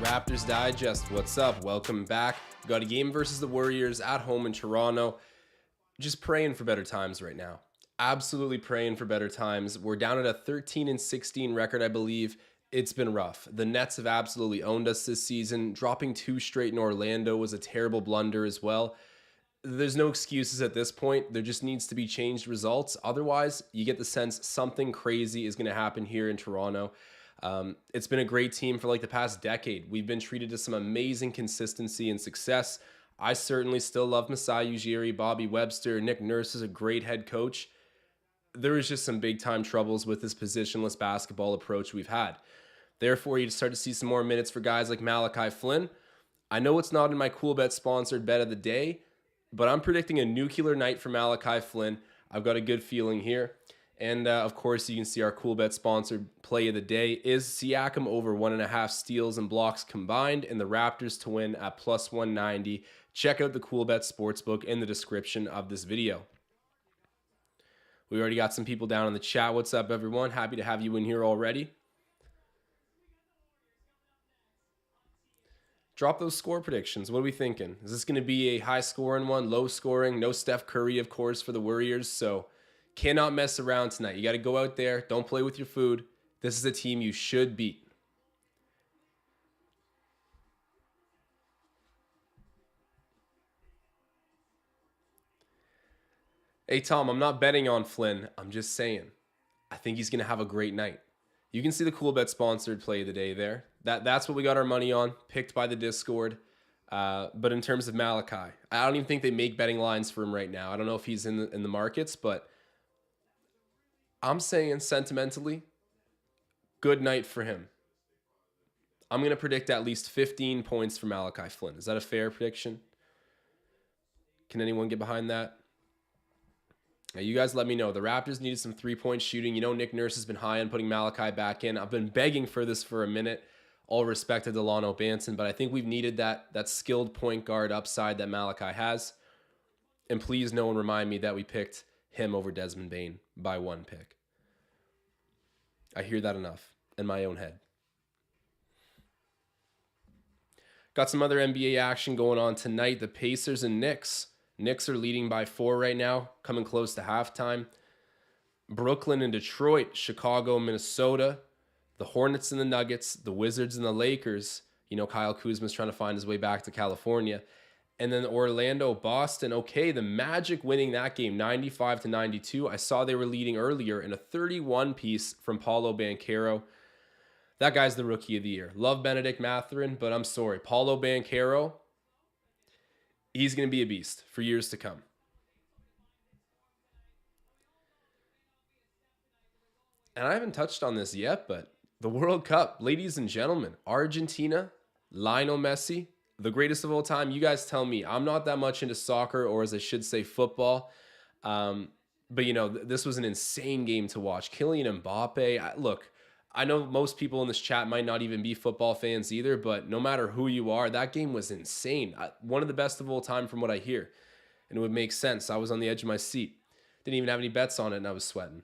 Raptors Digest. What's up? Welcome back. Got a game versus the Warriors at home in Toronto. Just praying for better times right now. Absolutely praying for better times. We're down at a 13-16 record, I believe. It's been rough. The Nets have absolutely owned us this season. Dropping 2 straight in Orlando was a terrible blunder as well. There's no excuses at this point. There just needs to be changed results. Otherwise, you get the sense something crazy is going to happen here in Toronto. It's been a great team for like the past decade. We've been treated to some amazing consistency and success. I certainly still love Masai Ujiri, Bobby Webster. Nick Nurse is a great head coach. There is just some big time troubles with this positionless basketball approach we've had. Therefore, you start to see some more minutes for guys like Malachi Flynn. I know it's not in my Cool Bet sponsored bet of the day, but I'm predicting a nuclear night for Malachi Flynn. I've got a good feeling here. And of course, you can see our Cool Bet sponsored play of the day is Siakam over 1.5 steals and blocks combined, and the Raptors to win at plus 190. Check out the Cool Bet Sportsbook in the description of this video. We already got some people down in the chat. What's up, everyone? Happy to have you in here already. Drop those score predictions. What are we thinking? Is this going to be a high-scoring one, low-scoring? No Steph Curry, of course, for the Warriors, so cannot mess around tonight. You got to go out there. Don't play with your food. This is a team you should beat. Hey, Tom, I'm not betting on Flynn. I'm just saying. I think he's going to have a great night. You can see the Cool Bet sponsored play of the day there. That's what we got our money on, picked by the Discord. But in terms of Malachi, I don't even think they make betting lines for him right now. I don't know if he's in the markets, but I'm saying sentimentally, good night for him. I'm going to predict at least 15 points for Malachi Flynn. Is that a fair prediction? Can anyone get behind that? Now, you guys let me know. The Raptors needed some three-point shooting. You know Nick Nurse has been high on putting Malachi back in. I've been begging for this for a minute. All respect to Delano Banton, but I think we've needed that skilled point guard upside that Malachi has. And please, no one remind me that we picked him over Desmond Bane by 1 pick. I hear that enough in my own head. Got some other NBA action going on tonight. The Pacers and Knicks. Knicks are leading by 4 right now, coming close to halftime. Brooklyn and Detroit, Chicago, Minnesota, the Hornets and the Nuggets, the Wizards and the Lakers. You know, Kyle Kuzma's trying to find his way back to California. And then Orlando, Boston. Okay, the Magic winning that game, 95-92. I saw they were leading earlier in a 31-piece from Paolo Banchero. That guy's the rookie of the year. Love Benedict Mathurin, but I'm sorry. Paolo Banchero, he's going to be a beast for years to come. And I haven't touched on this yet, but the World Cup, ladies and gentlemen, Argentina, Lionel Messi, the greatest of all time. You guys tell me. I'm not that much into soccer, or as I should say, football. But, you know, this was an insane game to watch. Kylian Mbappe, look, I know most people in this chat might not even be football fans either, but no matter who you are, that game was insane. One of the best of all time from what I hear. And it would make sense. I was on the edge of my seat. Didn't even have any bets on it, and I was sweating.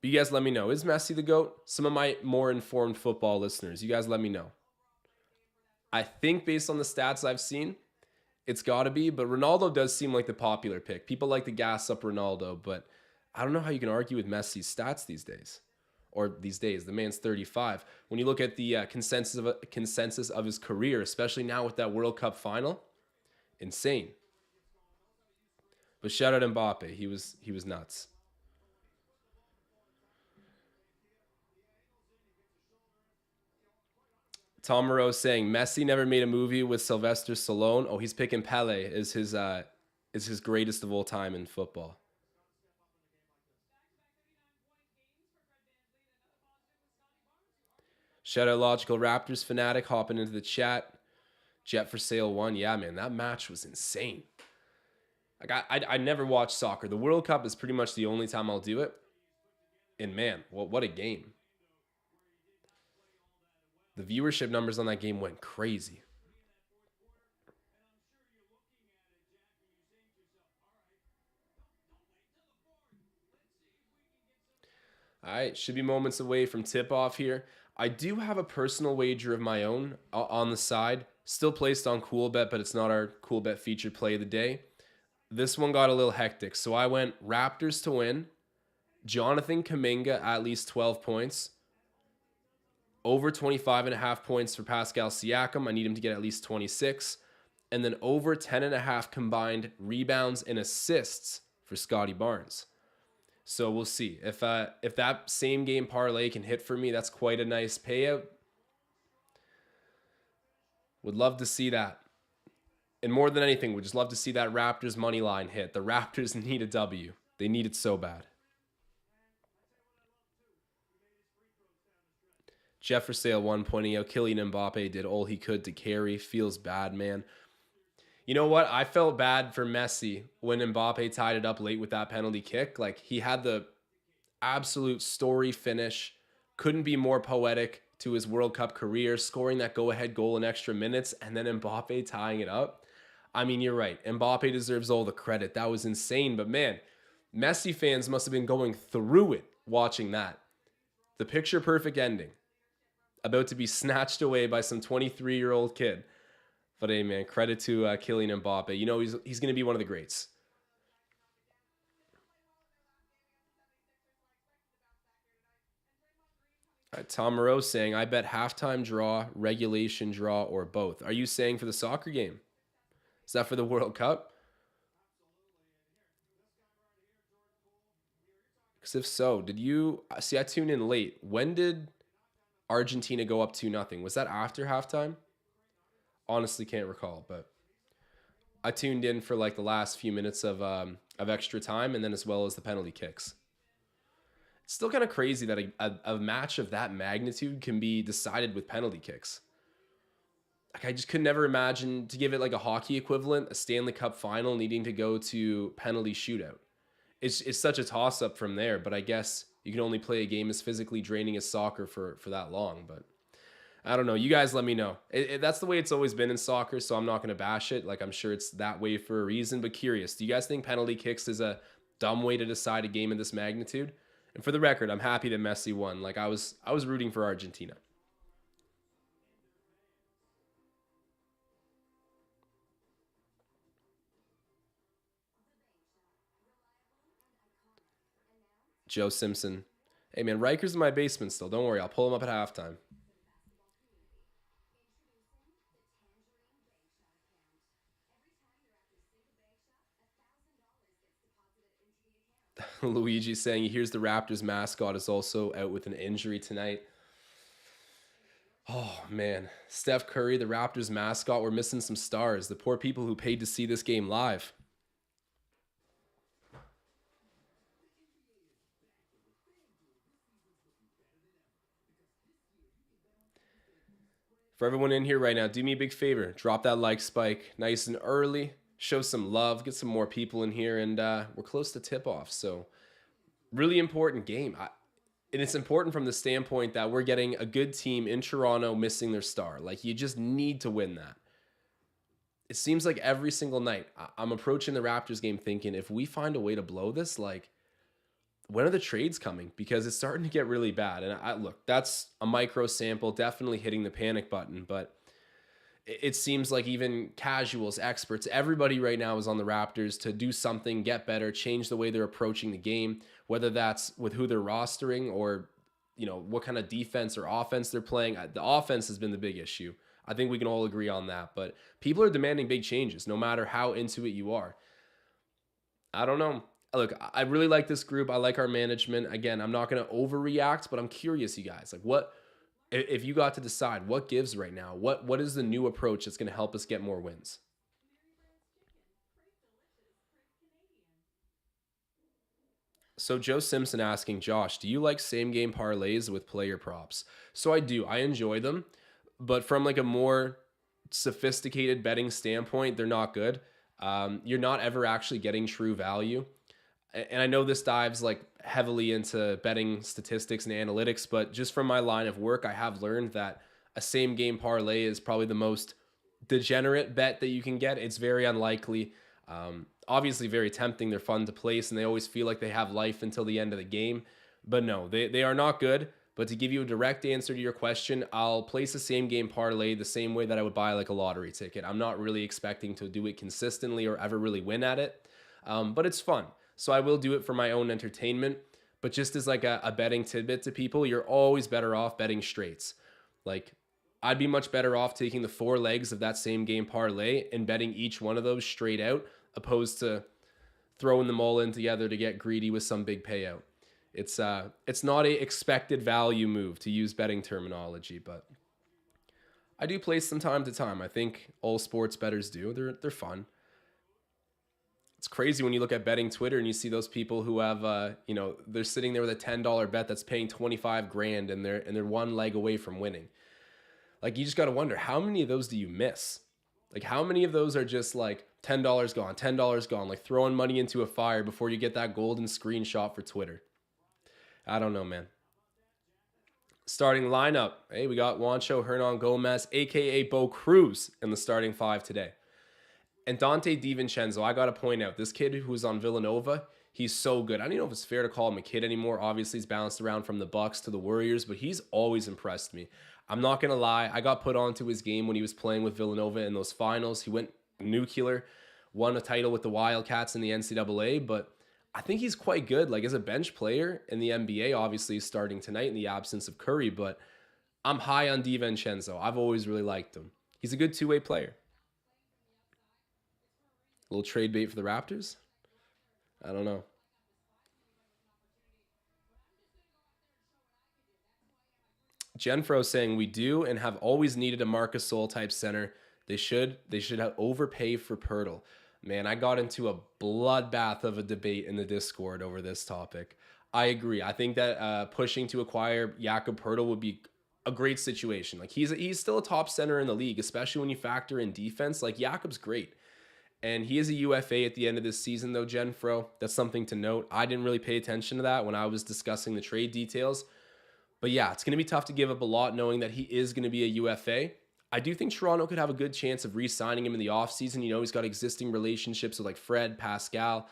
But you guys let me know. Is Messi the GOAT? Some of my more informed football listeners, you guys let me know. I think based on the stats I've seen, it's got to be. But Ronaldo does seem like the popular pick. People like to gas up Ronaldo, but I don't know how you can argue with Messi's stats these days. Or these days, the man's 35. When you look at the consensus of his career, especially now with that World Cup final, insane. But shout out Mbappe, he was nuts. Tom Moreau saying Messi never made a movie with Sylvester Stallone. Oh, he's picking Pele as his greatest of all time in football. Shout out Logical Raptors fanatic hopping into the chat. Jet for Sale 1. Yeah, man, that match was insane. Like I never watch soccer. The World Cup is pretty much the only time I'll do it. And man, what a game. The viewership numbers on that game went crazy. All right, should be moments away from tip-off here. I do have a personal wager of my own on the side, still placed on Cool Bet, but it's not our Cool Bet featured play of the day. This one got a little hectic, so I went Raptors to win, Jonathan Kuminga at least 12 points, over 25.5 points for Pascal Siakam. I need him to get at least 26, and then over 10.5 combined rebounds and assists for Scotty Barnes. So we'll see if that same game parlay can hit for me. That's quite a nice payout. Would love to see that. And more than anything, would just love to see that Raptors money line hit. The Raptors need a W. They need it so bad. Jeff for sale 1.0. Kylian Mbappe did all he could to carry. Feels bad, man. You know what? I felt bad for Messi when Mbappe tied it up late with that penalty kick. Like, he had the absolute story finish. Couldn't be more poetic to his World Cup career, scoring that go-ahead goal in extra minutes, and then Mbappe tying it up. I mean, you're right. Mbappe deserves all the credit. That was insane. But man, Messi fans must have been going through it watching that. The picture-perfect ending. About to be snatched away by some 23-year-old kid. But hey, man, credit to Kylian Mbappe. You know, he's going to be one of the greats. Tom Moreau saying, I bet halftime draw, regulation draw, or both. Are you saying for the soccer game? Is that for the World Cup? Because if so, did you... See, I tuned in late. When did Argentina go up 2-0? Was that after halftime? Honestly, can't recall, but I tuned in for like the last few minutes of extra time, and then as well as the penalty kicks. It's still kind of crazy that a match of that magnitude can be decided with penalty kicks. Like, I just could never imagine, to give it like a hockey equivalent, a Stanley Cup final needing to go to penalty shootout. It's such a toss-up from there, but I guess you can only play a game as physically draining as soccer for that long, but... I don't know. You guys let me know. That's the way it's always been in soccer, so I'm not going to bash it. Like, I'm sure it's that way for a reason, but curious. Do you guys think penalty kicks is a dumb way to decide a game of this magnitude? And for the record, I'm happy that Messi won. Like, I was rooting for Argentina. Joe Simpson. Hey, man, Riker's in my basement still. Don't worry. I'll pull him up at halftime. Luigi saying he hears the Raptors mascot is also out with an injury tonight. Oh, man. Steph Curry, the Raptors mascot, we're missing some stars. The poor people who paid to see this game live. For everyone in here right now, do me a big favor. Drop that like spike nice and early. Show some love. Get some more people in here. And we're close to tip-off. So, really important game. And it's important from the standpoint that we're getting a good team in Toronto missing their star. Like, you just need to win that. It seems like every single night I'm approaching the Raptors game thinking, if we find a way to blow this, like, when are the trades coming? Because it's starting to get really bad. And look, that's a micro sample, definitely hitting the panic button. But it seems like even casuals, experts, everybody right now is on the Raptors to do something, get better, change the way they're approaching the game, whether that's with who they're rostering or, you know, what kind of defense or offense they're playing. The offense has been the big issue. I think we can all agree on that. But people are demanding big changes, no matter how into it you are. I don't know. Look, I really like this group. I like our management. Again, I'm not going to overreact, but I'm curious, you guys. Like, what, if you got to decide, what gives right now? What is the new approach that's going to help us get more wins? So Joe Simpson asking, Josh, do you like same game parlays with player props? So I do. I enjoy them, but from like a more sophisticated betting standpoint, they're not good. You're not ever actually getting true value. And I know this dives like heavily into betting statistics and analytics, but just from my line of work, I have learned that a same game parlay is probably the most degenerate bet that you can get. It's very unlikely. Obviously very tempting. They're fun to place and they always feel like they have life until the end of the game. But no, they are not good. But to give you a direct answer to your question, I'll place a same game parlay the same way that I would buy like a lottery ticket. I'm not really expecting to do it consistently or ever really win at it, but it's fun. So I will do it for my own entertainment. But just as like a betting tidbit to people, you're always better off betting straights. Like I'd be much better off taking the 4 legs of that same game parlay and betting each one of those straight out, opposed to throwing them all in together to get greedy with some big payout. It's not a expected value move, to use betting terminology, but I do play some time to time. I think all sports bettors do. They're fun. It's crazy when you look at betting Twitter and you see those people who have they're sitting there with a $10 bet that's paying 25 grand and they're one leg away from winning. Like, you just got to wonder, how many of those do you miss? Like, how many of those are just like $10 gone, $10 gone, like throwing money into a fire before you get that golden screenshot for Twitter? I don't know, man. Starting lineup. Hey, we got Juancho Hernan-Gomez, a.k.a. Bo Cruz, in the starting 5 today. And Dante DiVincenzo, I got to point out, this kid who was on Villanova, he's so good. I don't even know if it's fair to call him a kid anymore. Obviously, he's bounced around from the Bucks to the Warriors, but he's always impressed me. I'm not going to lie. I got put onto his game when he was playing with Villanova in those finals. He went nuclear, won a title with the Wildcats in the NCAA, but I think he's quite good. Like, as a bench player in the NBA, obviously he's starting tonight in the absence of Curry, but I'm high on DiVincenzo. I've always really liked him. He's a good two-way player. A little trade bait for the Raptors? I don't know. Genfro saying, we do and have always needed a Marcus Gasol type center. They should have overpay for Pirtle. Man, I got into a bloodbath of a debate in the Discord over this topic. I agree. I think that pushing to acquire Jakob Pirtle would be a great situation. Like, he's still a top center in the league, especially when you factor in defense. Like, Jakob's great. And he is a UFA at the end of this season, though, Genfro. That's something to note. I didn't really pay attention to that when I was discussing the trade details. But yeah, it's going to be tough to give up a lot knowing that he is going to be a UFA. I do think Toronto could have a good chance of re-signing him in the offseason. You know, he's got existing relationships with like Fred, Pascal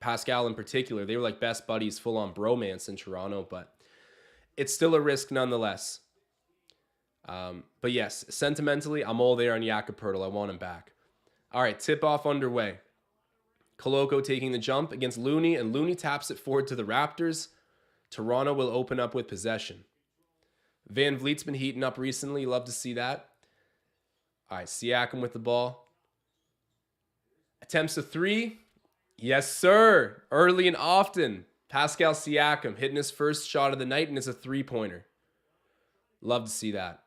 in particular. They were like best buddies, full-on bromance in Toronto, but it's still a risk nonetheless. But yes, sentimentally, I'm all there on Jakob Pirtle. I want him back. All right, tip-off underway. Koloko taking the jump against Looney, and Looney taps it forward to the Raptors. Toronto will open up with possession. Van Vliet's been heating up recently. Love to see that. All right, Siakam with the ball. Attempts a 3. Yes, sir. Early and often. Pascal Siakam hitting his first shot of the night, and it's a 3-pointer. Love to see that.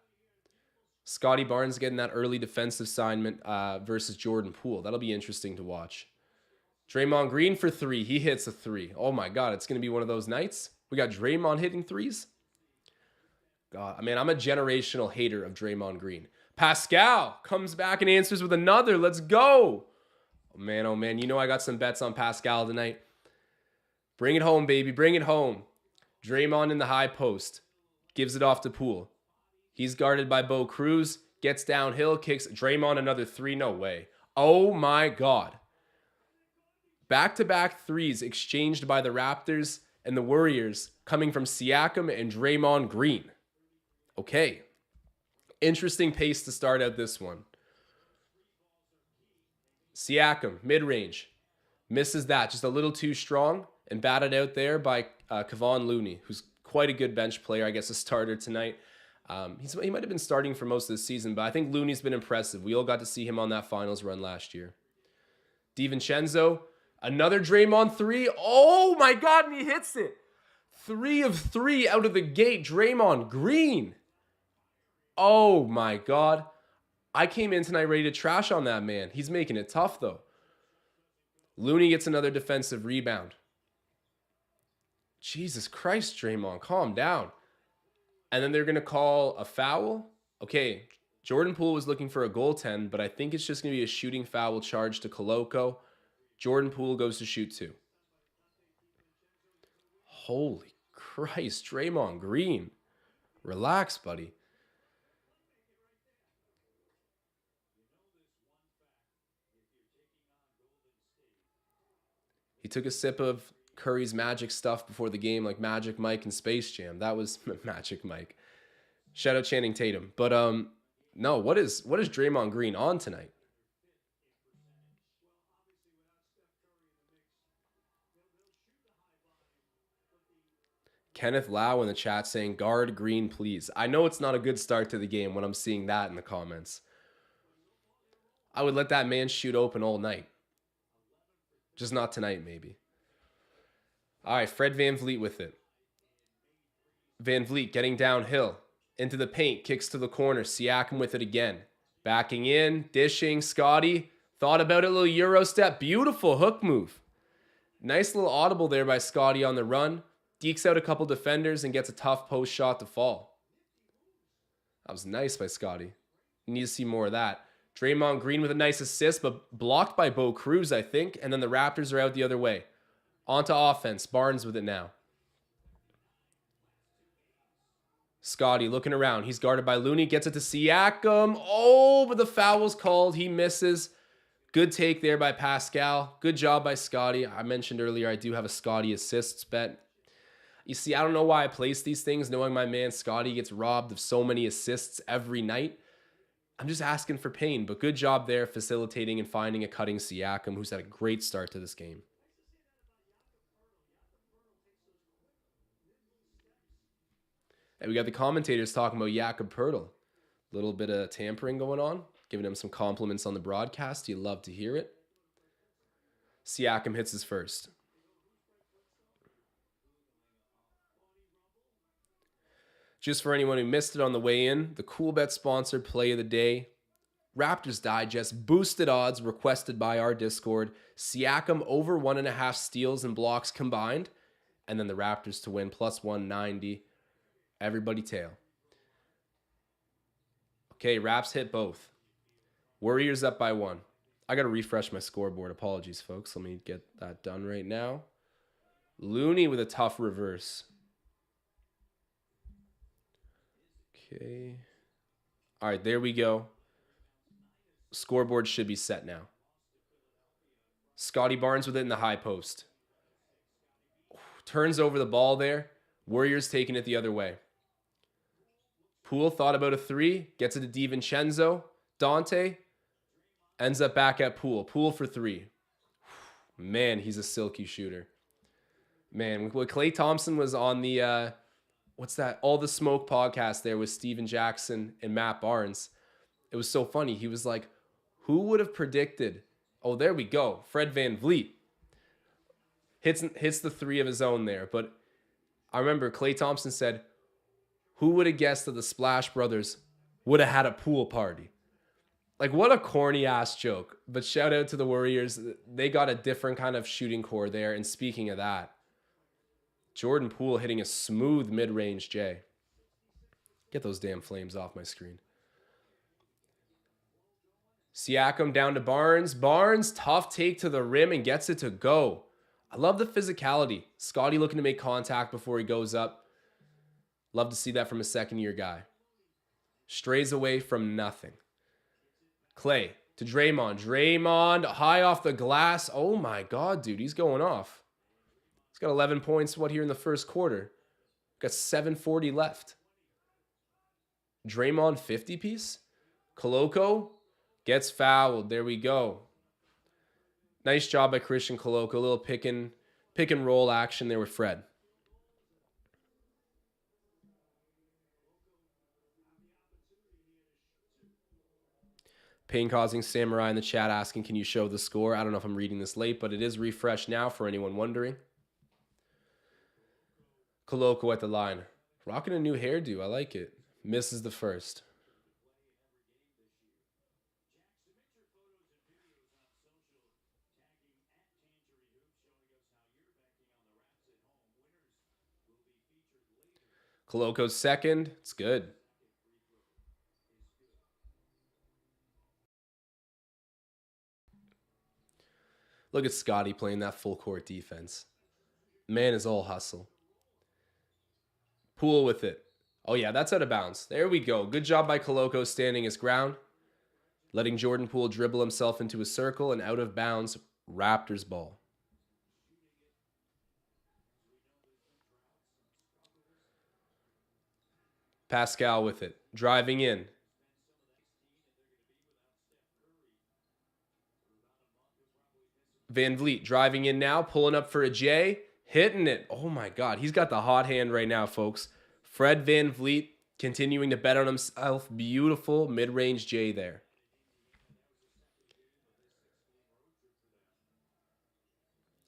Scotty Barnes getting that early defensive assignment versus Jordan Poole. That'll be interesting to watch. Draymond Green for 3. He hits a 3. Oh my God, it's going to be one of those nights. We got Draymond hitting 3s. God, I mean, I'm a generational hater of Draymond Green. Pascal comes back and answers with another. Let's go. Oh man. You know I got some bets on Pascal tonight. Bring it home, baby. Bring it home. Draymond in the high post. Gives it off to Poole. He's guarded by Bo Cruz. Gets downhill. Kicks Draymond another 3. No way. Oh my God. Back-to-back 3s exchanged by the Raptors and the Warriors coming from Siakam and Draymond Green. Okay. Interesting pace to start out this one. Siakam, mid-range. Misses that. Just a little too strong and batted out there by Kevon Looney, who's quite a good bench player, I guess a starter tonight. He might have been starting for most of the season, but I think Looney's been impressive. We all got to see him on that finals run last year. DiVincenzo, another Draymond 3. Oh my God, and he hits it. 3 of 3 out of the gate. Draymond Green. Oh my God. I came in tonight ready to trash on that man. He's making it tough though. Looney gets another defensive rebound. Jesus Christ, Draymond, calm down. And then they're going to call a foul. Okay, Jordan Poole was looking for a goaltend, but I think it's just going to be a shooting foul charge to Koloko. Jordan Poole goes to shoot 2. Holy Christ, Draymond Green. Relax, buddy. He took a sip of Curry's magic stuff before the game, like Magic Mike and Space Jam. That was Magic Mike. Shout out Channing Tatum. But no, what is Draymond Green on tonight? Kenneth Lau in the chat saying, guard Green, please. I know it's not a good start to the game when I'm seeing that in the comments. I would let that man shoot open all night. Just not tonight, maybe. All right, Fred VanVleet with it. VanVleet getting downhill. Into the paint, kicks to the corner. Siakam with it again. Backing in, dishing. Scotty thought about it, little Euro step. Beautiful hook move. Nice little audible there by Scotty on the run. Dekes out a couple defenders and gets a tough post shot to fall. That was nice by Scotty. Need to see more of that. Draymond Green with a nice assist, but blocked by Bo Cruz, I think. And then the Raptors are out the other way. Onto offense. Barnes with it now. Scotty looking around. He's guarded by Looney. Gets it to Siakam. Oh, but the foul was called. He misses. Good take there by Pascal. Good job by Scotty. I mentioned earlier I do have a Scotty assists bet. You see, I don't know why I place these things, knowing my man Scotty gets robbed of so many assists every night. I'm just asking for pain, but good job there facilitating and finding a cutting Siakam, who's had a great start to this game. And we got the commentators talking about Jakob Poeltl. A little bit of tampering going on, giving him some compliments on the broadcast. You love to hear it. Siakam hits his first. Just for anyone who missed it on the way in, the CoolBet sponsored play of the day. Raptors Digest, boosted odds requested by our Discord. Siakam over 1.5 steals and blocks combined. And then the Raptors to win plus 190. Everybody tail. Okay, Raps hit both. Warriors up by 1. I got to refresh my scoreboard. Apologies, folks. Let me get that done right now. Looney with a tough reverse. Okay. All right, there we go. Scoreboard should be set now. Scotty Barnes with it in the high post. Turns over the ball there. Warriors taking it the other way. Poole thought about a 3. Gets it to DiVincenzo. Dante ends up back at Poole. Poole for 3. Man, he's a silky shooter. Man, when Klay Thompson was on the... what's that? All the Smoke podcast there with Steven Jackson and Matt Barnes. It was so funny. He was like, who would have predicted? Oh, there we go. Fred VanVleet hits the 3 of his own there. But I remember Klay Thompson said, who would have guessed that the Splash Brothers would have had a pool party? Like, what a corny ass joke. But shout out to the Warriors. They got a different kind of shooting core there. And speaking of that, Jordan Poole hitting a smooth mid-range J. Get those damn flames off my screen. Siakam down to Barnes. Barnes, tough take to the rim and gets it to go. I love the physicality. Scotty looking to make contact before he goes up. Love to see that from a second-year guy. Strays away from nothing. Klay to Draymond. Draymond high off the glass. Oh my God, dude. He's going off. He's got 11 points, here in the first quarter? Got 7:40 left. Draymond 50 piece. Koloko gets fouled. There we go. Nice job by Christian Koloko. A little pick and roll action there with Fred. Pain-causing Samurai in the chat asking, can you show the score? I don't know if I'm reading this late, but it is refreshed now for anyone wondering. Koloko at the line. Rocking a new hairdo. I like it. Misses the first. Koloko's second. It's good. Look at Scotty playing that full court defense. Man is all hustle. Poole with it. Oh yeah, that's out of bounds. There we go. Good job by Koloko standing his ground. Letting Jordan Poole dribble himself into a circle and out of bounds. Raptors ball. Pascal with it. Driving in. Van Vliet driving in now. Pulling up for a J. Hitting it. Oh my God. He's got the hot hand right now, folks. Fred Van Vliet continuing to bet on himself. Beautiful mid-range J there.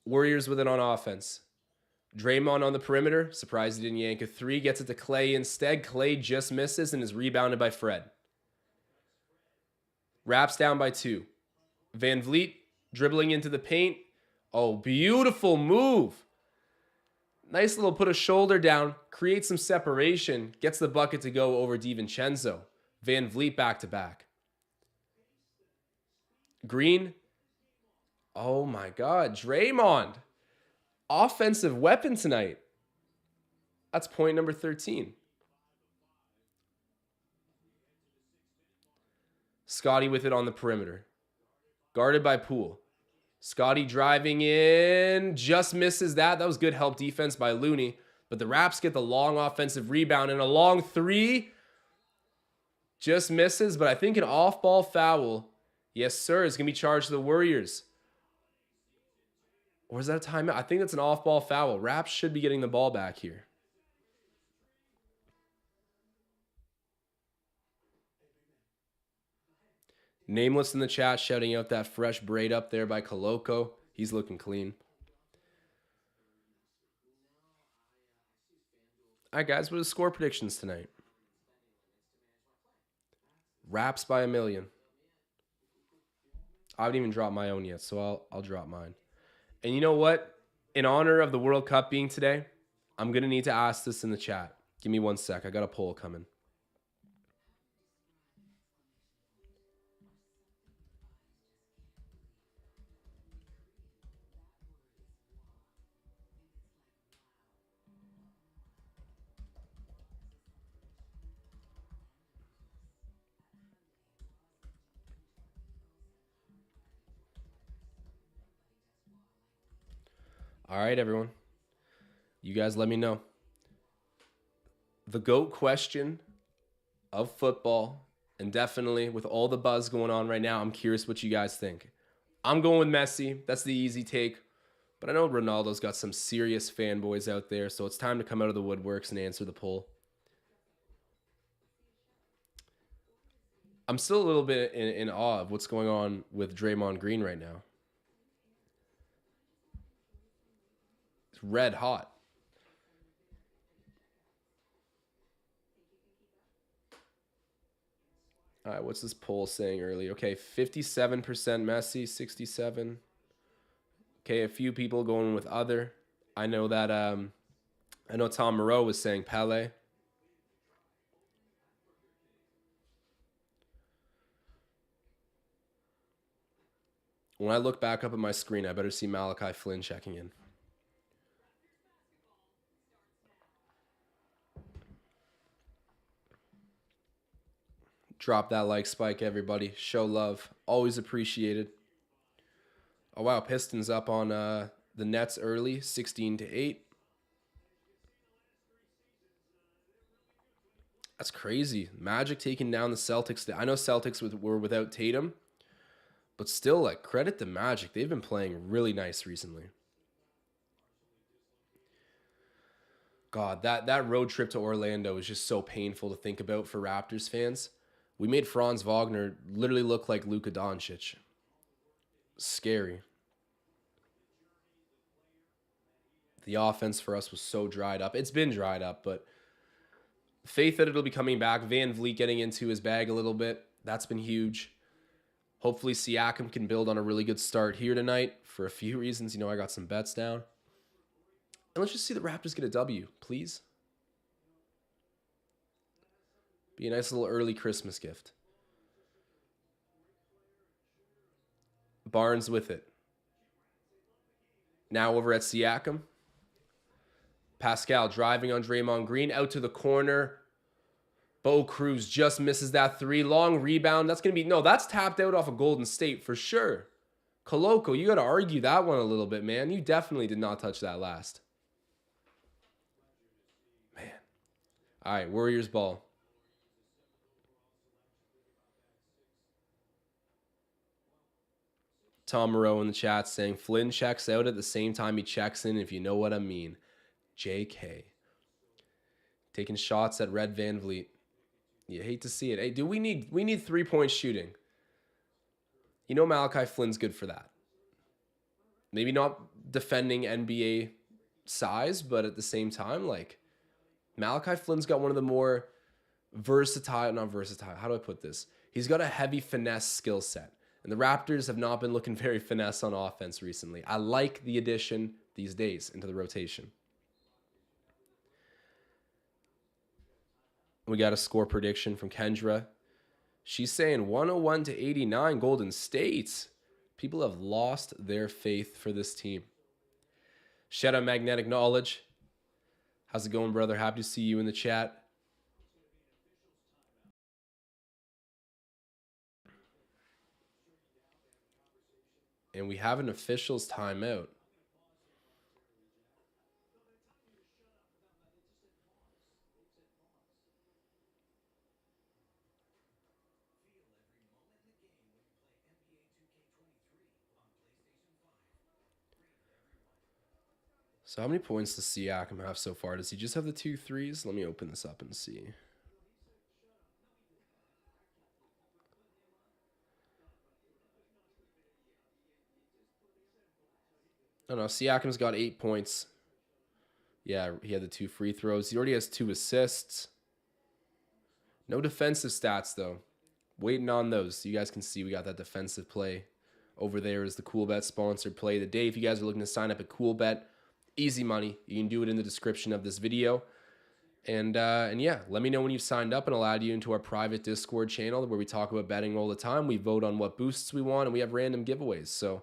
Warriors with it on offense. Draymond on the perimeter. Surprised he didn't yank a three. Gets it to Clay instead. Clay just misses and is rebounded by Fred. Raps down by 2. Van Vliet dribbling into the paint. Oh, beautiful move. Nice little put a shoulder down. Creates some separation. Gets the bucket to go over DiVincenzo. Van Vliet back to back. Green. Oh my God. Draymond. Offensive weapon tonight. That's point number 13. Scotty with it on the perimeter. Guarded by Poole. Scotty driving in. Just misses that. That was good help defense by Looney. But the Raps get the long offensive rebound and a long three. Just misses, but I think an off-ball foul. Yes, sir. It's going to be charged to the Warriors. Or is that a timeout? I think that's an off-ball foul. Raps should be getting the ball back here. Nameless in the chat shouting out that fresh braid up there by Koloko. He's looking clean. All right, guys, what are the score predictions tonight? Raps by 1 million. I haven't even dropped my own yet, so I'll drop mine. And you know what? In honor of the World Cup being today, I'm going to need to ask this in the chat. Give me 1 sec. I got a poll coming. All right, everyone. You guys let me know. The GOAT question of football, and definitely with all the buzz going on right now, I'm curious what you guys think. I'm going with Messi. That's the easy take. But I know Ronaldo's got some serious fanboys out there, so it's time to come out of the woodworks and answer the poll. I'm still a little bit in awe of what's going on with Draymond Green right now. It's red hot. All right, what's this poll saying earlier? Okay, 57% Messi, 67. Okay, a few people going with other. I know that I know Tom Moreau was saying Pele. When I look back up at my screen, I better see Malachi Flynn checking in. Drop that like spike, everybody. Show love. Always appreciated. Oh, wow. Pistons up on the Nets early, 16-8. That's crazy. Magic taking down the Celtics. I know Celtics were without Tatum, but still, like, credit to Magic. They've been playing really nice recently. God, that road trip to Orlando is just so painful to think about for Raptors fans. We made Franz Wagner literally look like Luka Doncic. Scary. The offense for us was so dried up. It's been dried up, but faith that it'll be coming back. Van Vliet getting into his bag a little bit. That's been huge. Hopefully Siakam can build on a really good start here tonight for a few reasons. You know, I got some bets down. And let's just see the Raptors get a W, please. Be a nice little early Christmas gift. Barnes with it. Now over at Siakam. Pascal driving on Draymond Green. Out to the corner. Bo Cruz just misses that three. Long rebound. That's going to be... No, that's tapped out off of Golden State for sure. Koloko, you got to argue that one a little bit, man. You definitely did not touch that last. Man. All right, Warriors ball. Tom Moreau in the chat saying Flynn checks out at the same time he checks in, if you know what I mean. JK. Taking shots at Red Van Vliet. You hate to see it. Hey, dude, we need 3-point shooting. You know Malachi Flynn's good for that. Maybe not defending NBA size, but at the same time, like, Malachi Flynn's got one of the more not versatile. How do I put this? He's got a heavy finesse skill set. And the Raptors have not been looking very finesse on offense recently. I like the addition these days into the rotation. We got a score prediction from Kendra. She's saying 101 to 89 Golden State. People have lost their faith for this team. Shout out Magnetic Knowledge. How's it going, brother? Happy to see you in the chat. And we have an official's timeout. So how many points does Siakam have so far? Does he just have the 2 threes? Let me open this up and see. Oh no, Siakam's got 8 points. Yeah, he had the 2 free throws. He already has 2 assists. No defensive stats, though. Waiting on those. You guys can see we got that defensive play. Over there is the CoolBet sponsored play of the day. If you guys are looking to sign up at CoolBet, easy money. You can do it in the description of this video. And yeah, let me know when you've signed up, and I'll add you into our private Discord channel where we talk about betting all the time. We vote on what boosts we want, and we have random giveaways. So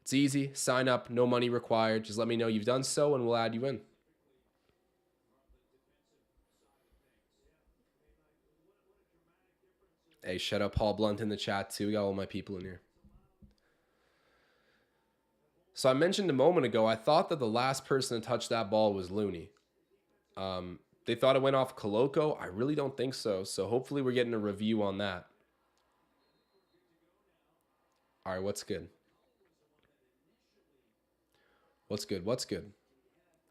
it's easy. Sign up. No money required. Just let me know you've done so, and we'll add you in. Hey, shout out Paul Blunt in the chat too. We got all my people in here. So I mentioned a moment ago, I thought that the last person to touch that ball was Looney. They thought it went off Koloko. I really don't think so. So hopefully we're getting a review on that. All right, what's good? What's good? What's good?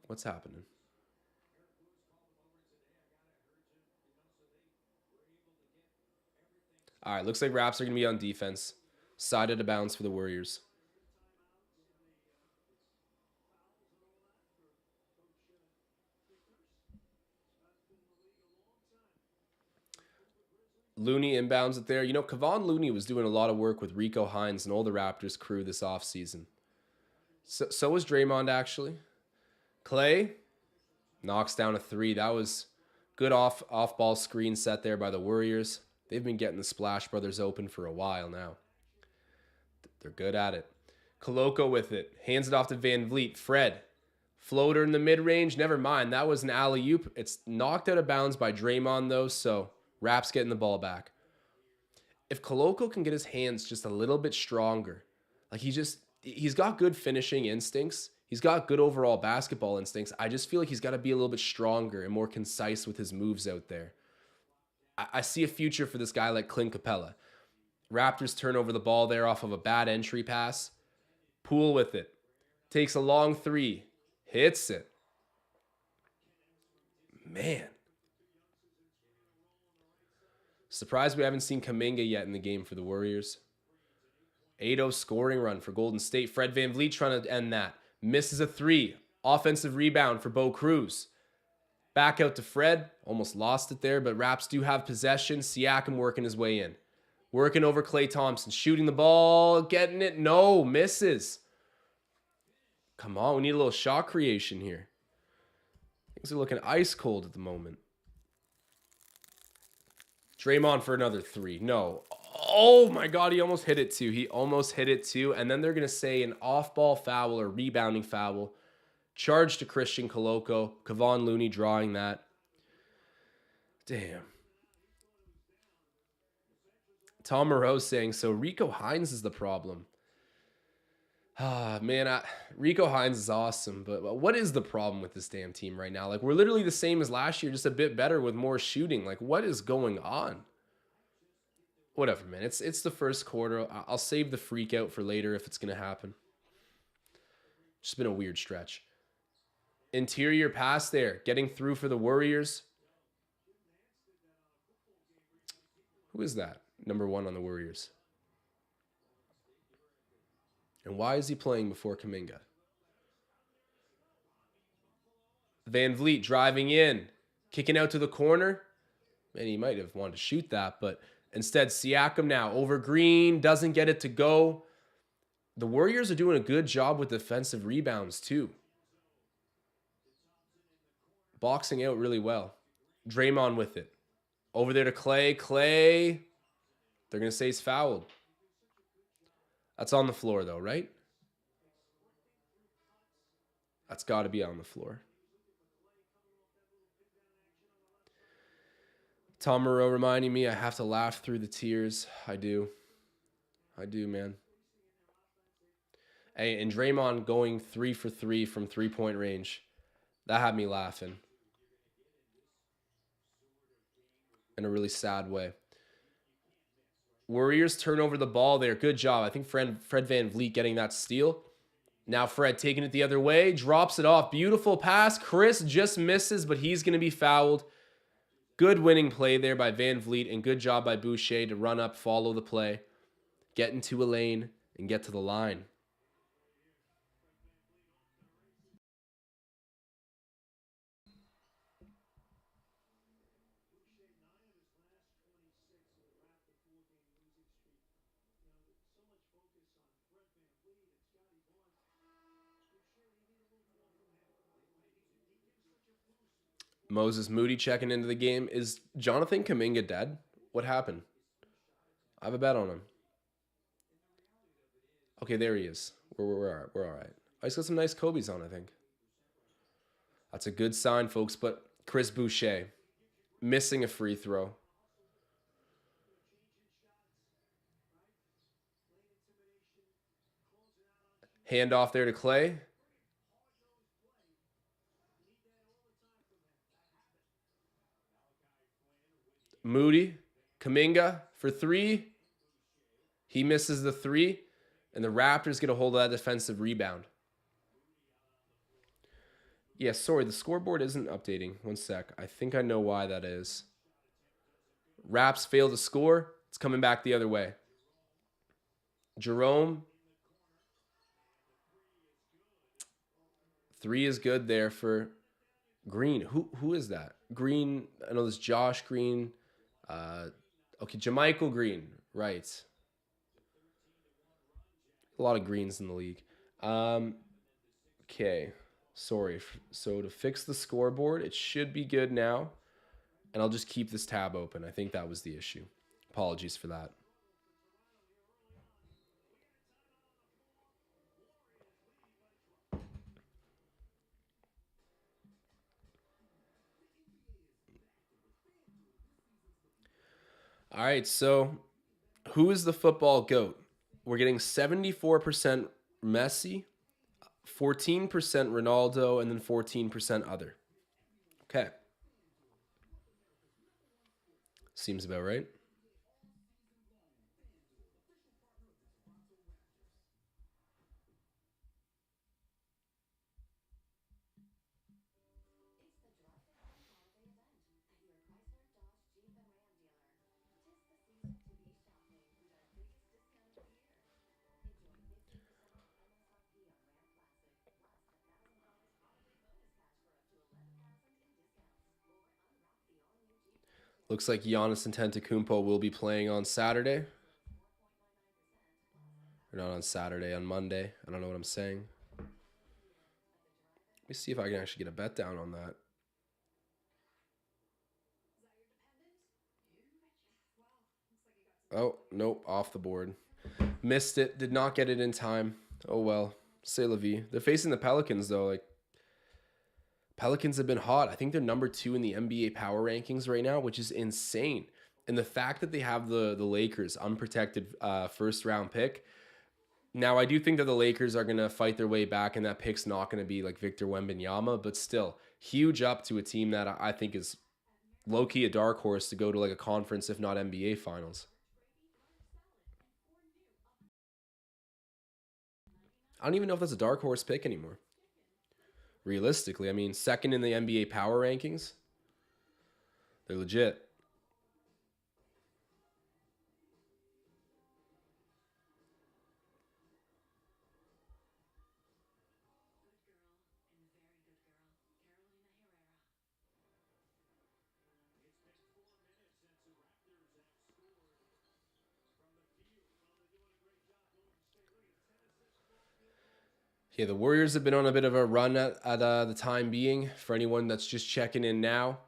What's happening? All right, looks like Raps are going to be on defense. Side out of bounds for the Warriors. Looney inbounds it there. You know, Kevon Looney was doing a lot of work with Rico Hines and all the Raptors crew this offseason. So was Draymond, actually. Clay knocks down a 3. That was good off-ball screen set there by the Warriors. They've been getting the Splash Brothers open for a while now. They're good at it. Koloko with it. Hands it off to Van Vliet. Fred. Floater in the mid-range. Never mind. That was an alley-oop. It's knocked out of bounds by Draymond, though, so Raps getting the ball back. If Koloko can get his hands just a little bit stronger, like he's got good finishing instincts. He's got good overall basketball instincts. I just feel like he's got to be a little bit stronger and more concise with his moves out there. I see a future for this guy like Clint Capella. Raptors turn over the ball there off of a bad entry pass. Poole with it. Takes a long 3. Hits it. Man. Surprised we haven't seen Kuminga yet in the game for the Warriors. 8-0 scoring run for Golden State. Fred VanVleet trying to end that. Misses a 3. Offensive rebound for Bo Cruz. Back out to Fred. Almost lost it there, but Raps do have possession. Siakam working his way in. Working over Klay Thompson. Shooting the ball. Getting it. No. Misses. Come on. We need a little shot creation here. Things are looking ice cold at the moment. Draymond for another 3. No. Oh my God. He almost hit it too. And then they're going to say an off-ball foul or rebounding foul. Charge to Christian Koloko. Kevon Looney drawing that. Damn. Tom Moreau saying, so Rico Hines is the problem. Ah, man, Rico Hines is awesome, but what is the problem with this damn team right now? Like, we're literally the same as last year, just a bit better with more shooting. Like, what is going on? Whatever, man. It's the first quarter. I'll save the freak out for later if it's going to happen. Just been a weird stretch. Interior pass there, getting through for the Warriors. Who is that? Number 1 on the Warriors. And why is he playing before Kuminga? Van Vliet driving in, kicking out to the corner. And he might have wanted to shoot that, but instead Siakam now over Green, doesn't get it to go. The Warriors are doing a good job with defensive rebounds too. Boxing out really well. Draymond with it. Over there to Clay. Clay. They're going to say he's fouled. That's on the floor though, right? That's got to be on the floor. Tom Moreau reminding me I have to laugh through the tears. I do, man. Hey, and Draymond going 3 for 3 from 3-point range. That had me laughing. In a really sad way. Warriors turn over the ball there. Good job. I think Fred Van Vliet getting that steal. Now Fred taking it the other way. Drops it off. Beautiful pass. Chris just misses, but he's going to be fouled. Good winning play there by Van Vliet, and good job by Boucher to run up, follow the play, get into a lane, and get to the line. Moses Moody checking into the game. Is Jonathan Kuminga dead? What happened? I have a bet on him. Okay, there he is. We're all right. I just got some nice Kobe's on, I think. That's a good sign, folks. But Chris Boucher missing a free throw. Hand off there to Clay. Moody, Kuminga for 3. He misses the 3, and the Raptors get a hold of that defensive rebound. Yeah, sorry, the scoreboard isn't updating. One sec. I think I know why that is. Raps fail to score. It's coming back the other way. Jerome. 3 is good there for Green. Who is that? Green, I know this Josh Green. Okay, JaMychal Green. Right. A lot of greens in the league. Okay. Sorry. So to fix the scoreboard, it should be good now. And I'll just keep this tab open. I think that was the issue. Apologies for that. All right, so who is the football GOAT? We're getting 74% Messi, 14% Ronaldo, and then 14% other. Okay. Seems about right. Looks like Giannis Antetokounmpo will be playing on Saturday. Or not on Saturday, on Monday. I don't know what I'm saying. Let me see if I can actually get a bet down on that. Oh, nope, off the board. Missed it, did not get it in time. Oh well, c'est la vie. They're facing the Pelicans though. Like, Pelicans have been hot. I think they're number 2 in the NBA power rankings right now, which is insane. And the fact that they have the Lakers unprotected first round pick. Now, I do think that the Lakers are going to fight their way back, and that pick's not going to be like Victor Wembanyama, but still, huge up to a team that I think is low-key a dark horse to go to like a conference, if not NBA finals. I don't even know if that's a dark horse pick anymore. Realistically, I mean, second in the NBA power rankings. They're legit. Yeah, the Warriors have been on a bit of a run at the time being. For anyone that's just checking in now,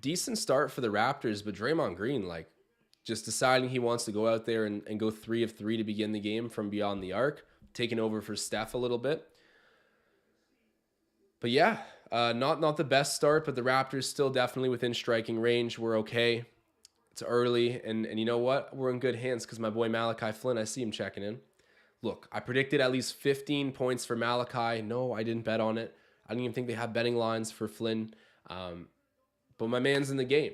decent start for the Raptors, but Draymond Green, like, just deciding he wants to go out there and go 3 of 3 to begin the game from beyond the arc, taking over for Steph a little bit. But yeah, not the best start, but the Raptors still definitely within striking range. We're okay. It's early, and you know what? We're in good hands because my boy Malachi Flynn, I see him checking in. Look, I predicted at least 15 points for Malachi. No, I didn't bet on it. I didn't even think they had betting lines for Flynn. But my man's in the game.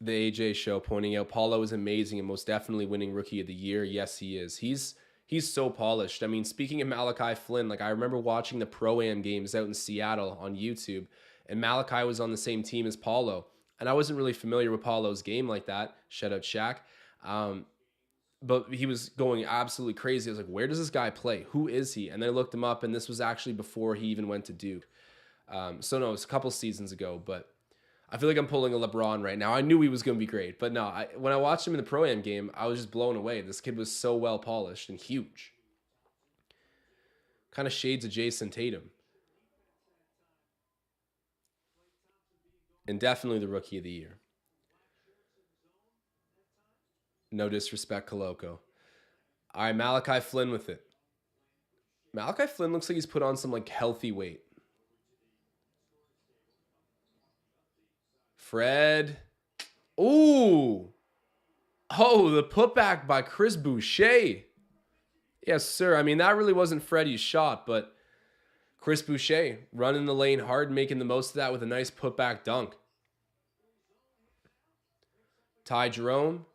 The AJ show pointing out Paulo is amazing and most definitely winning rookie of the year. Yes, he is. He's so polished. I mean, speaking of Malachi Flynn, like I remember watching the Pro-Am games out in Seattle on YouTube, and Malachi was on the same team as Paulo. And I wasn't really familiar with Paulo's game like that. Shout out Shaq. Um, but he was going absolutely crazy. I was like, where does this guy play? Who is he? And then I looked him up, and this was actually before he even went to Duke. So no, it was a couple seasons ago, but I feel like I'm pulling a LeBron right now. I knew he was going to be great, but no, when I watched him in the Pro-Am game, I was just blown away. This kid was so well polished and huge. Kind of shades of Jason Tatum. And definitely the rookie of the year. No disrespect, Koloko. All right, Malachi Flynn with it. Malachi Flynn looks like he's put on some like healthy weight. Fred. Ooh. Oh, the putback by Chris Boucher. Yes, sir. I mean, that really wasn't Freddie's shot, but Chris Boucher running the lane hard, making the most of that with a nice putback dunk. Ty Jerome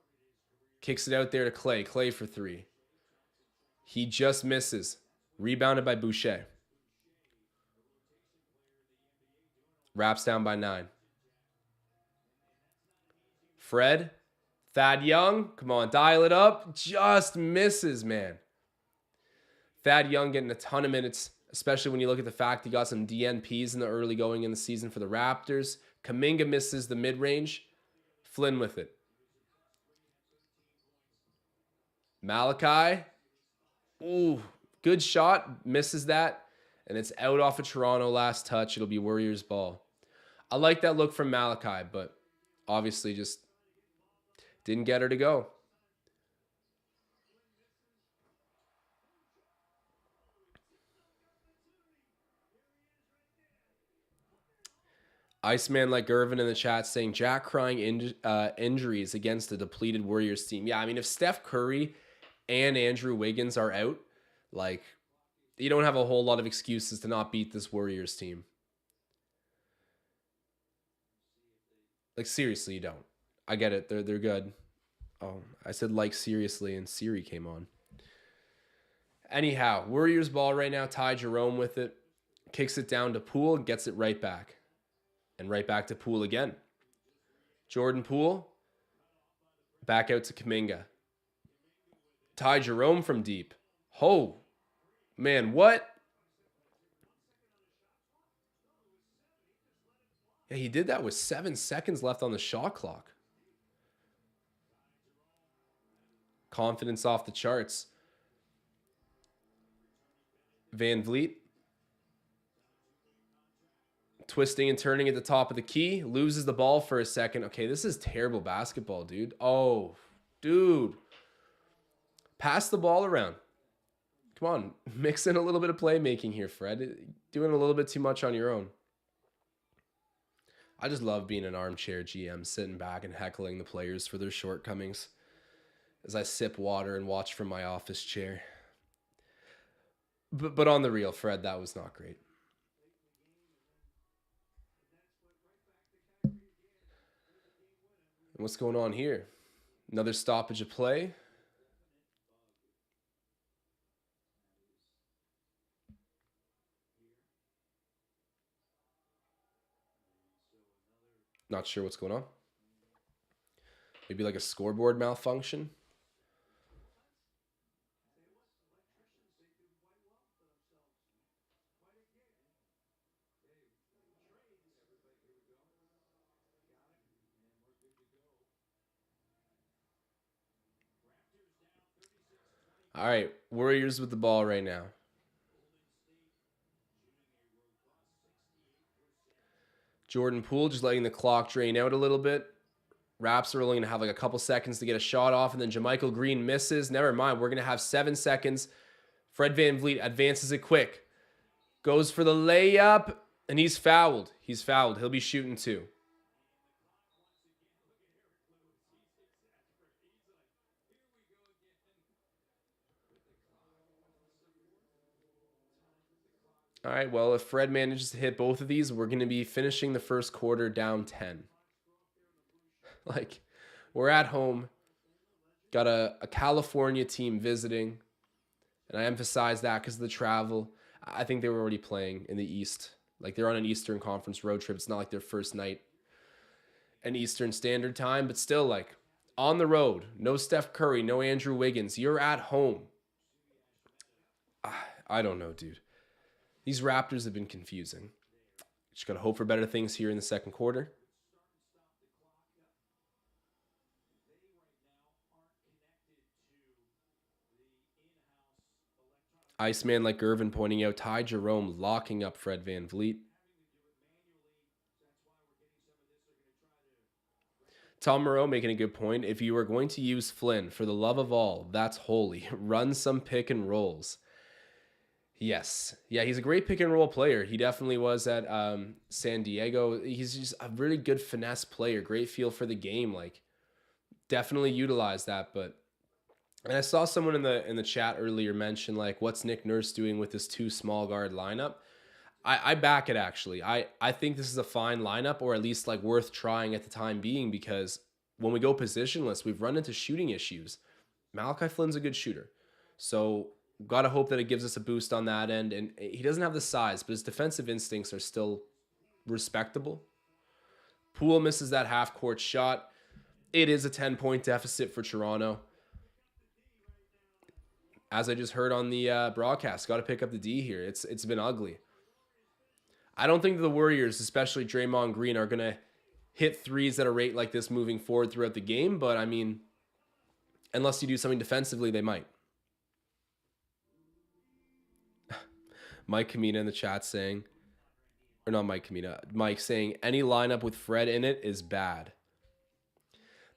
kicks it out there to Clay. Clay for 3. He just misses. Rebounded by Boucher. Wraps down by 9. Fred. Thad Young. Come on, dial it up. Just misses, man. Thad Young getting a ton of minutes, especially when you look at the fact he got some DNPs in the early going in the season for the Raptors. Kuminga misses the mid-range. Flynn with it. Malachi. Ooh, good shot. Misses that. And it's out off of Toronto last touch. It'll be Warriors ball. I like that look from Malachi, but obviously just didn't get her to go. Iceman like Gervin in the chat saying Jack crying injuries against the depleted Warriors team. Yeah, I mean, if Steph Curry and Andrew Wiggins are out, like, you don't have a whole lot of excuses to not beat this Warriors team. Like, seriously, you don't. I get it. They're good. Oh, I said like seriously, and Siri came on. Anyhow, Warriors ball right now. Ty Jerome with it. Kicks it down to Poole, gets it right back. And right back to Poole again. Jordan Poole. Back out to Kuminga. Ty Jerome from deep. Oh, man, what? Yeah, he did that with 7 seconds left on the shot clock. Confidence off the charts. Van Vliet. Twisting and turning at the top of the key. Loses the ball for a second. Okay, this is terrible basketball, dude. Oh, dude. Pass the ball around. Come on. Mix in a little bit of playmaking here, Fred. Doing a little bit too much on your own. I just love being an armchair GM, sitting back and heckling the players for their shortcomings as I sip water and watch from my office chair. But on the real, Fred, that was not great. And what's going on here? Another stoppage of play. Not sure what's going on. Maybe like a scoreboard malfunction. All right, Warriors with the ball right now. Jordan Poole just letting the clock drain out a little bit. Raps are only going to have like a couple seconds to get a shot off, and then JaMychal Green misses. Never mind. We're going to have 7 seconds. Fred VanVleet advances it quick. Goes for the layup, and he's fouled. He's fouled. He'll be shooting 2. All right, well, if Fred manages to hit both of these, we're going to be finishing the first quarter down 10. Like, we're at home. Got a California team visiting. And I emphasize that because of the travel. I think they were already playing in the East. Like, they're on an Eastern Conference road trip. It's not like their first night in Eastern Standard Time. But still, like, on the road. No Steph Curry. No Andrew Wiggins. You're at home. I don't know, dude. These Raptors have been confusing. Just got to hope for better things here in the second quarter. Iceman like Irvin pointing out, Ty Jerome locking up Fred VanVleet. Tom Moreau making a good point. If you are going to use Flynn, for the love of all, that's holy. Run some pick and rolls. Yes. Yeah, he's a great pick and roll player. He definitely was at San Diego. He's just a really good finesse player. Great feel for the game. Like, definitely utilize that. But and I saw someone in the chat earlier mention, like, what's Nick Nurse doing with this 2 small guard lineup? I back it, actually. I think this is a fine lineup, or at least like worth trying at the time being, because when we go positionless, we've run into shooting issues. Malachi Flynn's a good shooter. So got to hope that it gives us a boost on that end. And he doesn't have the size, but his defensive instincts are still respectable. Poole misses that half-court shot. It is a 10-point deficit for Toronto. As I just heard on the broadcast, got to pick up the D here. It's been ugly. I don't think the Warriors, especially Draymond Green, are going to hit threes at a rate like this moving forward throughout the game. But, I mean, unless you do something defensively, they might. Mike Kamina in the chat saying, or not Mike Kamina, Mike saying, any lineup with Fred in it is bad.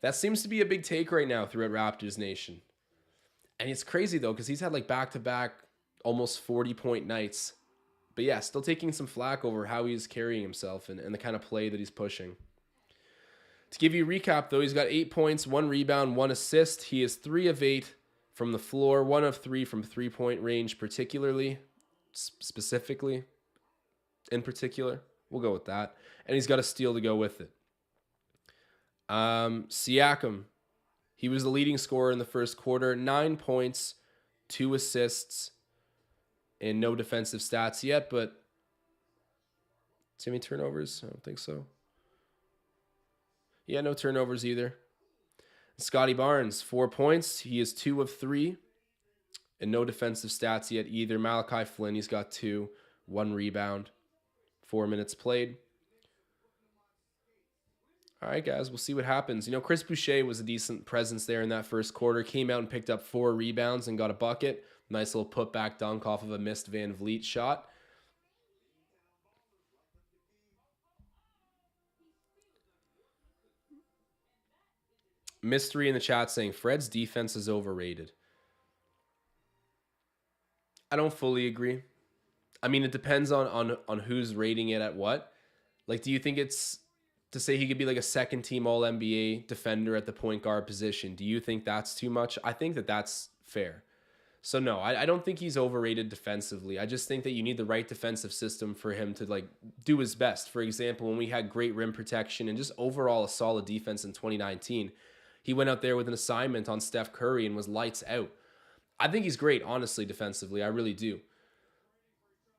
That seems to be a big take right now throughout Raptors Nation. And it's crazy, though, because he's had like back-to-back almost 40-point nights. But yeah, still taking some flack over how he's carrying himself and the kind of play that he's pushing. To give you a recap, though, he's got 8 points, 1 rebound, 1 assist. He is 3 of 8 from the floor, 1 of 3 from three-point range, specifically, in particular. We'll go with that. And he's got a steal to go with it. Siakam, he was the leading scorer in the first quarter, 9 points, 2 assists, and no defensive stats yet, but too many turnovers? I don't think so. Yeah, no turnovers either. Scotty Barnes, 4 points. He is 2 of 3, and no defensive stats yet either. Malachi Flynn, he's got 2, 1 rebound, 4 minutes played. All right, guys, we'll see what happens. You know, Chris Boucher was a decent presence there in that first quarter. Came out and picked up 4 rebounds and got a bucket. Nice little putback dunk off of a missed VanVleet shot. Mystery in the chat saying Fred's defense is overrated. I don't fully agree. I mean, it depends on who's rating it at what. Like, do you think it's to say he could be like a second team All-NBA defender at the point guard position? Do you think that's too much? I think that that's fair. So no, I don't think he's overrated defensively. I just think that you need the right defensive system for him to like do his best. For example, when we had great rim protection and just overall a solid defense in 2019, he went out there with an assignment on Steph Curry and was lights out. I think he's great, honestly, defensively. I really do.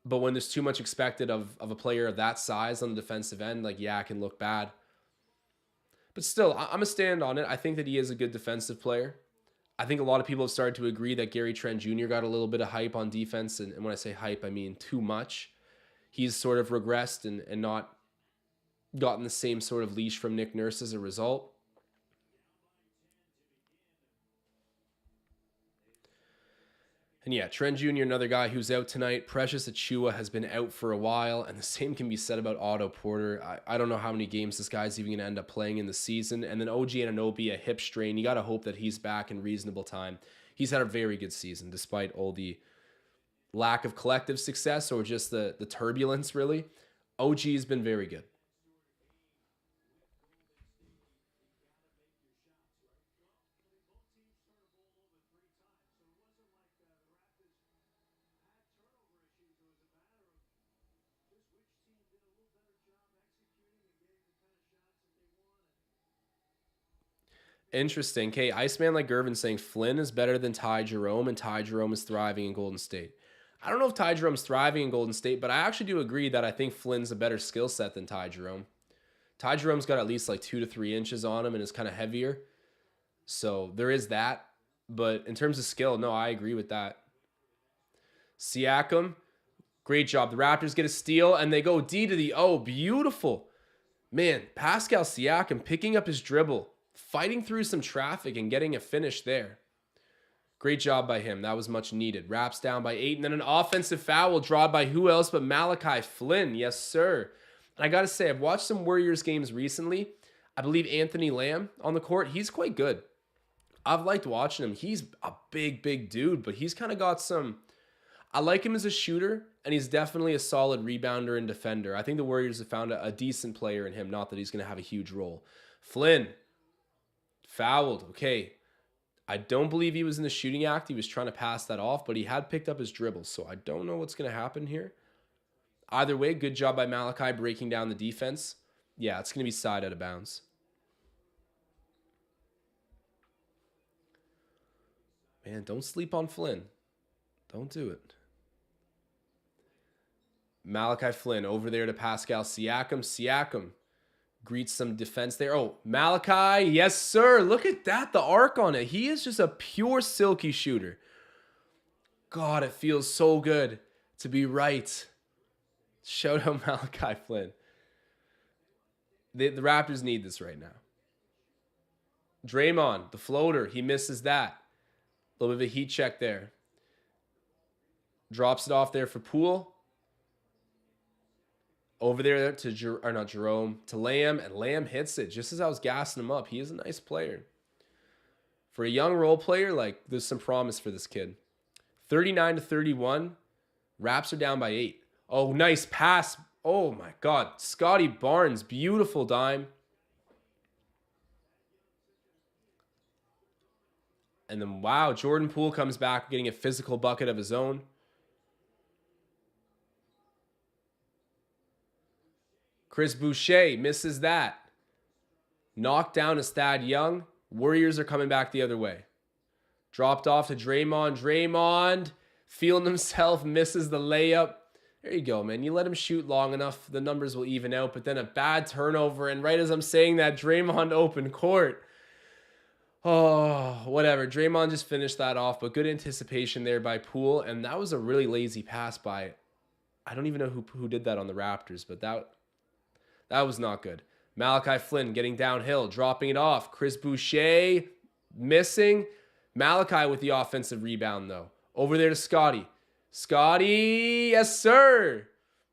But when there's too much expected of a player of that size on the defensive end, like, yeah, it can look bad. But still, I'm a stand on it. I think that he is a good defensive player. I think a lot of people have started to agree that Gary Trent Jr. got a little bit of hype on defense. And when I say hype, I mean too much. He's sort of regressed and not gotten the same sort of leash from Nick Nurse as a result. And yeah, Trent Jr., another guy who's out tonight. Precious Achiuwa has been out for a while, and the same can be said about Otto Porter. I don't know how many games this guy's even going to end up playing in the season. And then OG Anunoby, a hip strain. You got to hope that he's back in reasonable time. He's had a very good season, despite all the lack of collective success or just the turbulence, really. OG's been very good. Interesting. Okay, Iceman like Gervin saying Flynn is better than Ty Jerome, and Ty Jerome is thriving in Golden State. I don't know if Ty Jerome's thriving in Golden State, but I actually do agree that I think Flynn's a better skill set than Ty Jerome. Ty Jerome's got at least like 2 to 3 inches on him and is kind of heavier. So there is that. But in terms of skill, no, I agree with that. Siakam, great job. The Raptors get a steal and they go D to the O. Beautiful. Man, Pascal Siakam picking up his dribble, fighting through some traffic and getting a finish there. Great job by him. That was much needed. Raps down by 8. And then an offensive foul drawn by who else but Malachi Flynn. Yes, sir. And I got to say, I've watched some Warriors games recently. I believe Anthony Lamb on the court, he's quite good. I've liked watching him. He's a big, big dude, but he's kind of got some... I like him as a shooter, and he's definitely a solid rebounder and defender. I think the Warriors have found a decent player in him, not that he's going to have a huge role. Flynn, fouled. Okay. I don't believe he was in the shooting act. He was trying to pass that off, but he had picked up his dribble, so I don't know what's going to happen here. Either way, good job by Malachi breaking down the defense. Yeah, it's going to be side out of bounds. Man, don't sleep on Flynn. Don't do it. Malachi Flynn over there to Pascal Siakam. Siakam greets some defense there. Oh, Malachi. Yes, sir. Look at that. The arc on it. He is just a pure silky shooter. God, it feels so good to be right. Shout out Malachi Flynn. The Raptors need this right now. Draymond, the floater. He misses that. A little bit of a heat check there. Drops it off there for Poole. Over there to Jerome, to Lamb, and Lamb hits it just as I was gassing him up. He is a nice player. For a young role player, like, there's some promise for this kid. 39-31. Raps are down by 8. Oh, nice pass. Oh my God. Scotty Barnes, beautiful dime. And then, wow, Jordan Poole comes back getting a physical bucket of his own. Chris Boucher misses that. Knocked down is Thad Young. Warriors are coming back the other way. Dropped off to Draymond. Draymond feeling himself, misses the layup. There you go, man. You let him shoot long enough, the numbers will even out. But then a bad turnover. And right as I'm saying that, Draymond open court. Oh, whatever. Draymond just finished that off. But good anticipation there by Poole. And that was a really lazy pass by... I don't even know who did that on the Raptors. But that was not good. Malachi Flynn getting downhill, dropping it off. Chris Boucher missing. Malachi with the offensive rebound, though. Over there to Scotty. Scotty, yes, sir.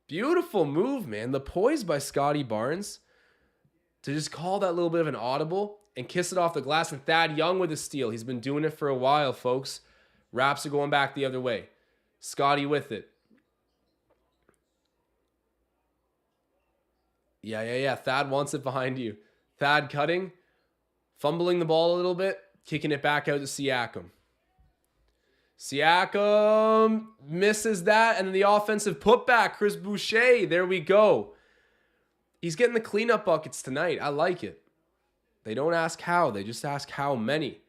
Beautiful move, man. The poise by Scotty Barnes to just call that little bit of an audible and kiss it off the glass. And Thad Young with a steal. He's been doing it for a while, folks. Raps are going back the other way. Scotty with it. Yeah. Thad wants it behind you. Thad cutting, fumbling the ball a little bit, kicking it back out to Siakam. Siakam misses that, and then the offensive putback, Chris Boucher. There we go. He's getting the cleanup buckets tonight. I like it. They don't ask how, they just ask how many.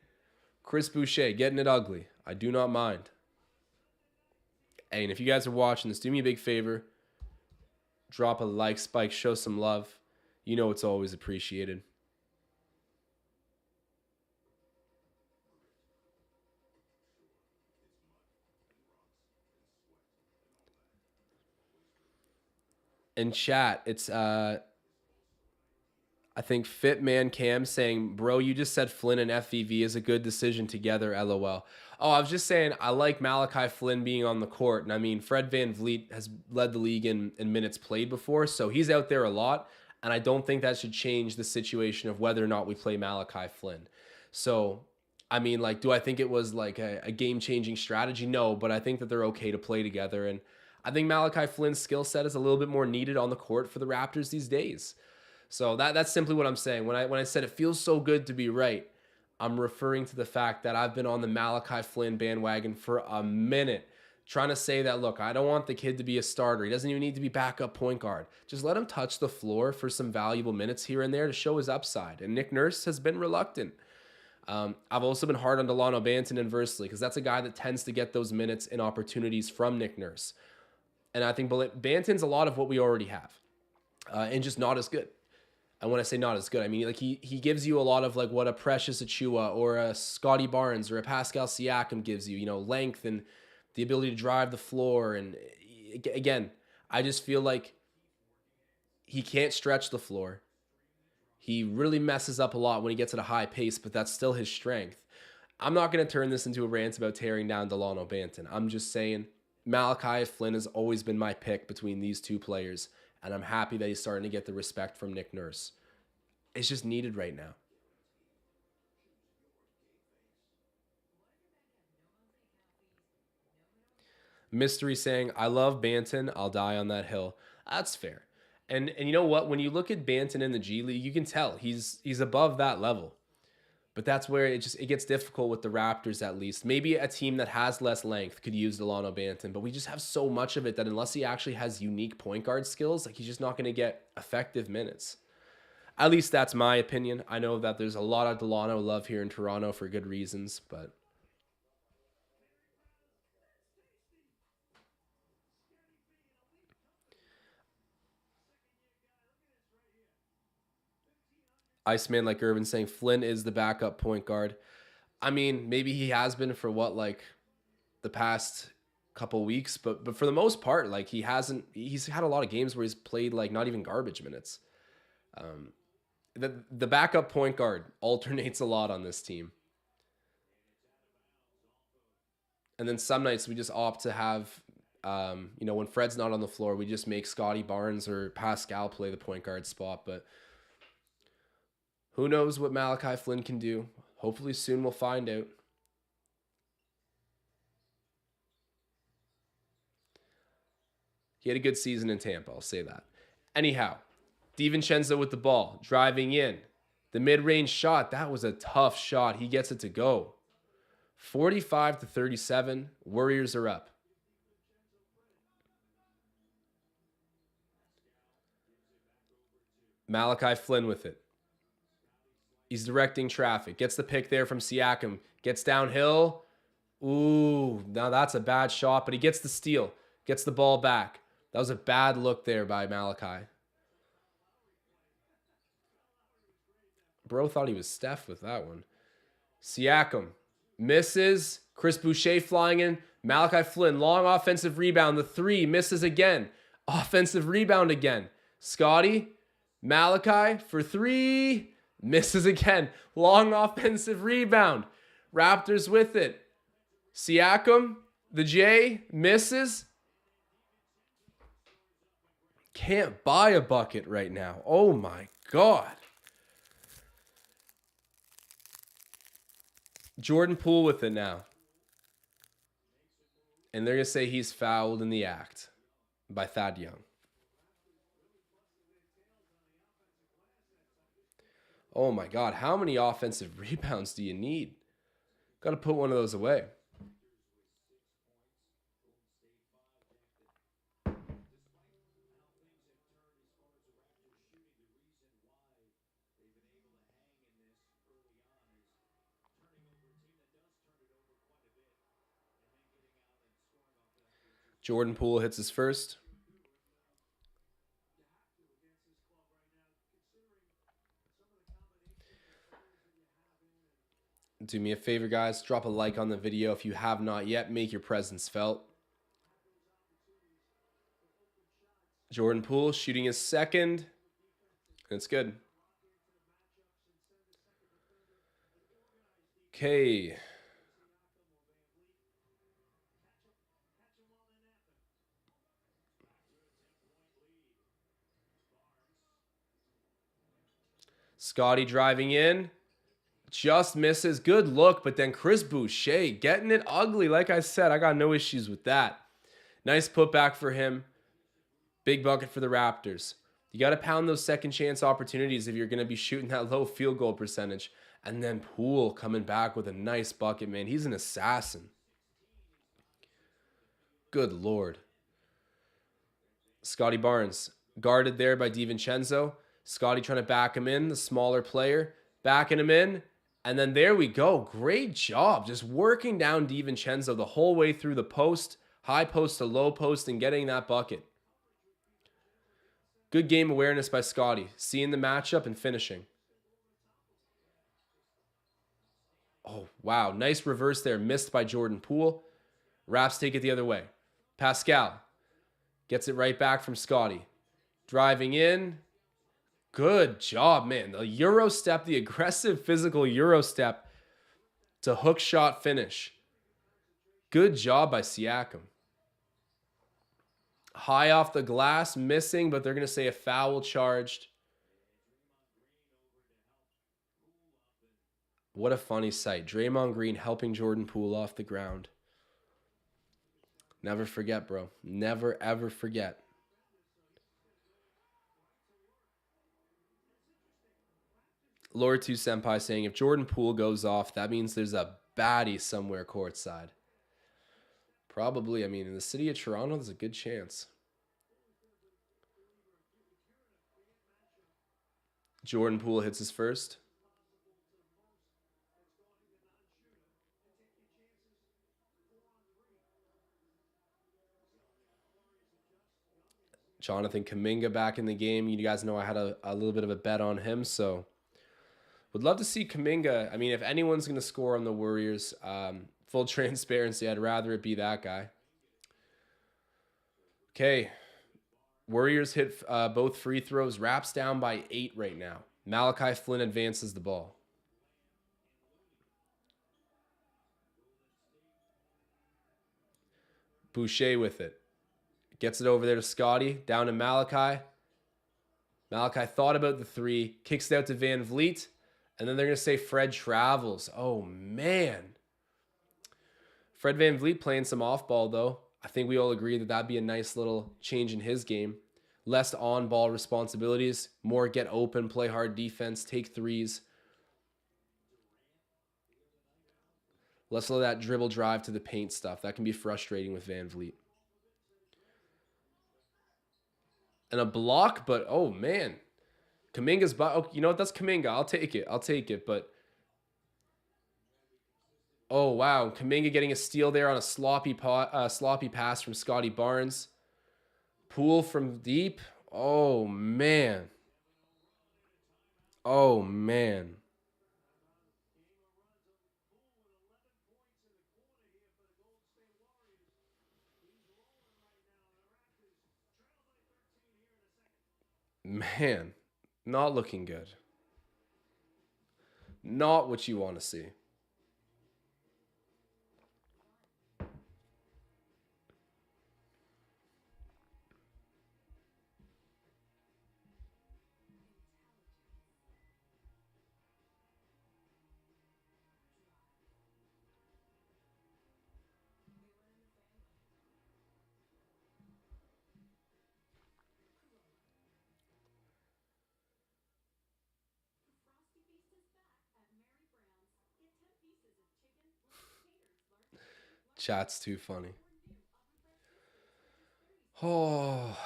Chris Boucher getting it ugly. I do not mind. Hey, and if you guys are watching this, do me a big favor. Drop a like spike, show some love. You know it's always appreciated. In chat, it's I think Fitman Cam saying, bro, you just said Flynn and FVV is a good decision together, LOL. Oh, I was just saying I like Malachi Flynn being on the court. And I mean, Fred VanVleet has led the league in minutes played before, so he's out there a lot. And I don't think that should change the situation of whether or not we play Malachi Flynn. So, I mean, like, do I think it was like a game-changing strategy? No, but I think that they're okay to play together. And I think Malachi Flynn's skill set is a little bit more needed on the court for the Raptors these days. So that's simply what I'm saying. When I said it feels so good to be right, I'm referring to the fact that I've been on the Malachi Flynn bandwagon for a minute, trying to say that, look, I don't want the kid to be a starter. He doesn't even need to be backup point guard. Just let him touch the floor for some valuable minutes here and there to show his upside. And Nick Nurse has been reluctant. I've also been hard on Delano Banton inversely, because that's a guy that tends to get those minutes and opportunities from Nick Nurse. And I think Banton's a lot of what we already have, and just not as good. And when I say not as good, I mean, like, he gives you a lot of like what a Precious Achiuwa or a Scotty Barnes or a Pascal Siakam gives you, length and the ability to drive the floor. And again, I just feel like he can't stretch the floor. He really messes up a lot when he gets at a high pace, but that's still his strength. I'm not going to turn this into a rant about tearing down Delano Banton. I'm just saying Malachi Flynn has always been my pick between these two players. And I'm happy that he's starting to get the respect from Nick Nurse. It's just needed right now. Mystery saying, I love Banton. I'll die on that hill. That's fair. And you know what? When you look at Banton in the G League, you can tell he's above that level. But that's where it gets difficult with the Raptors, at least. Maybe a team that has less length could use Delano Banton, but we just have so much of it that unless he actually has unique point guard skills, like, he's just not going to get effective minutes. At least that's my opinion. I know that there's a lot of Delano love here in Toronto for good reasons, but Iceman like Irvin saying Flynn is the backup point guard. I mean, maybe he has been for like the past couple weeks, but for the most part, like, he's had a lot of games where he's played like not even garbage minutes. The backup point guard alternates a lot on this team. And then some nights we just opt to have, when Fred's not on the floor, we just make Scotty Barnes or Pascal play the point guard spot. But who knows what Malachi Flynn can do? Hopefully soon we'll find out. He had a good season in Tampa, I'll say that. Anyhow, DiVincenzo with the ball, driving in. The mid-range shot, that was a tough shot. He gets it to go. 45-37, Warriors are up. Malachi Flynn with it. He's directing traffic. Gets the pick there from Siakam. Gets downhill. Ooh, now that's a bad shot, but he gets the steal. Gets the ball back. That was a bad look there by Malachi. Bro thought he was Steph with that one. Siakam misses. Chris Boucher flying in. Malachi Flynn, long offensive rebound. The three misses again. Offensive rebound again. Scotty, Malachi for three. Misses again. Long offensive rebound. Raptors with it. Siakam, the J, misses. Can't buy a bucket right now. Oh my God. Jordan Poole with it now. And they're going to say he's fouled in the act by Thad Young. Oh my God, how many offensive rebounds do you need? Got to put one of those away. Jordan Poole hits his first. Do me a favor, guys. Drop a like on the video if you have not yet. Make your presence felt. Jordan Poole shooting his second. And it's good. Okay. Scotty driving in. Just misses. Good look, but then Chris Boucher getting it ugly. Like I said, I got no issues with that. Nice putback for him. Big bucket for the Raptors. You got to pound those second chance opportunities if you're going to be shooting that low field goal percentage. And then Poole coming back with a nice bucket, man. He's an assassin. Good Lord. Scotty Barnes guarded there by DiVincenzo. Scotty trying to back him in, the smaller player. Backing him in. And then there we go. Great job. Just working down DiVincenzo the whole way through the post. High post to low post and getting that bucket. Good game awareness by Scotty. Seeing the matchup and finishing. Oh, wow. Nice reverse there. Missed by Jordan Poole. Raps take it the other way. Pascal gets it right back from Scotty. Driving in. Good job, man. The Euro step, the aggressive physical Euro step to hook shot finish. Good job by Siakam. High off the glass, missing, but they're going to say a foul charged. What a funny sight. Draymond Green helping Jordan Poole off the ground. Never forget, bro. Never, ever forget. Lord 2 Senpai saying, if Jordan Poole goes off, that means there's a baddie somewhere courtside. Probably, I mean, in the city of Toronto, there's a good chance. Jordan Poole hits his first. Jonathan Kuminga back in the game. You guys know I had a little bit of a bet on him, so would love to see Kuminga. I mean, if anyone's going to score on the Warriors, full transparency, I'd rather it be that guy. Okay. Warriors hit both free throws. Raps down by 8 right now. Malachi Flynn advances the ball. Boucher with it. Gets it over there to Scotty. Down to Malachi. Malachi thought about the three. Kicks it out to Van Vliet. And then they're going to say Fred travels. Oh, man. Fred Van Vliet playing some off-ball, though. I think we all agree that that'd be a nice little change in his game. Less on-ball responsibilities. More get open, play hard defense, take threes. Less of that dribble drive to the paint stuff. That can be frustrating with Van Vliet. And a block, but oh, man. Kuminga's, oh, you know what? That's Kuminga. I'll take it. But oh, wow. Kuminga getting a steal there on a sloppy pass from Scotty Barnes. Poole from deep. Oh, man. Oh, man. Man, not looking good. Not what you want to see. Chat's too funny. Oh.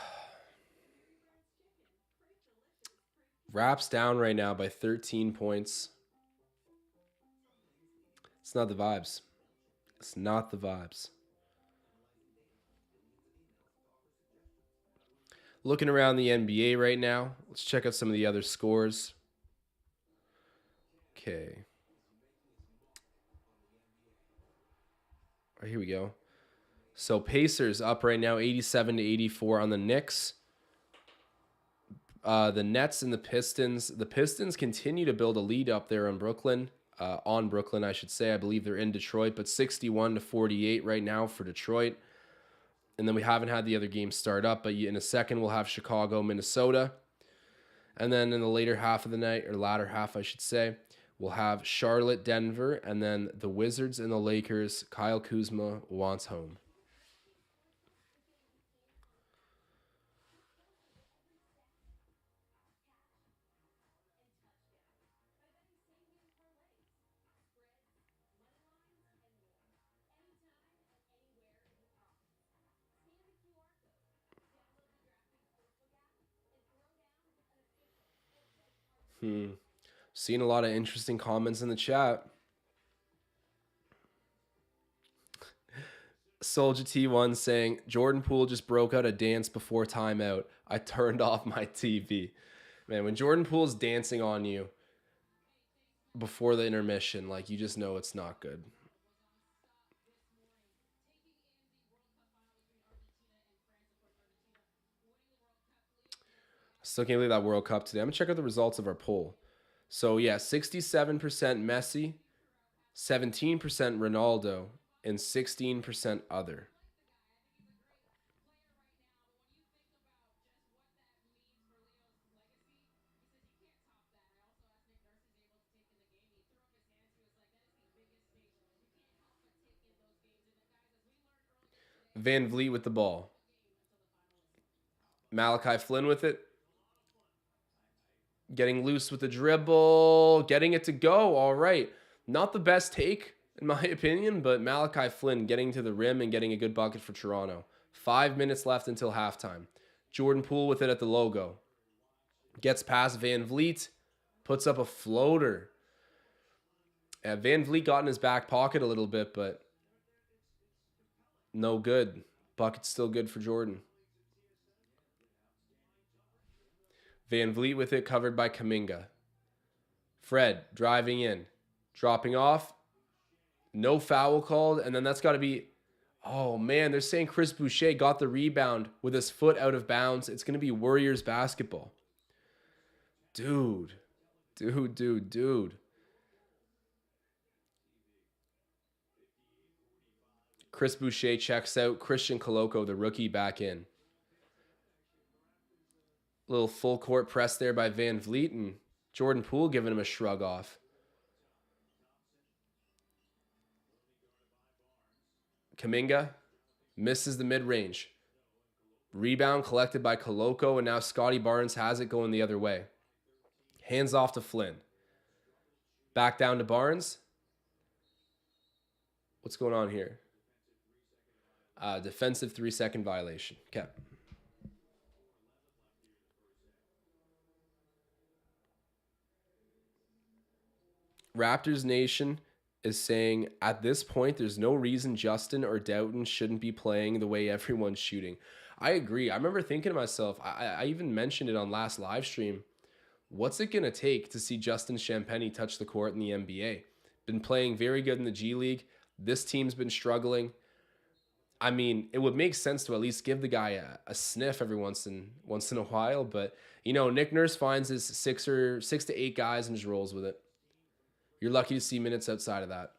Raps down right now by 13 points. It's not the vibes. It's not the vibes. Looking around the NBA right now, let's check out some of the other scores. Okay. All right, here we go. So Pacers up right now, 87-84 on the Knicks. The Nets and the Pistons. The Pistons continue to build a lead up there on Brooklyn. I should say. I believe they're in Detroit, but 61-48 right now for Detroit. And then we haven't had the other games start up, but in a second we'll have Chicago, Minnesota. And then in the later half of the night, or latter half, I should say, we'll have Charlotte, Denver, and then the Wizards and the Lakers. Kyle Kuzma wants home. Seeing a lot of interesting comments in the chat. Soldier T1 saying, Jordan Poole just broke out a dance before timeout. I turned off my TV. Man, when Jordan Poole's dancing on you before the intermission, like, you just know it's not good. Still can't believe that World Cup today. I'm going to check out the results of our poll. So, yeah, 67% Messi, 17% Ronaldo, and 16% other. Van Vliet with the ball. Malachi Flynn with it. Getting loose with the dribble. Getting it to go. All right. Not the best take, in my opinion, but Malachi Flynn getting to the rim and getting a good bucket for Toronto. 5 minutes left until halftime. Jordan Poole with it at the logo. Gets past Van Vliet. Puts up a floater. Van Vliet got in his back pocket a little bit, but no good. Bucket's still good for Jordan. Van Vliet with it, covered by Kuminga. Fred driving in. Dropping off. No foul called. And then that's got to be... Oh, man, they're saying Chris Boucher got the rebound with his foot out of bounds. It's going to be Warriors basketball. Dude. Chris Boucher checks out. Christian Coloco, the rookie, back in. Little full court press there by Van Vliet, and Jordan Poole giving him a shrug off. Kuminga misses the mid-range. Rebound collected by Coloco, and now Scotty Barnes has it going the other way. Hands off to Flynn. Back down to Barnes. What's going on here? Defensive 3-second violation. Okay. Raptors Nation is saying, at this point, there's no reason Justin or Doughton shouldn't be playing the way everyone's shooting. I agree. I remember thinking to myself, I even mentioned it on last live stream. What's it going to take to see Justin Champagnie touch the court in the NBA? Been playing very good in the G League. This team's been struggling. I mean, it would make sense to at least give the guy a sniff every once in a while. But, you know, Nick Nurse finds his 6 to 8 guys and just rolls with it. You're lucky to see minutes outside of that.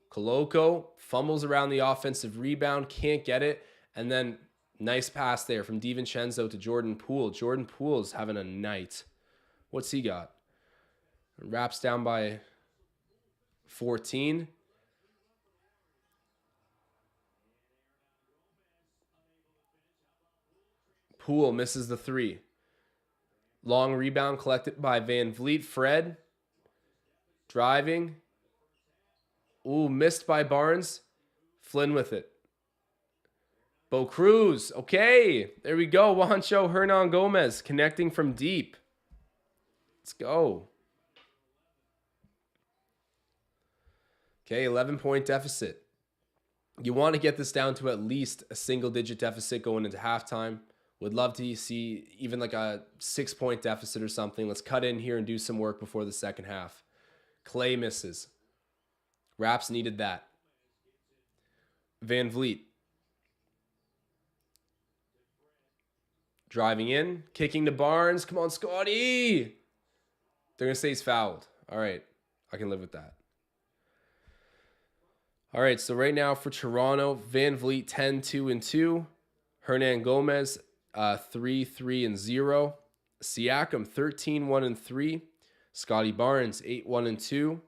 Coloco fumbles around the offensive rebound, can't get it. And then nice pass there from DiVincenzo to Jordan Poole. Jordan Poole's having a night. What's he got? Wraps down by 14. Poole misses the 3. Long rebound collected by Van Vliet. Fred driving. Ooh, missed by Barnes. Flynn with it. Bo Cruz. Okay, there we go. Juancho Hernan Gomez connecting from deep. Let's go. Okay, 11-point deficit. You want to get this down to at least a single-digit deficit going into halftime. Would love to see even like a 6-point deficit or something. Let's cut in here and do some work before the second half. Clay misses. Raps needed that. Van Vliet. Driving in. Kicking to Barnes. Come on, Scotty. They're going to say he's fouled. All right. I can live with that. All right. So right now for Toronto, Van Vliet 10-2-2. Hernan Gomez 3-3-0. Siakam 13-1-3. Scotty Barnes 8-1-2.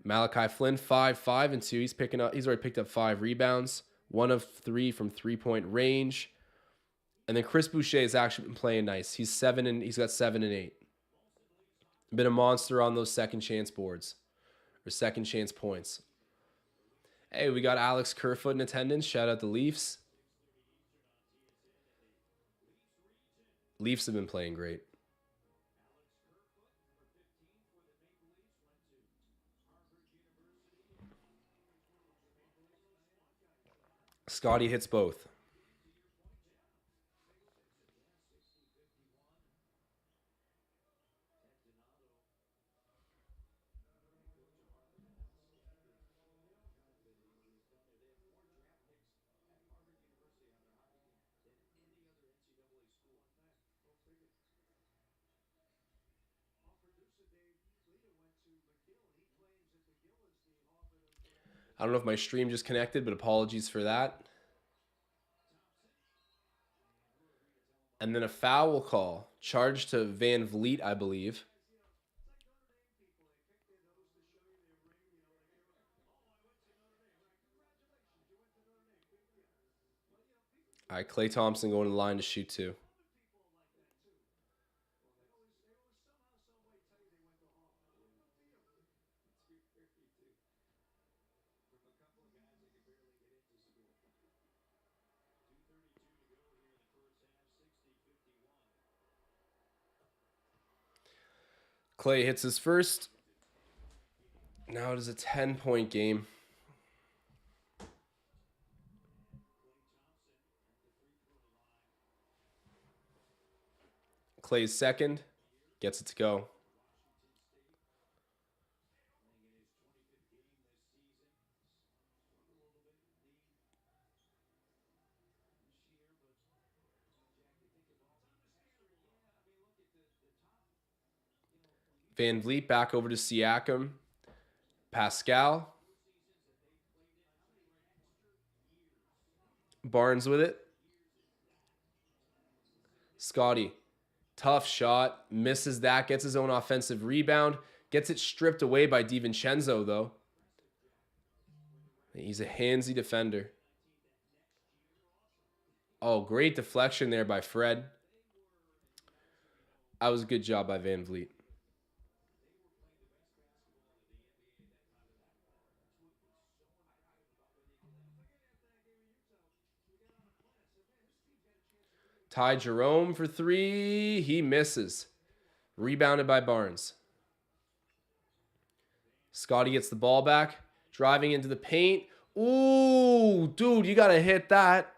Malachi Flynn 5-5-2. He's already picked up 5 rebounds, 1 of 3 from 3-point range. And then Chris Boucher has actually been playing nice. He's got 7 and 8. Been a monster on those second chance boards or second chance points. Hey, we got Alex Kerfoot in attendance. Shout out the Leafs. Leafs have been playing great. Scotty hits both. I don't know if my stream just connected, but apologies for that. And then a foul call. Charge to Van Vliet, I believe. All right, Klay Thompson going to the line to shoot 2. Klay hits his first. Now it is a 10-point game. Klay's second. Gets it to go. Van Vliet back over to Siakam. Pascal. Barnes with it. Scotty. Tough shot. Misses that. Gets his own offensive rebound. Gets it stripped away by DiVincenzo, though. He's a handsy defender. Oh, great deflection there by Fred. That was a good job by Van Vliet. Ty Jerome for 3. He misses. Rebounded by Barnes. Scotty gets the ball back. Driving into the paint. Ooh, dude, you got to hit that.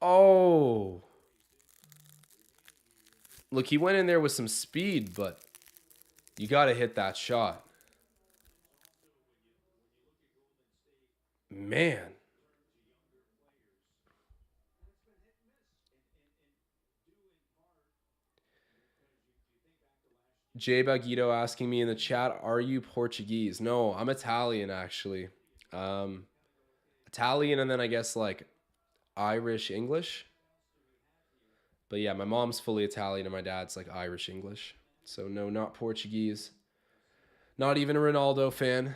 Oh. Look, he went in there with some speed, but you got to hit that shot. Man. Jay Baguito asking me in the chat, are you Portuguese? No, I'm Italian, actually. Italian and then I guess like Irish English. But yeah, my mom's fully Italian and my dad's like Irish English. So no, not Portuguese. Not even a Ronaldo fan.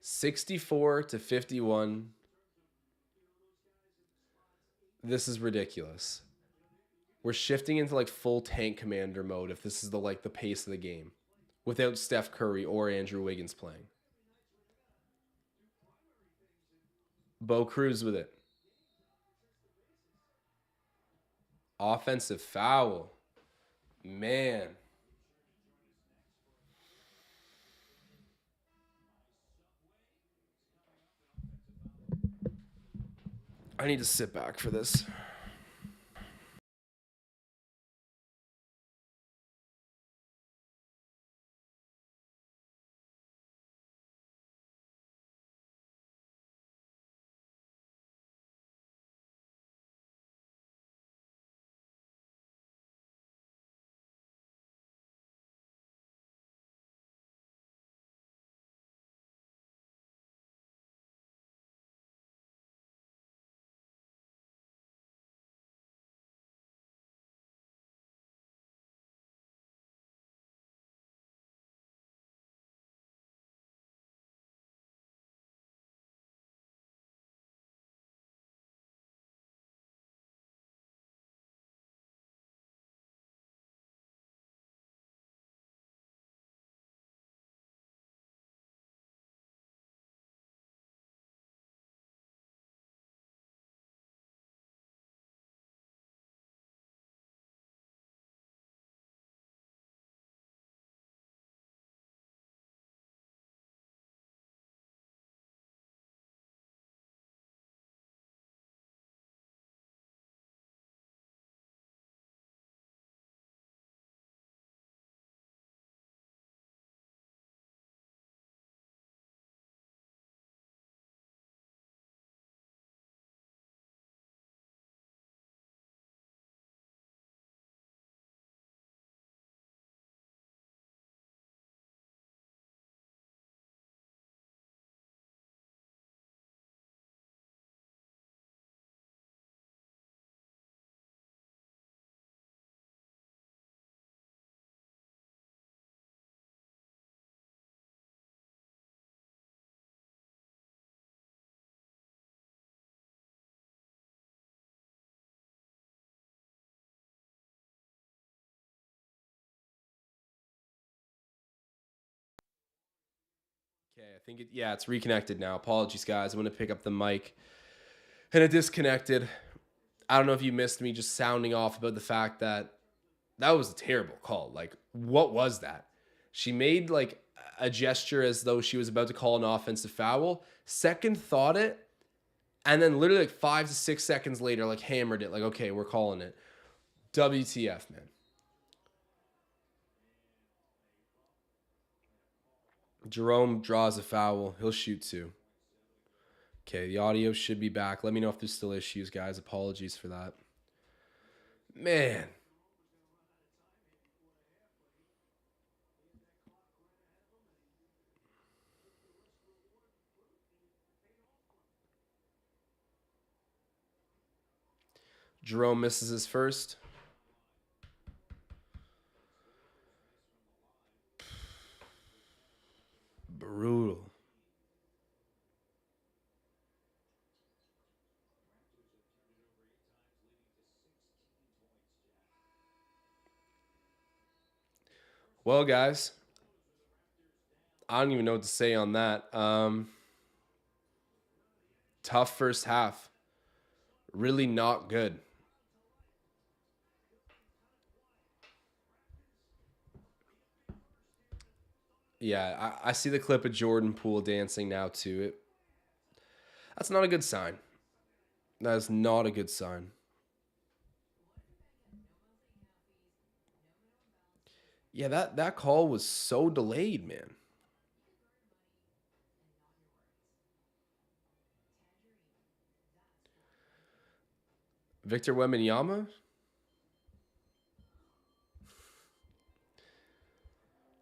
$64-51. This is ridiculous. We're shifting into like full tank commander mode if this is the pace of the game without Steph Curry or Andrew Wiggins playing. Bo Cruz with it. Offensive foul. Man. I need to sit back for this. Okay, I think it's reconnected now. Apologies, guys. I'm going to pick up the mic. And it disconnected. I don't know if you missed me just sounding off about the fact that that was a terrible call. Like, what was that? She made like a gesture as though she was about to call an offensive foul, second thought it, and then literally like 5 to 6 seconds later, like hammered it. Like, okay, we're calling it. WTF, man. Jerome draws a foul. He'll shoot two. Okay, the audio should be back. Let me know if there's still issues, guys. Apologies for that. Man. Jerome misses his first. Brutal. Well, guys, I don't even know what to say on that. Tough first half. Really not good. Yeah, I see the clip of Jordan Poole dancing now too. That's not a good sign. That is not a good sign. Yeah, that call was so delayed, man. Victor Wembanyama?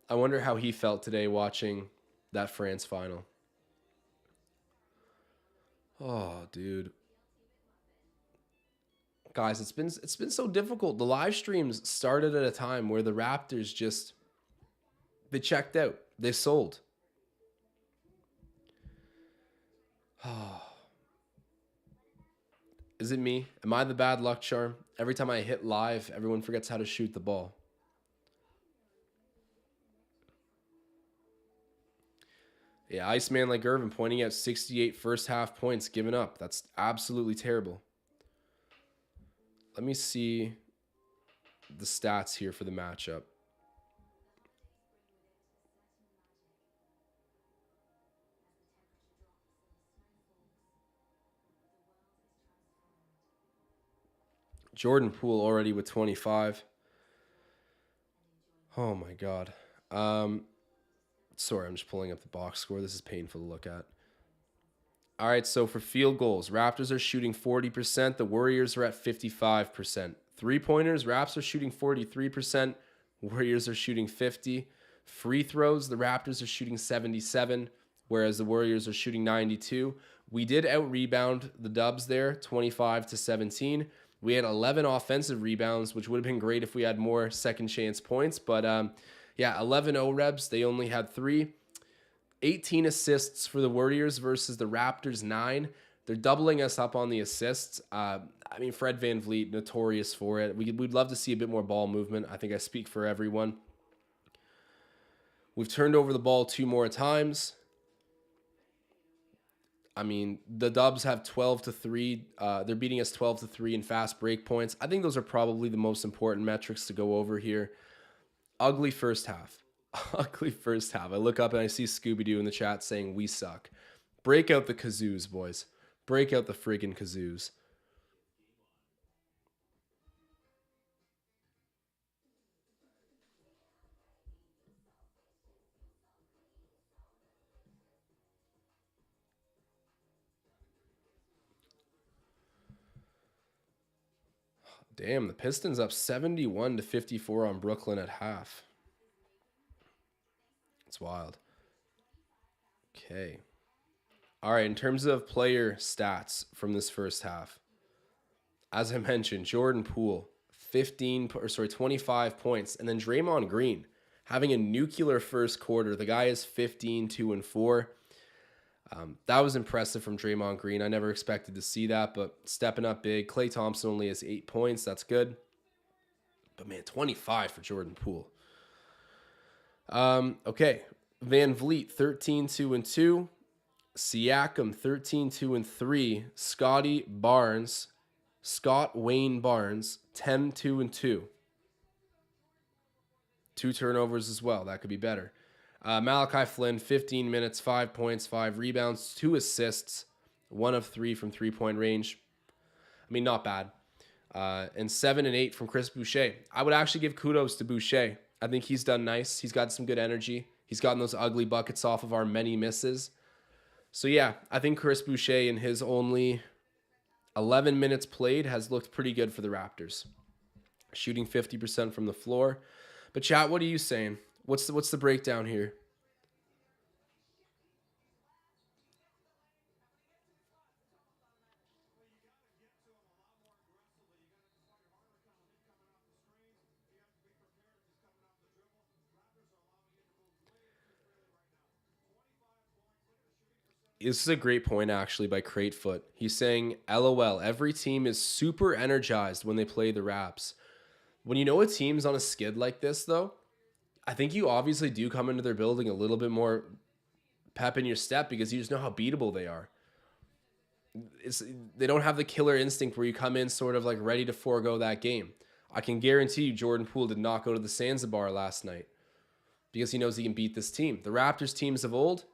I wonder how he felt today watching that France final. Oh, dude. Guys, it's been so difficult. The live streams started at a time where the Raptors just they checked out. They sold. Oh. Is it me? Am I the bad luck charm? Every time I hit live, everyone forgets how to shoot the ball. Yeah, Iceman like Irvin pointing out 68 first half points given up. That's absolutely terrible. Let me see the stats here for the matchup. Jordan Poole already with 25. Oh my God. Sorry, I'm just pulling up the box score. This is painful to look at. All right, so for field goals, Raptors are shooting 40%. The Warriors are at 55%. Three-pointers, Raps are shooting 43%. Warriors are shooting 50. Free throws, the Raptors are shooting 77, whereas the Warriors are shooting 92. We did out-rebound the Dubs there, 25-17. We had 11 offensive rebounds, which would have been great if we had more second chance points. But yeah, 11 O-Rebs. They only had 3. 18 assists for the Warriors versus the Raptors 9. They're doubling us up on the assists. I mean, Fred VanVleet, notorious for it. We'd love to see a bit more ball movement. I think I speak for everyone. We've turned over the ball 2 more times. I mean, the Dubs have 12-3. They're beating us 12-3 in fast break points. I think those are probably the most important metrics to go over here. Ugly first half. Ugly first half. I look up and I see Scooby-Doo in the chat saying, we suck. Break out the kazoos, boys. Break out the friggin' kazoos. Damn, the Pistons up 71-54 on Brooklyn at half. It's wild. Okay. All right, in terms of player stats from this first half, as I mentioned, Jordan Poole, 25 points, and then Draymond Green having a nuclear first quarter. The guy is 15, 2, and 4. That was impressive from Draymond Green. I never expected to see that, but stepping up big. Klay Thompson only has 8 points. That's good. But man, 25 for Jordan Poole. Okay. VanVleet, 13, 2, and 2. Siakam, 13, 2, and 3. Scott Wayne Barnes, 10, 2, and 2. 2 turnovers as well. That could be better. Malachi Flynn, 15 minutes, 5 points, 5 rebounds, 2 assists, 1 of 3 from three-point range. I mean, not bad. And 7 and 8 from Chris Boucher. I would actually give kudos to Boucher. I think he's done nice. He's got some good energy. He's gotten those ugly buckets off of our many misses. So yeah, I think Chris Boucher in his only 11 minutes played has looked pretty good for the Raptors. Shooting 50% from the floor. But chat, what are you saying? What's the breakdown here? This is a great point, actually, by Cratefoot. He's saying, LOL, every team is super energized when they play the Raps. When you know a team's on a skid like this, though, I think you obviously do come into their building a little bit more pep in your step because you just know how beatable they are. They don't have the killer instinct where you come in sort of like ready to forego that game. I can guarantee you Jordan Poole did not go to the Zanzibar last night because he knows he can beat this team. The Raptors teams of old,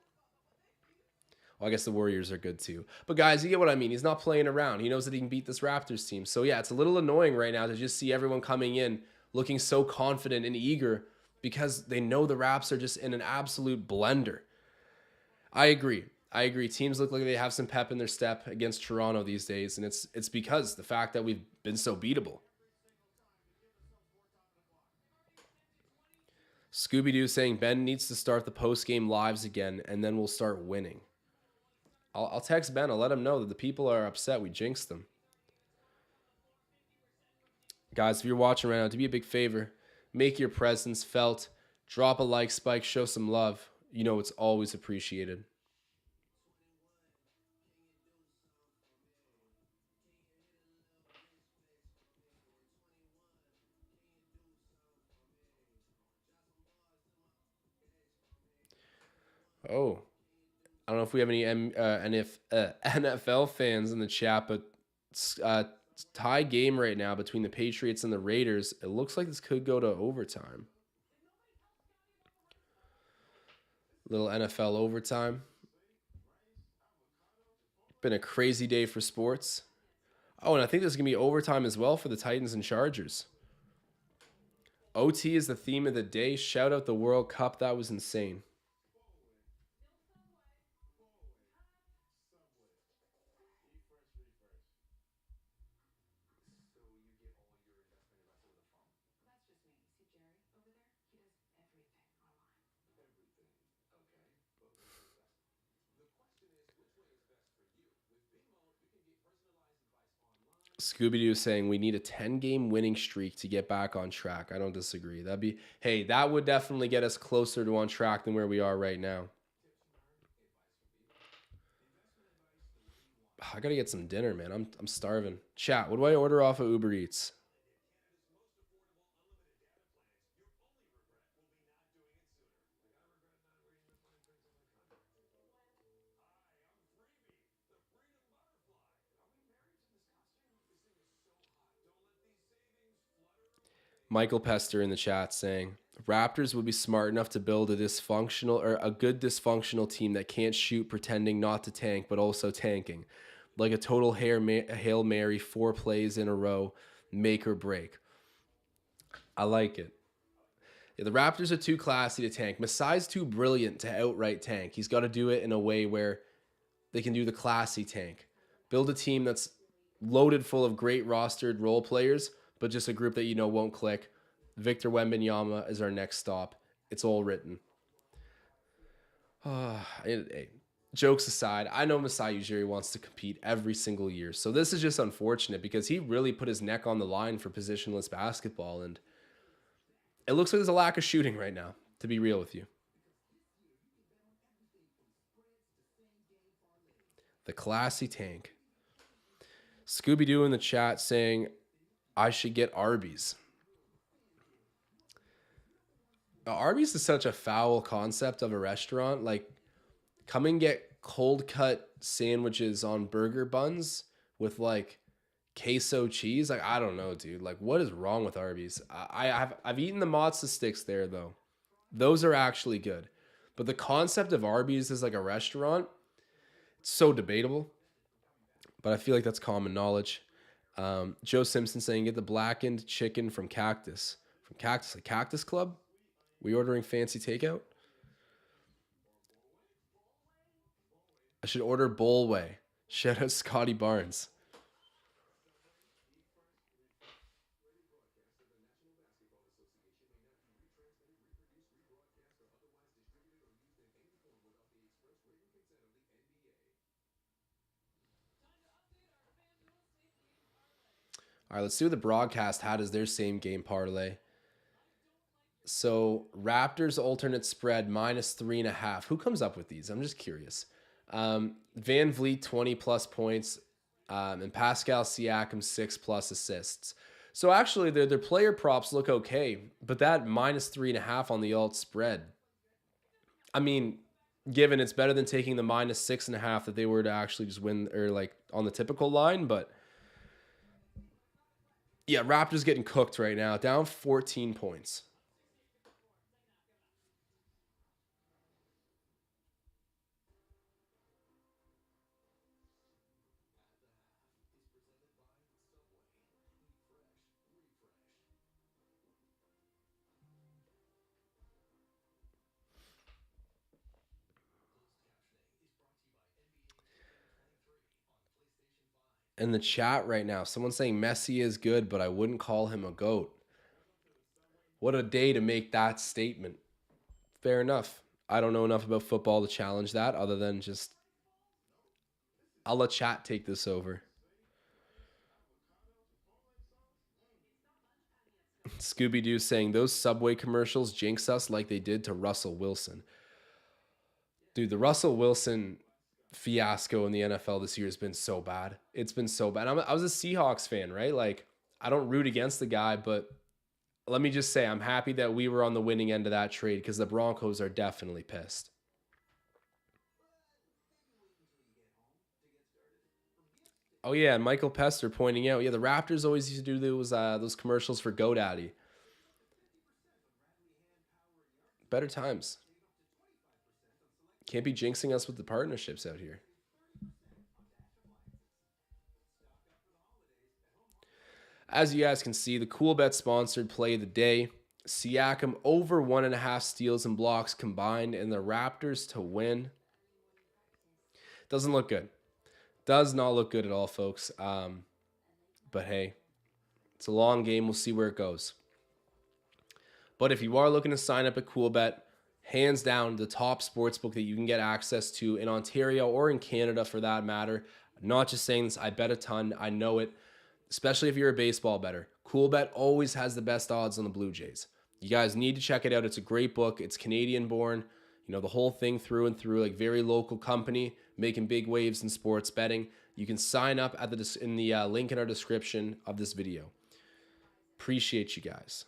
well, I guess the Warriors are good too. But guys, you get what I mean. He's not playing around. He knows that he can beat this Raptors team. So yeah, it's a little annoying right now to just see everyone coming in looking so confident and eager because they know the Raps are just in an absolute blender. I agree. Teams look like they have some pep in their step against Toronto these days, and it's because the fact that we've been so beatable. Scooby-Doo saying Ben needs to start the post-game lives again, and then we'll start winning. I'll text Ben. I'll let him know that the people are upset. We jinxed them. Guys, if you're watching right now, do me a big favor. Make your presence felt. Drop a like spike. Show some love. You know it's always appreciated. Oh, I don't know if we have any NFL fans in the chat, but Tie game right now between the Patriots and the Raiders. It looks like this could go to overtime. Little NFL overtime. Been a crazy day for sports. Oh, and I think there's going to be overtime as well for the Titans and Chargers. OT is the theme of the day. Shout out the World Cup. That was insane. Scooby-Doo saying we need a 10-game winning streak to get back on track. I don't disagree. Hey, that would definitely get us closer to on track than where we are right now. I gotta get some dinner, man. I'm starving. Chat, what do I order off of Uber Eats? Michael Pester in the chat saying Raptors would be smart enough to build a good dysfunctional team that can't shoot, pretending not to tank, but also tanking, like a total Hail Mary, 4 plays in a row, make or break. I like it. Yeah, the Raptors are too classy to tank. Masai's too brilliant to outright tank. He's got to do it in a way where they can do the classy tank. Build a team that's loaded full of great rostered role players, but just a group that you know won't click. Victor Wembanyama is our next stop. It's all written. Hey, jokes aside, I know Masai Ujiri wants to compete every single year. So this is just unfortunate because he really put his neck on the line for positionless basketball. And it looks like there's a lack of shooting right now, to be real with you. The classy tank. Scooby-Doo in the chat saying, I should get Arby's. Arby's is such a foul concept of a restaurant. Like, come and get cold cut sandwiches on burger buns with like queso cheese. Like, I don't know, dude. Like, what is wrong with Arby's? I've eaten the matzo sticks there though. Those are actually good. But the concept of Arby's as like a restaurant, it's so debatable. But I feel like that's common knowledge. Joe Simpson saying get the blackened chicken from Cactus. From Cactus, like Cactus Club? We ordering fancy takeout? I should order Bowlway. Shout out Scotty Barnes. All right, let's see what the broadcast had as their same game parlay. So Raptors alternate spread -3.5. Who comes up with these? I'm just curious. Van Vliet 20 plus points, and Pascal Siakam 6+ assists. So actually, their player props look okay, but that -3.5 on the alt spread. I mean, given it's better than taking the -6.5 that they were to actually just win or like on the typical line, but yeah, Raptors getting cooked right now, down 14 points. In the chat right now, someone's saying Messi is good, but I wouldn't call him a GOAT. What a day to make that statement. Fair enough. I don't know enough about football to challenge that other than just I'll let chat take this over. Scooby-Doo saying those Subway commercials jinx us like they did to Russell Wilson. Dude, the Russell Wilson fiasco in the NFL this year has been so bad. It's been so bad. I was a Seahawks fan, right? Like, I don't root against the guy, but let me just say I'm happy that we were on the winning end of that trade because the Broncos are definitely pissed. Oh yeah, and Michael Pester pointing out, yeah, the Raptors always used to do those commercials for GoDaddy. Better times. Can't be jinxing us with the partnerships out here. As you guys can see, the Cool Bet sponsored play of the day. Siakam over 1.5 steals and blocks combined, and the Raptors to win. Doesn't look good. Does not look good at all, folks. But hey, it's a long game. We'll see where it goes. But if you are looking to sign up at CoolBet, hands down the top sportsbook that you can get access to in Ontario or in Canada for that matter. I'm not just saying this, I bet a ton. I know it, especially if you're a baseball bettor. CoolBet always has the best odds on the Blue Jays. You guys need to check it out. It's a great book. It's Canadian born. You know, the whole thing through and through, like very local company making big waves in sports betting. You can sign up at in the link in our description of this video. Appreciate you guys.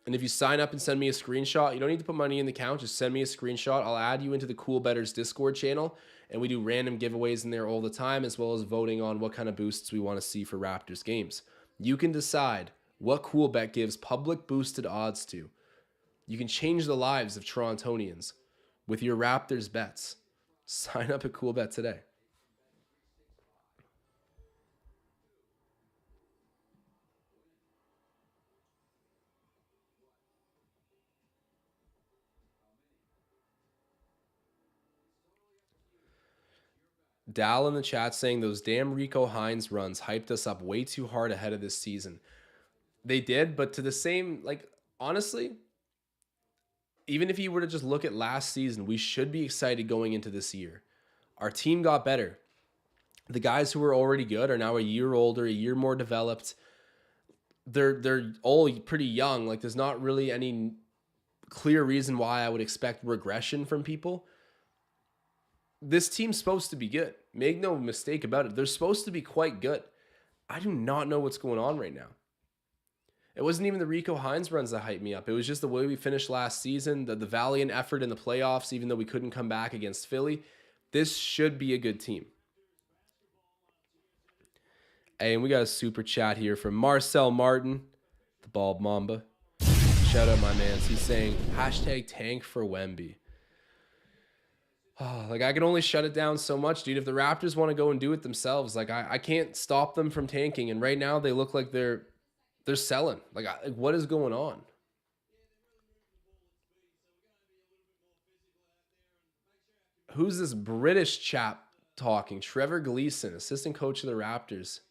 And if you sign up and send me a screenshot, you don't need to put money in the account. Just send me a screenshot. I'll add you into the Cool Bettors Discord channel. And we do random giveaways in there all the time, as well as voting on what kind of boosts we want to see for Raptors games. You can decide what Cool Bet gives public boosted odds to. You can change the lives of Torontonians with your Raptors bets. Sign up at Cool Bet today. Dal in the chat saying those damn Rico Hines runs hyped us up way too hard ahead of this season. They did, but to the same, like, honestly, even if you were to just look at last season, we should be excited going into this year. Our team got better. The guys who were already good are now a year older, a year more developed. They're all pretty young. Like, there's not really any clear reason why I would expect regression from people. This team's supposed to be good. Make no mistake about it. They're supposed to be quite good. I do not know what's going on right now. It wasn't even the Rico Hines runs that hyped me up. It was just the way we finished last season, the valiant effort in the playoffs, even though we couldn't come back against Philly. This should be a good team. Hey, and we got a super chat here from Marcel Martin, the Bald Mamba. Shout out my man. He's saying, #tank for Wemby. Oh, like, I can only shut it down so much, dude. If the Raptors want to go and do it themselves, like, I can't stop them from tanking. And right now they look like they're selling. Like, what is going on? Who's this British chap talking? Trevor Gleeson, assistant coach of the Raptors.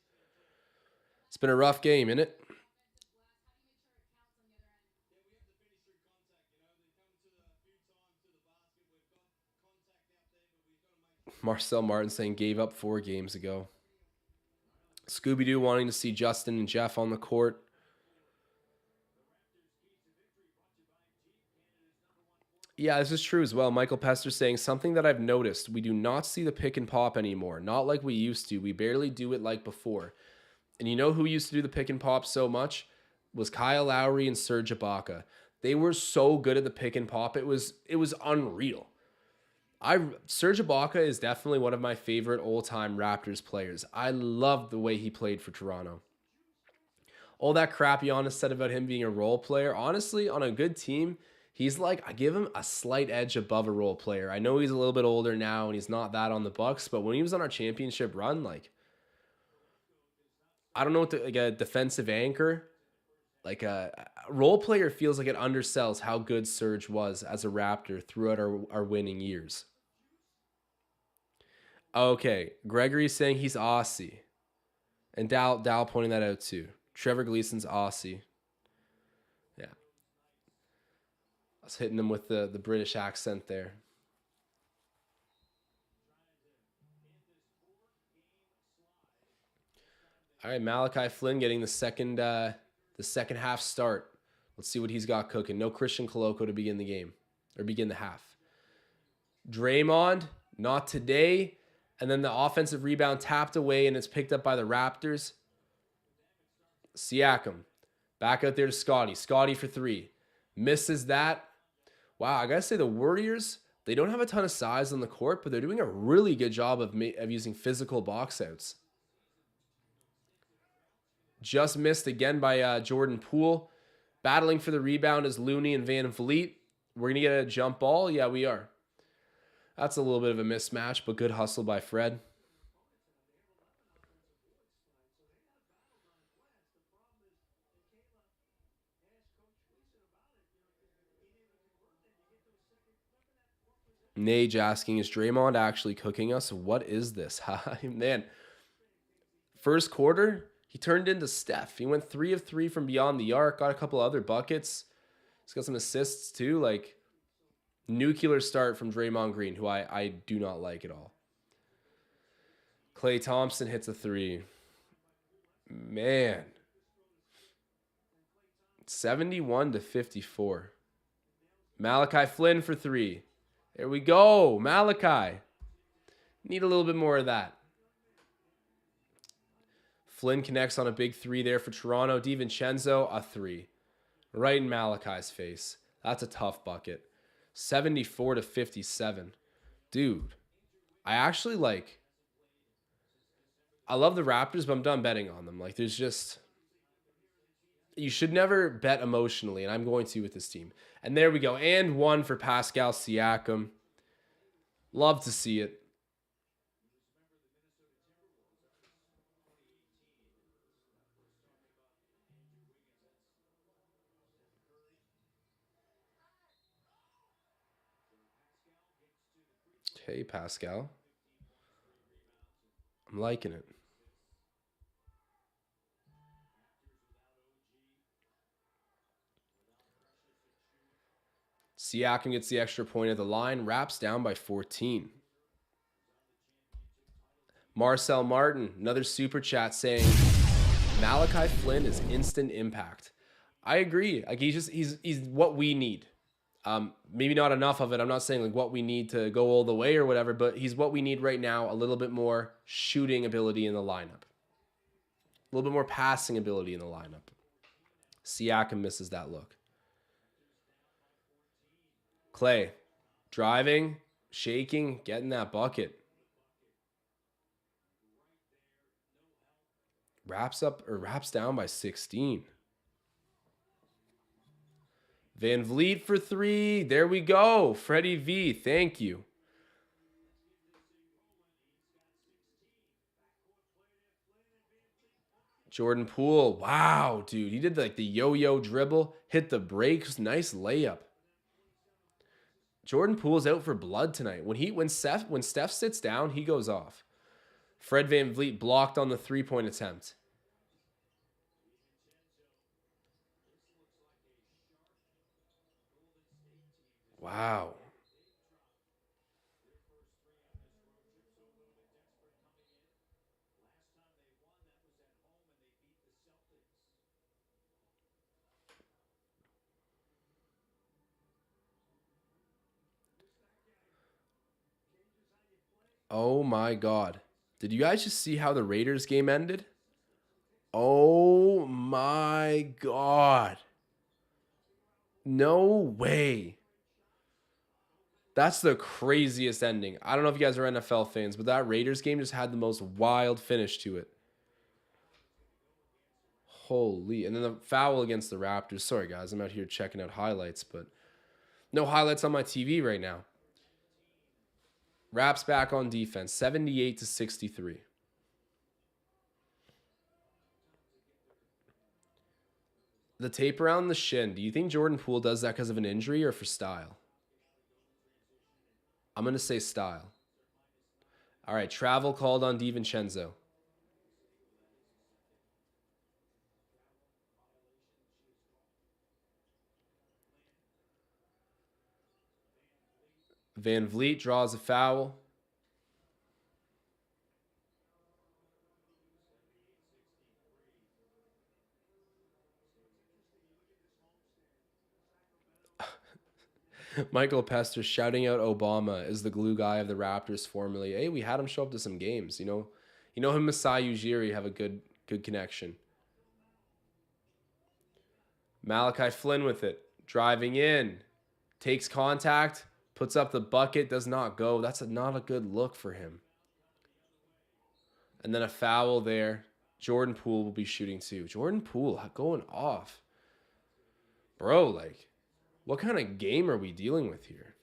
It's been a rough game, isn't it? Marcel Martin saying gave up 4 games ago. Scooby-Doo wanting to see Justin and Jeff on the court. Yeah, this is true as well. Michael Pester saying something that I've noticed. We do not see the pick and pop anymore. Not like we used to. We barely do it like before. And you know who used to do the pick and pop so much? Was Kyle Lowry and Serge Ibaka. They were so good at the pick and pop. It was unreal. Serge Ibaka is definitely one of my favorite all-time Raptors players. I love the way he played for Toronto. All that crap Giannis said about him being a role player, honestly, on a good team, he's like, I give him a slight edge above a role player. I know he's a little bit older now and he's not that on the Bucks, but when he was on our championship run, like, I don't know what like a defensive anchor, like a role player feels like it undersells how good Serge was as a Raptor throughout our winning years. Okay, Gregory's saying he's Aussie. And Dow pointing that out too. Trevor Gleason's Aussie. Yeah. I was hitting him with the British accent there. All right, Malachi Flynn getting the second half start. Let's see what he's got cooking. No Christian Koloko to begin the game or begin the half. Draymond, not today. And then the offensive rebound tapped away and it's picked up by the Raptors. Siakam, back out there to Scotty. Scotty for 3. Misses that. Wow, I gotta say the Warriors, they don't have a ton of size on the court, but they're doing a really good job of using physical box outs. Just missed again by Jordan Poole. Battling for the rebound is Looney and Van Vliet. We're going to get a jump ball. Yeah, we are. That's a little bit of a mismatch, but good hustle by Fred. Nage asking, is Draymond actually cooking us? What is this? Man, first quarter, he turned into Steph. He went 3 of 3 from beyond the arc, got a couple other buckets. He's got some assists too. Like, nuclear start from Draymond Green, who I do not like at all. Klay Thompson hits a 3. Man. 71-54. Malachi Flynn for 3. There we go. Malachi. Need a little bit more of that. Flynn connects on a big 3 there for Toronto. DiVincenzo, a 3. Right in Malachi's face. That's a tough bucket. 74-57. Dude, I actually I love the Raptors, but I'm done betting on them. Like, there's just... You should never bet emotionally, and I'm going to with this team. And there we go. And 1 for Pascal Siakam. Love to see it. Hey, Pascal. I'm liking it. Siakam gets the extra point at the line. Raps down by 14. Marcel Martin, another super chat saying Malachi Flynn is instant impact. I agree. Like, he's what we need. Maybe not enough of it. I'm not saying like what we need to go all the way or whatever, but he's what we need right now. A little bit more shooting ability in the lineup. A little bit more passing ability in the lineup. Siakam misses that look. Klay, driving, shaking, getting that bucket. Wraps down by 16. Van Vliet for 3. There we go. Freddie V, thank you. Jordan Poole. Wow, dude. He did like the yo-yo dribble, hit the brakes, nice layup. Jordan Poole's out for blood tonight. When Steph sits down, he goes off. Fred Van Vliet blocked on the 3-point attempt. Wow. Oh my God. Did you guys just see how the Raiders game ended? Oh my God. No way. That's the craziest ending. I don't know if you guys are NFL fans, but that Raiders game just had the most wild finish to it. Holy. And then the foul against the Raptors. Sorry, guys. I'm out here checking out highlights, but no highlights on my TV right now. Raps back on defense. 78-63. The tape around the shin. Do you think Jordan Poole does that because of an injury or for style? I'm going to say style. All right. Travel called on DiVincenzo. Van Vliet draws a foul. Michael Pester shouting out Obama is the glue guy of the Raptors formerly. Hey, we had him show up to some games. You know him and Masai Ujiri have a good connection. Malachi Flynn with it. Driving in. Takes contact. Puts up the bucket. Does not go. That's not a good look for him. And then a foul there. Jordan Poole will be shooting too. Jordan Poole going off. Bro, like, what kind of game are we dealing with here?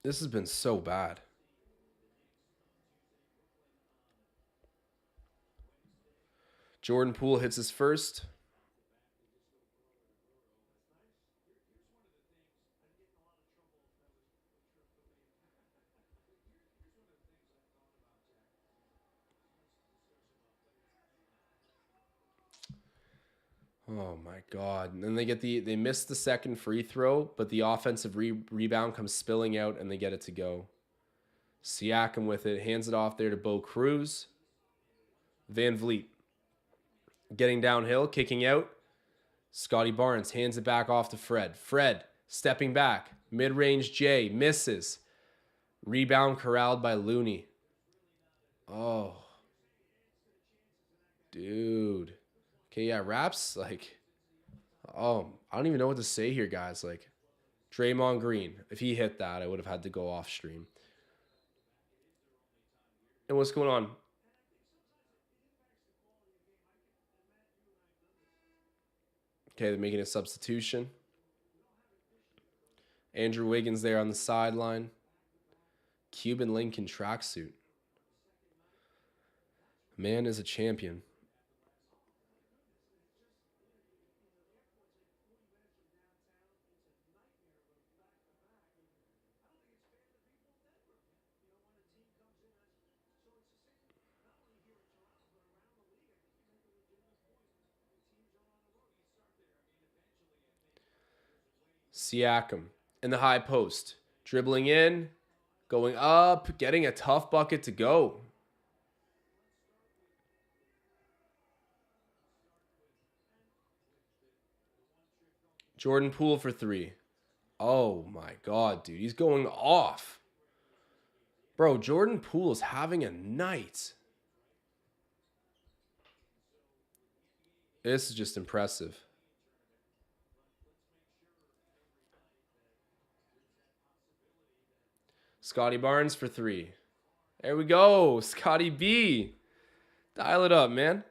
This has been so bad. Jordan Poole hits his first. Oh my god. And then they miss the second free throw, but the offensive rebound comes spilling out and they get it to go. Siakam with it, hands it off there to Bo Cruz. Van Vliet getting downhill, kicking out. Scotty Barnes hands it back off to Fred. Fred stepping back. Mid-range J misses. Rebound corralled by Looney. Oh. Dude. Okay, yeah, Raps, like, oh, I don't even know what to say here, guys. Like, Draymond Green, if he hit that, I would have had to go off stream. And what's going on? Okay, they're making a substitution. Andrew Wiggins there on the sideline. Cuban Lincoln tracksuit. Man is a champion. Siakam in the high post. Dribbling in, going up, getting a tough bucket to go. Jordan Poole for three. Oh my god, dude. He's going off. Bro, Jordan Poole is having a night. This is just impressive. Scotty Barnes for three. There we go. Scotty B. Dial it up, man.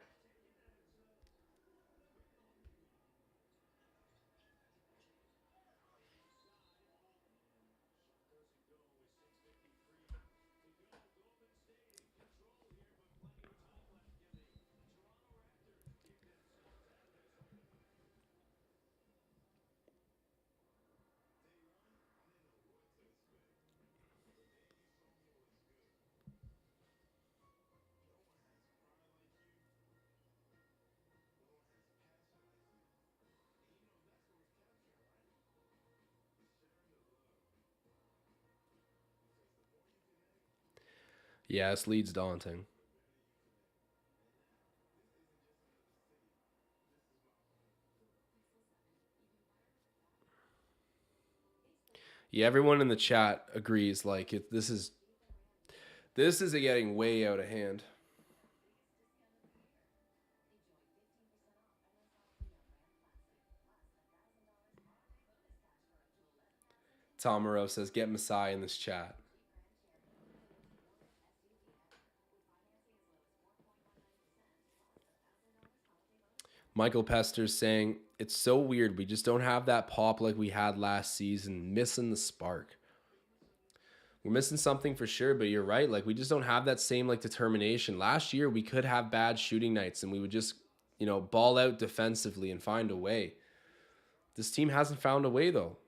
Yeah, this lead's daunting. Yeah, everyone in the chat agrees. Like this is getting way out of hand. Tom Moreau says, "Get Masai in this chat." Michael Pester's saying, "It's so weird. We just don't have that pop like we had last season. Missing the spark. We're missing something for sure, but you're right. Like, we just don't have that same, like, determination. Last year, we could have bad shooting nights and we would just, ball out defensively and find a way. This team hasn't found a way, though.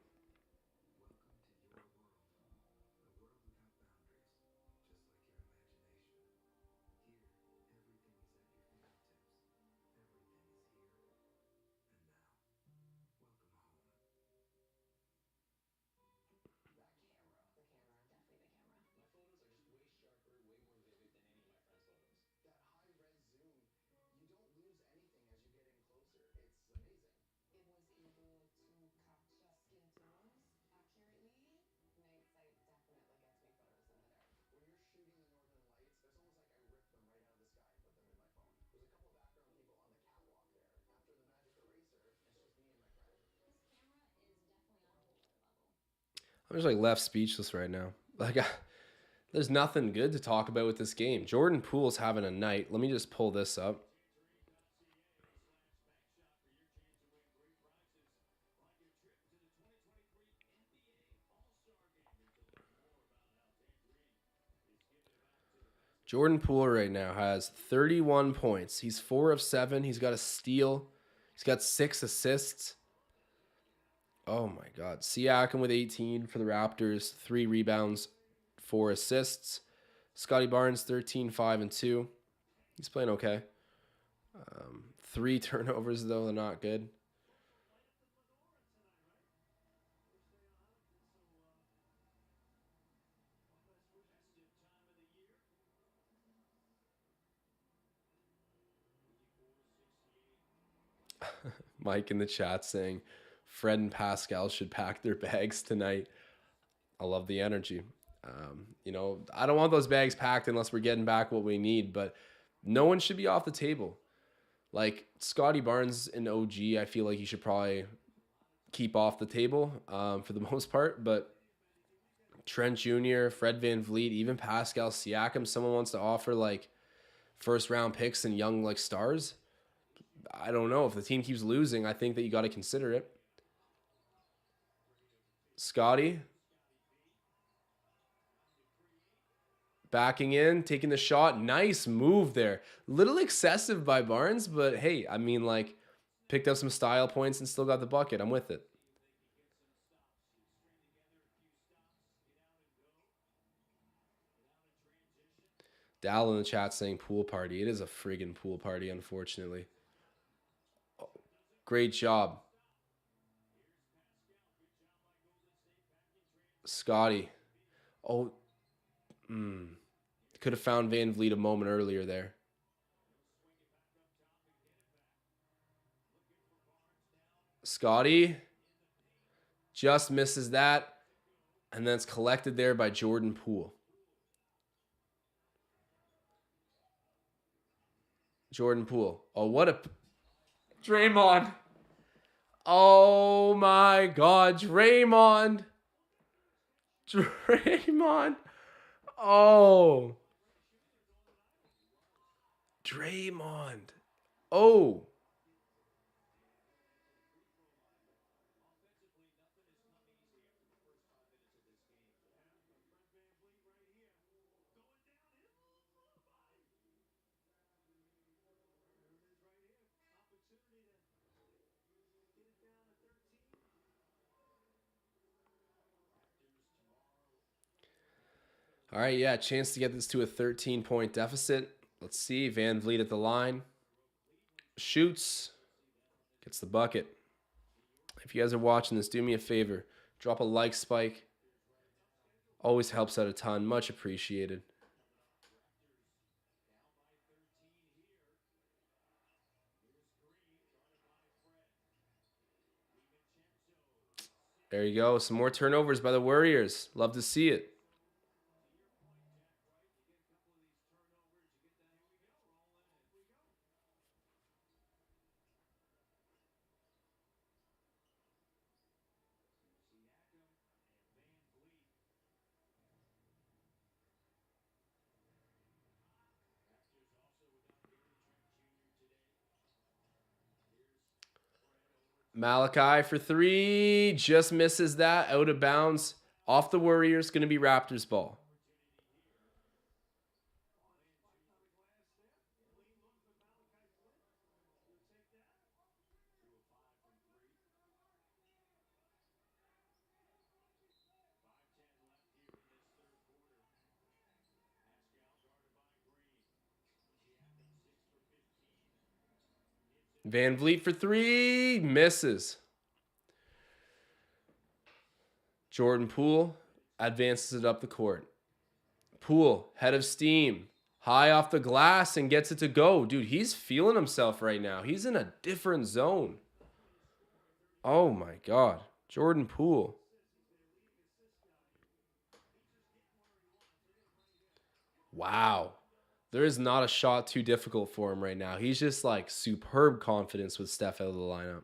I'm just, like, left speechless right now. Like, There's nothing good to talk about with this game. Jordan Poole's having a night. Let me just pull this up. Jordan Poole right now has 31 points. He's 4 of 7. He's got a steal. He's got 6 assists. Oh my God. Siakam with 18 for the Raptors, 3 rebounds, 4 assists. Scotty Barnes, 13, 5, and 2. He's playing okay. 3 turnovers, though. They're not good. Mike in the chat saying Fred and Pascal should pack their bags tonight. I love the energy. I don't want those bags packed unless we're getting back what we need, but no one should be off the table. Like Scotty Barnes and OG, I feel like you should probably keep off the table for the most part, but Trent Jr., Fred VanVleet, even Pascal Siakam, someone wants to offer like first round picks and young like stars. I don't know. If the team keeps losing, I think that you got to consider it. Scotty backing in, taking the shot. Nice move there. Little excessive by Barnes, but hey, I mean, like, picked up some style points and still got the bucket. I'm with it. Dal in the chat saying pool party. It is a friggin' pool party, unfortunately. Great job. Scotty. Oh, could have found VanVleet a moment earlier there. Scotty just misses that. And then it's collected there by Jordan Poole. Jordan Poole. Oh, what a... Draymond. Oh my God. Draymond. Draymond. Oh. Draymond. Oh. All right, yeah, chance to get this to a 13-point deficit. Let's see. VanVleet at the line. Shoots. Gets the bucket. If you guys are watching this, do me a favor. Drop a like spike. Always helps out a ton. Much appreciated. There you go. Some more turnovers by the Warriors. Love to see it. Malachi for 3. Just misses that. Out of bounds. Off the Warriors. Going to be Raptors ball. VanVleet for 3. Misses. Jordan Poole advances it up the court. Poole, head of steam. High off the glass and gets it to go. Dude, he's feeling himself right now. He's in a different zone. Oh my God. Jordan Poole. Wow. There is not a shot too difficult for him right now. He's just like superb confidence with Steph out of the lineup.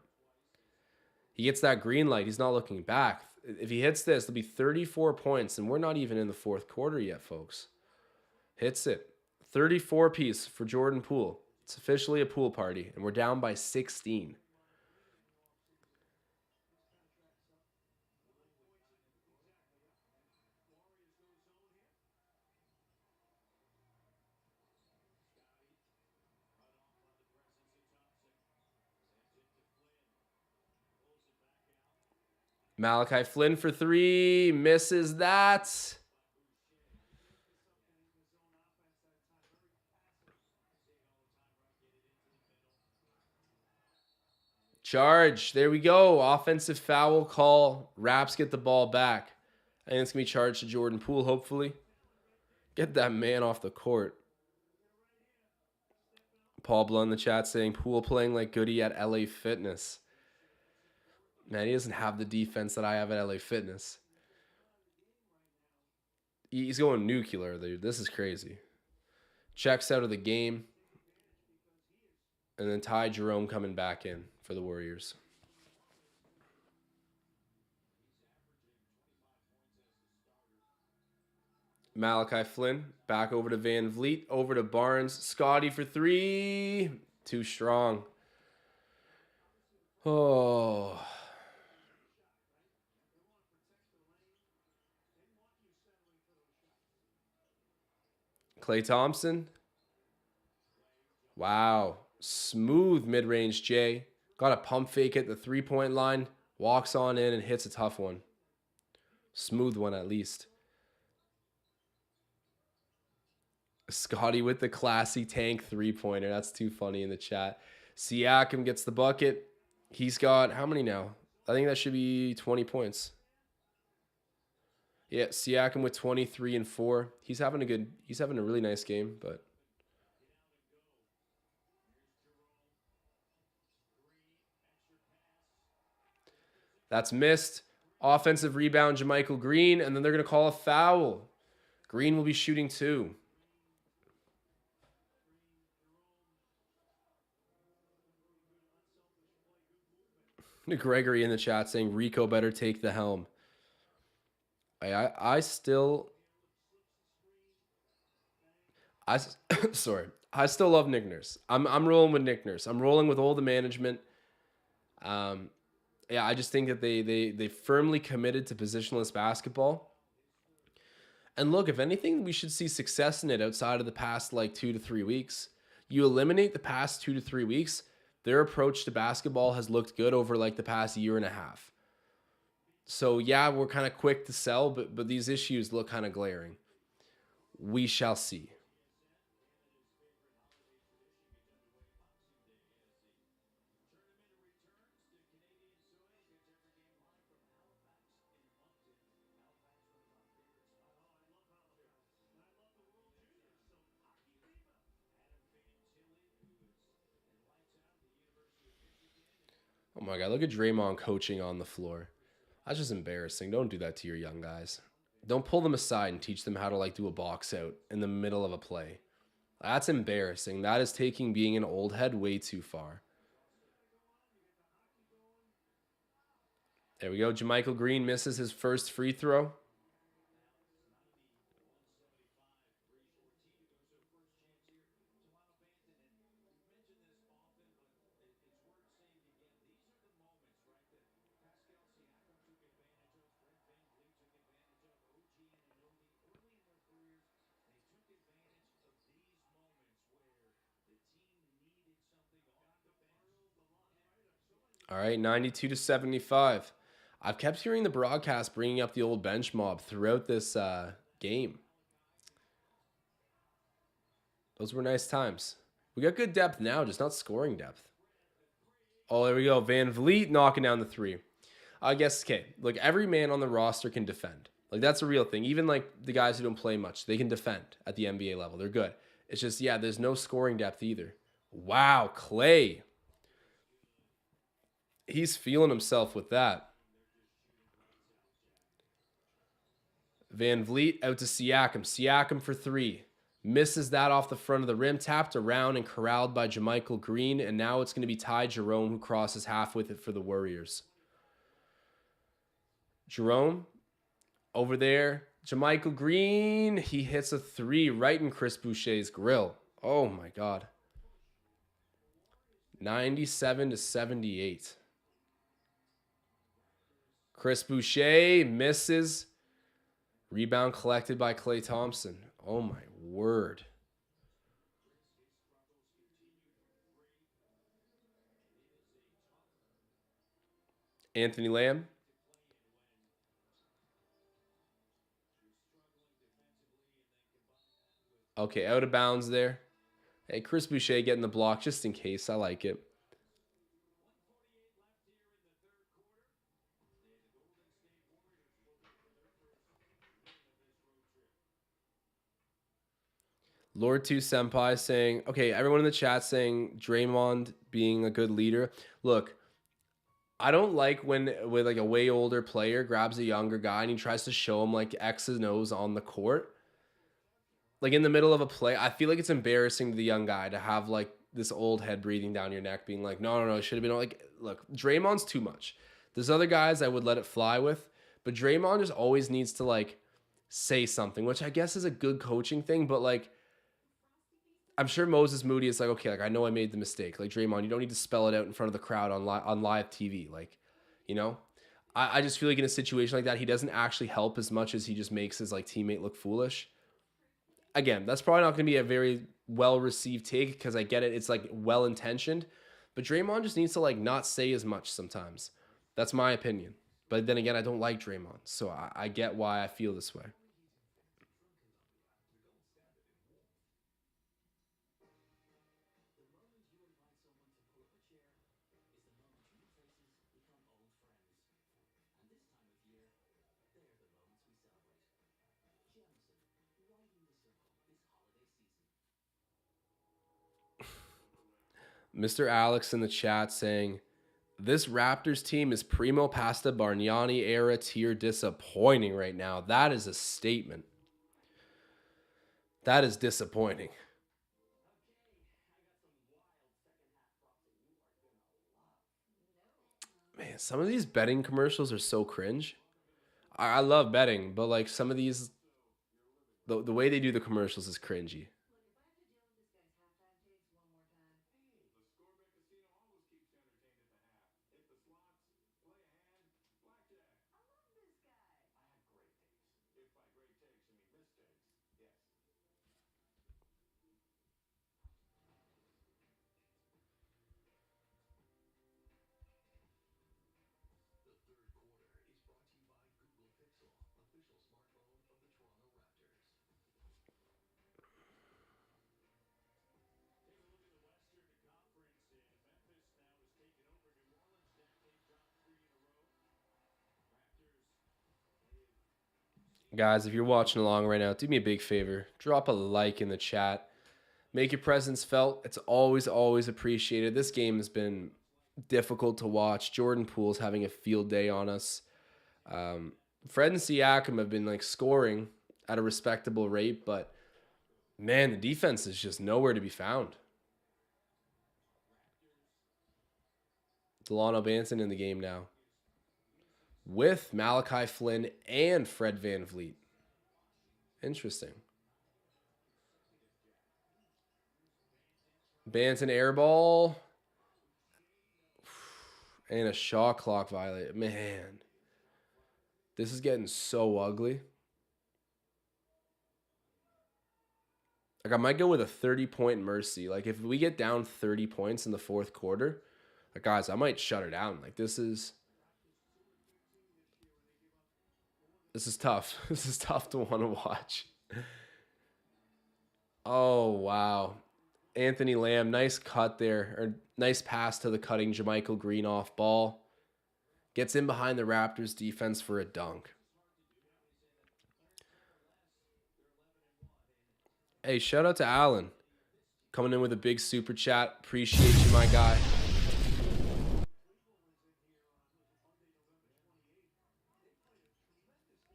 He gets that green light. He's not looking back. If he hits this, it'll be 34 points, and we're not even in the fourth quarter yet, folks. Hits it. 34 piece for Jordan Poole. It's officially a pool party, and we're down by 16. Malachi Flynn for three. Misses that. Charge. There we go. Offensive foul call. Raps get the ball back. I think it's going to be charged to Jordan Poole, hopefully. Get that man off the court. Paul Blunt in the chat saying Poole playing like Goody at LA Fitness. Man, he doesn't have the defense that I have at LA Fitness. He's going nuclear, dude. This is crazy. Checks out of the game. And then Ty Jerome coming back in for the Warriors. Malachi Flynn back over to Van Vliet, over to Barnes. Scotty for three. Too strong. Oh. Klay Thompson. Wow. Smooth mid-range J. Got a pump fake at the three-point line. Walks on in and hits a tough one. Smooth one at least. Scotty with the classy tank three-pointer. That's too funny in the chat. Siakam gets the bucket. He's got how many now? I think that should be 20 points. Yeah, Siakam with 23 and 4. He's having a really nice game, but that's missed. Offensive rebound, JaMychal Green, and then they're going to call a foul. Green will be shooting 2. Gregory in the chat saying Rico better take the helm. I still love Nick Nurse. I'm rolling with Nick Nurse. I'm rolling with all the management. Yeah, I just think that they firmly committed to positionless basketball. And look, if anything, we should see success in it outside of the past 2 to 3 weeks. You eliminate the past 2 to 3 weeks, their approach to basketball has looked good over the past year and a half. So yeah, we're kind of quick to sell, but these issues look kind of glaring. We shall see. Oh my God, look at Draymond coaching on the floor. That's just embarrassing. Don't do that to your young guys. Don't pull them aside and teach them how to do a box out in the middle of a play. That's embarrassing. That is taking being an old head way too far. There we go. JaMychal Green misses his first free throw. All right, 92 to 75. I've kept hearing the broadcast bringing up the old bench mob throughout this game. Those were nice times. We got good depth now, just not scoring depth. Oh, there we go. Van Vliet knocking down the three. I guess, okay, look, every man on the roster can defend. That's a real thing. Even the guys who don't play much, they can defend at the NBA level. They're good. It's just, yeah, there's no scoring depth either. Wow, Klay. He's feeling himself with that. Van Vliet out to Siakam. Siakam for three. Misses that off the front of the rim. Tapped around and corralled by JaMychal Green. And now it's going to be Ty Jerome who crosses half with it for the Warriors. Jerome over there. JaMychal Green, he hits a three right in Chris Boucher's grill. Oh my God. 97-78. Chris Boucher misses. Rebound collected by Klay Thompson. Oh my word. Anthony Lamb. Okay, out of bounds there. Hey, Chris Boucher getting the block just in case. I like it. Lord 2 Senpai saying, okay, everyone in the chat saying Draymond being a good leader. Look, I don't like when with like a way older player grabs a younger guy and he tries to show him like X's and O's on the court. Like in the middle of a play, I feel like it's embarrassing to the young guy to have like this old head breathing down your neck being like, no, it should have been like, look, Draymond's too much. There's other guys I would let it fly with, but Draymond just always needs to like say something, which I guess is a good coaching thing, but like I'm sure Moses Moody is like, okay, like I know I made the mistake. Like Draymond, you don't need to spell it out in front of the crowd on live TV. Like, you know, I just feel like in a situation like that, he doesn't actually help as much as he just makes his like teammate look foolish. Again, that's probably not going to be a very well received take because I get it. It's like well intentioned, but Draymond just needs to like not say as much sometimes. That's my opinion. But then again, I don't like Draymond, so I get why I feel this way. Mr. Alex in the chat saying, this Raptors team is Primo Pasta Bargnani era tier disappointing right now. That is a statement. That is disappointing. Man, some of these betting commercials are so cringe. I love betting, but like some of these, the way they do the commercials is cringy. Guys, if you're watching along right now, do me a big favor. Drop a like in the chat. Make your presence felt. It's always, always appreciated. This game has been difficult to watch. Jordan Poole's having a field day on us. Fred and Siakam have been like scoring at a respectable rate, but man, the defense is just nowhere to be found. Delano Banton in the game now with Malachi Flynn and Fred VanVleet. Interesting. Banton airball and a shot clock violate. Man, this is getting so ugly. Like I might go with a 30-point mercy. Like if we get down 30 points in the fourth quarter, like guys, I might shut her down. Like this is tough. This is tough to want to watch. Oh wow. Anthony Lamb, nice cut there, or nice pass to the cutting JaMychal Green off ball. Gets in behind the Raptors defense for a dunk. Hey, shout out to Alan. Coming in with a big super chat. Appreciate you, my guy.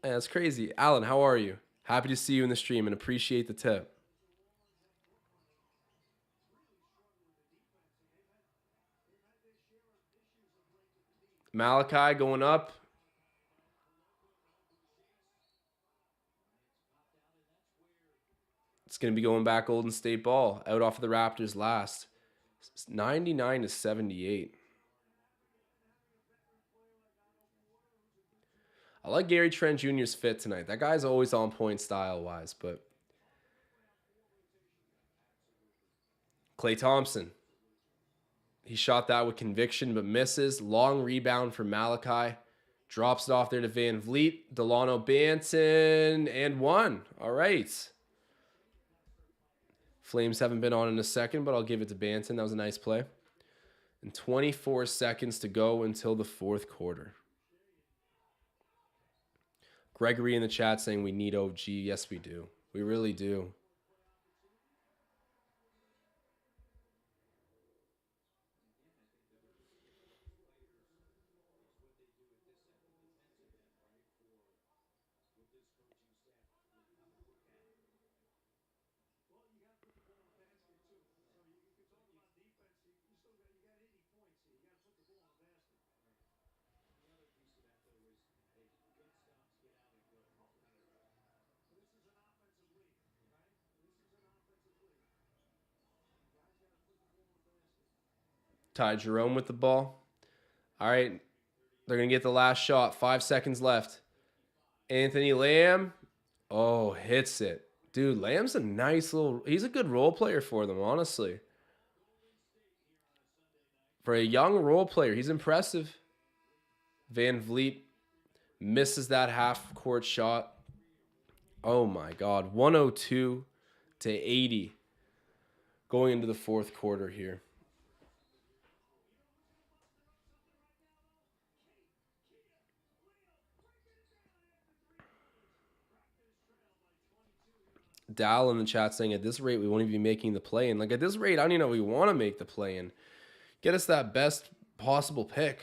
Man, that's crazy. Alan, how are you? Happy to see you in the stream and appreciate the tip. Malachi going up. going to be going back Golden State ball. Out off of the Raptors last. It's 99 to 78. I like Gary Trent Jr.'s fit tonight. That guy's always on point style-wise, but Klay Thompson. He shot that with conviction, but misses. Long rebound for Malachi. Drops it off there to Van Vliet. Delano Banton, and one. All right. Flames haven't been on in a second, but I'll give it to Banton. That was a nice play. And 24 seconds to go until the fourth quarter. Gregory in the chat saying we need OG. Yes, we do. We really do. Ty Jerome with the ball. All right. They're going to get the last shot. 5 seconds left. Anthony Lamb. Oh, hits it. Dude, Lamb's a nice little... He's a good role player for them, honestly. For a young role player, he's impressive. Van Vliet misses that half-court shot. Oh, my God. 102 to 80 going into the fourth quarter here. Dal in the chat saying at this rate we won't even be making the play in. Like at this rate, I don't even know if we want to make the play in. Get us that best possible pick.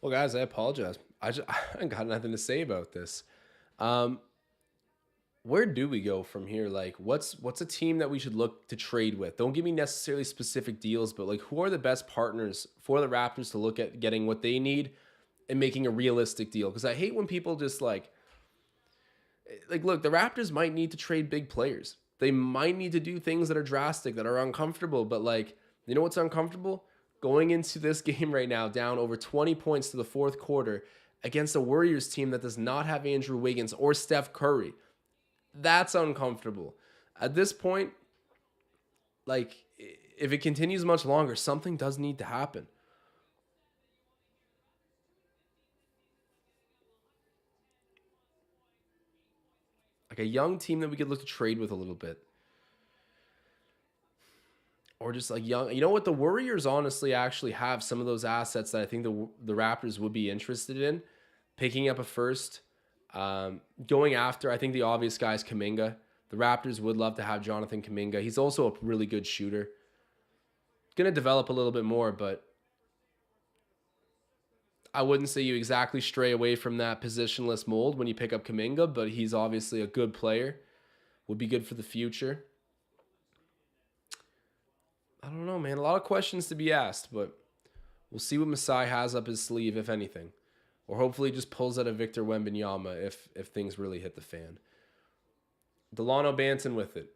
Well, guys, I apologize. I got nothing to say about this. Where do we go from here? Like, what's a team that we should look to trade with? Don't give me necessarily specific deals, but like, who are the best partners for the Raptors to look at getting what they need and making a realistic deal? Because I hate when people just like, look, the Raptors might need to trade big players. They might need to do things that are drastic, that are uncomfortable. But like, you know what's uncomfortable? Going into this game right now, down over 20 points to the fourth quarter against a Warriors team that does not have Andrew Wiggins or Steph Curry. That's uncomfortable. At this point, like, if it continues much longer, something does need to happen. Like a young team that we could look to trade with a little bit. Or just like young, you know what? The Warriors honestly actually have some of those assets that I think the Raptors would be interested in. Picking up a first, going after, I think the obvious guy is Kuminga. The Raptors would love to have Jonathan Kuminga. He's also a really good shooter. Going to develop a little bit more, but I wouldn't say you exactly stray away from that positionless mold when you pick up Kuminga, but he's obviously a good player. Would be good for the future. I don't know, man. A lot of questions to be asked, but we'll see what Masai has up his sleeve, if anything. Or hopefully just pulls out a Victor Wembanyama if things really hit the fan. Delano Banton with it.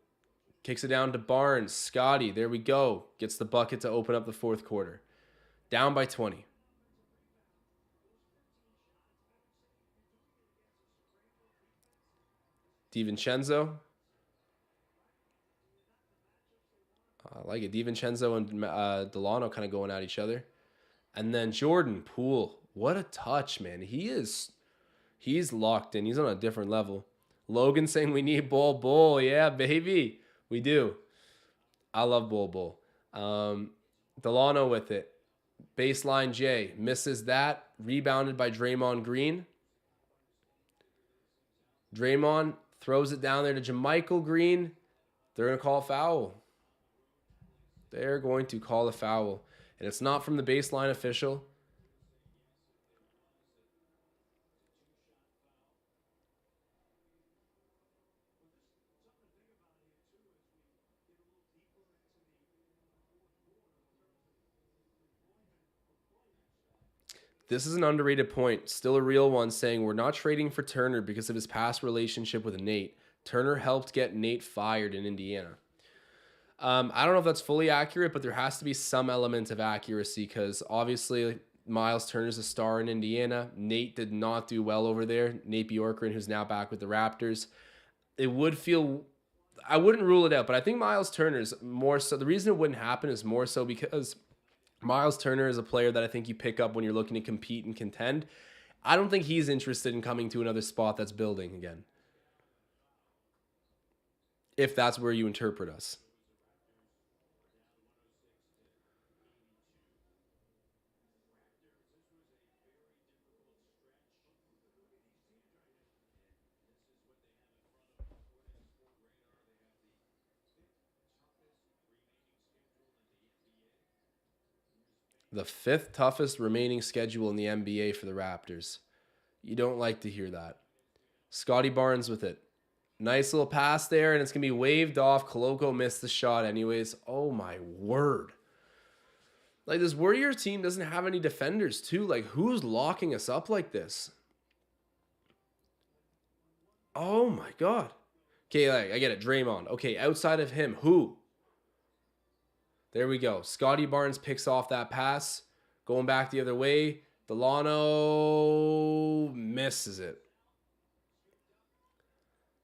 Kicks it down to Barnes. Scotty, there we go. Gets the bucket to open up the fourth quarter. Down by 20. DiVincenzo. I like it. DiVincenzo and Delano kind of going at each other. And then Jordan Poole. What a touch, man. He's locked in. He's on a different level. Logan saying we need Bull. Yeah, baby. We do. I love Bull. Delano with it. Baseline J. Misses that. Rebounded by Draymond Green. Draymond throws it down there to Jermichael Green. They're going to call a foul. They're going to call a foul. And it's not from the baseline official. This is an underrated point. Still a real one, saying we're not trading for Turner because of his past relationship with Nate. Turner helped get Nate fired in Indiana. I don't know if that's fully accurate, but there has to be some element of accuracy because obviously Miles Turner's a star in Indiana. Nate did not do well over there. Nate Bjorkgren, who's now back with the Raptors. It would feel, I wouldn't rule it out, but I think Miles Turner's more so. The reason it wouldn't happen is more so because Miles Turner is a player that I think you pick up when you're looking to compete and contend. I don't think he's interested in coming to another spot that's building again. If that's where you interpret us. The fifth toughest remaining schedule in the NBA for the Raptors. You don't like to hear that. Scotty Barnes with it. Nice little pass there, and it's going to be waved off. Koloko missed the shot anyways. Oh, my word. Like, this Warriors team doesn't have any defenders, too. Like, who's locking us up like this? Oh, my God. Okay, like, I get it. Draymond. Okay, outside of him, who? There we go. Scotty Barnes picks off that pass. Going back the other way. Delano misses it.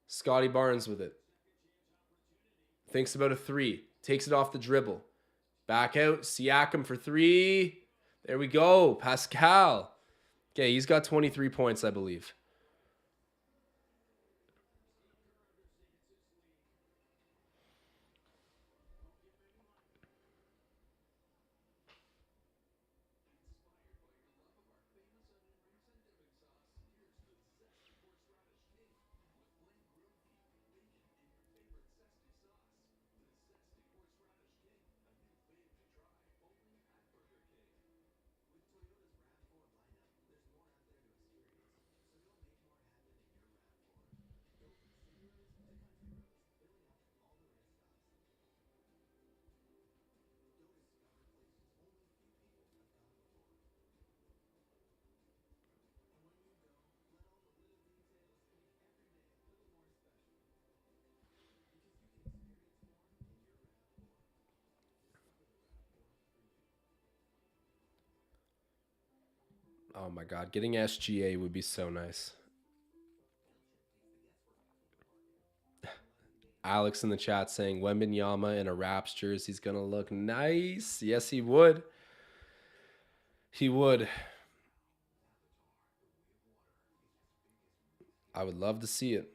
Scotty Barnes with it. Thinks about a three. Takes it off the dribble. Back out. Siakam for three. There we go. Pascal. Okay, he's got 23 points, I believe. Oh my God, getting SGA would be so nice. Alex in the chat saying Wembenyama in a Raps jersey, he's gonna look nice. Yes, he would. He would. I would love to see it.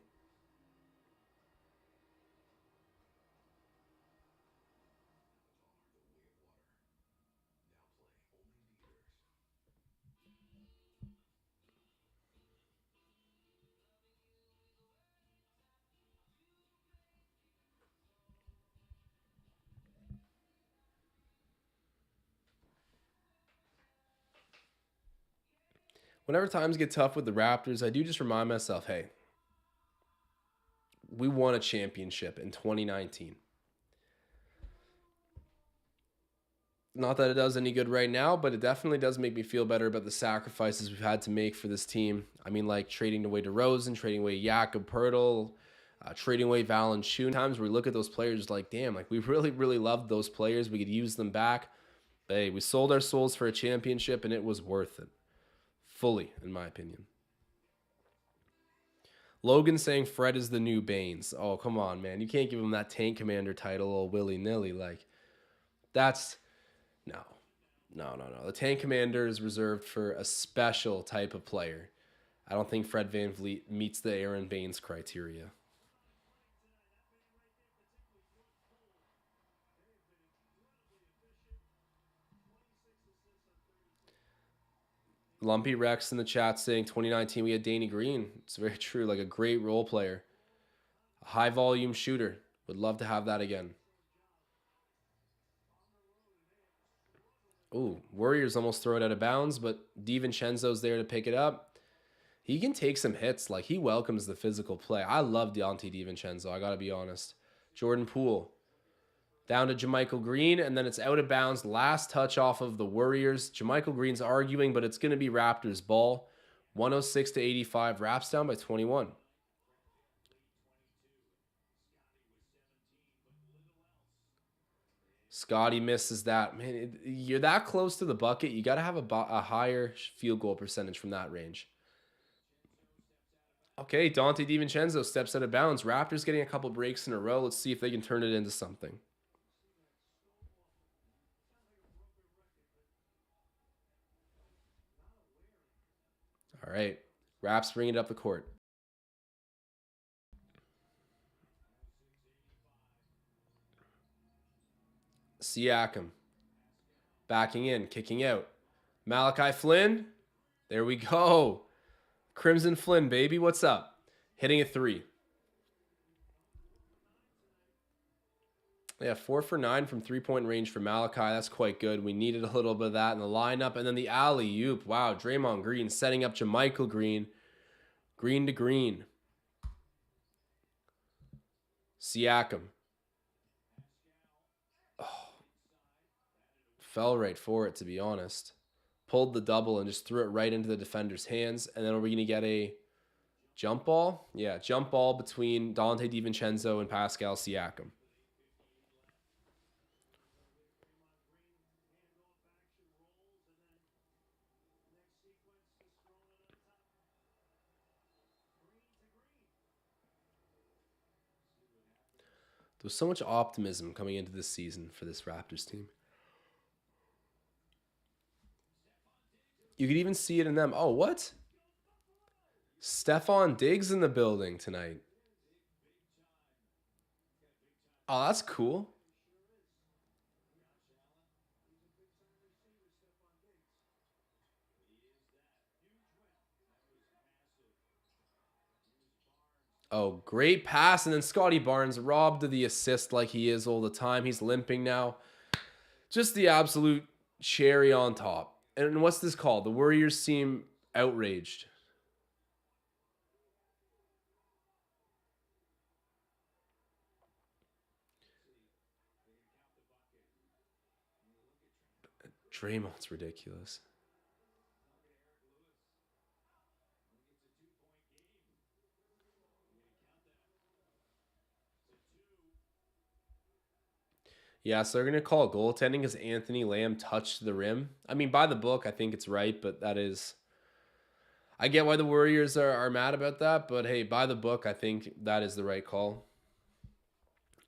Whenever times get tough with the Raptors, I do just remind myself, hey, we won a championship in 2019. Not that it does any good right now, but it definitely does make me feel better about the sacrifices we've had to make for this team. I mean, like trading away DeRozan, trading away Jakob Poeltl, trading away Valanciunas. Times where we look at those players like, damn, like we really, really loved those players. We could use them back. But hey, we sold our souls for a championship, and it was worth it. Fully, in my opinion. Logan saying Fred is the new Baines. Oh, come on, man. You can't give him that tank commander title all willy-nilly. Like, that's... No. No. The Tank Commander is reserved for a special type of player. I don't think Fred VanVleet meets the Aaron Baines criteria. Lumpy Rex in the chat saying 2019 we had Danny Green. It's very true. Like a great role player, a high volume shooter. Would love to have that again. Ooh, Warriors almost throw it out of bounds, but DiVincenzo's there to pick it up. He can take some hits. Like, he welcomes the physical play. I love Dante DiVincenzo, I got to be honest. Jordan Poole. Down to JaMychal Green, and then it's out of bounds. Last touch off of the Warriors. JaMychal Green's arguing, but it's going to be Raptors ball. 106 to 85. Raps down by 21. Scotty misses that. Man, you're that close to the bucket. You got to have a higher field goal percentage from that range. Okay, Dante DiVincenzo steps out of bounds. Raptors getting a couple breaks in a row. Let's see if they can turn it into something. All right. Raps bringing it up the court. Siakam. Backing in, kicking out. Malachi Flynn. There we go. Crimson Flynn, baby. What's up? Hitting a three. Yeah, 4 for 9 from three-point range for Malachi. That's quite good. We needed a little bit of that in the lineup. And then the alley-oop. Wow, Draymond Green setting up JaMychal Green. Green to Green. Siakam. Oh, fell right for it, to be honest. Pulled the double and just threw it right into the defender's hands. And then are we going to get a jump ball? Yeah, jump ball between Dante DiVincenzo and Pascal Siakam. There's so much optimism coming into this season for this Raptors team. You could even see it in them. Oh, what? Stephon Diggs in the building tonight. Oh, that's cool. Oh, great pass. And then Scotty Barnes robbed of the assist like he is all the time. He's limping now. Just the absolute cherry on top. And what's this called? The Warriors seem outraged. Draymond's ridiculous. Yeah, so they're going to call goaltending because Anthony Lamb touched the rim. I mean, by the book, I think it's right, but that is... I get why the Warriors are mad about that, but hey, by the book, I think that is the right call.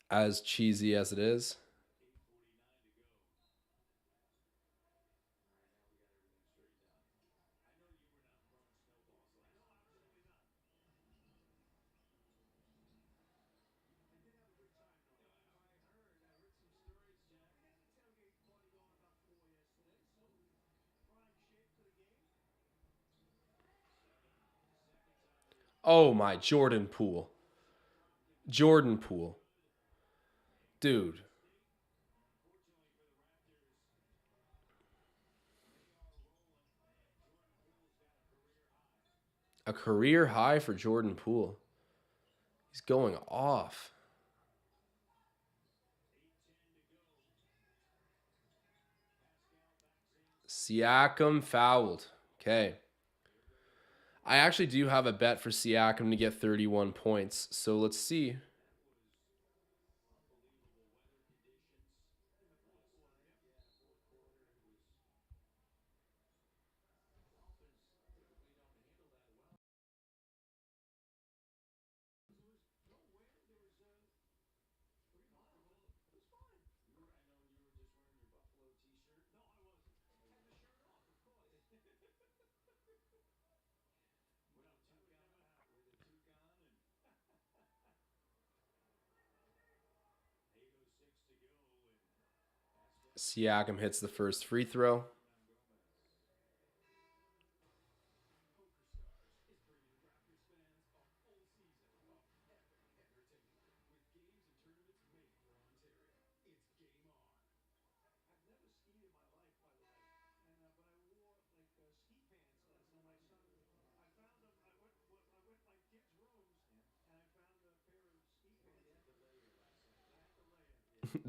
As cheesy as it is. Oh my, Jordan Poole. Jordan Poole. Dude. A career high for Jordan Poole. He's going off. Siakam fouled. Okay. I actually do have a bet for Siakam to get 31 points. So let's see. Siakam hits the first free throw.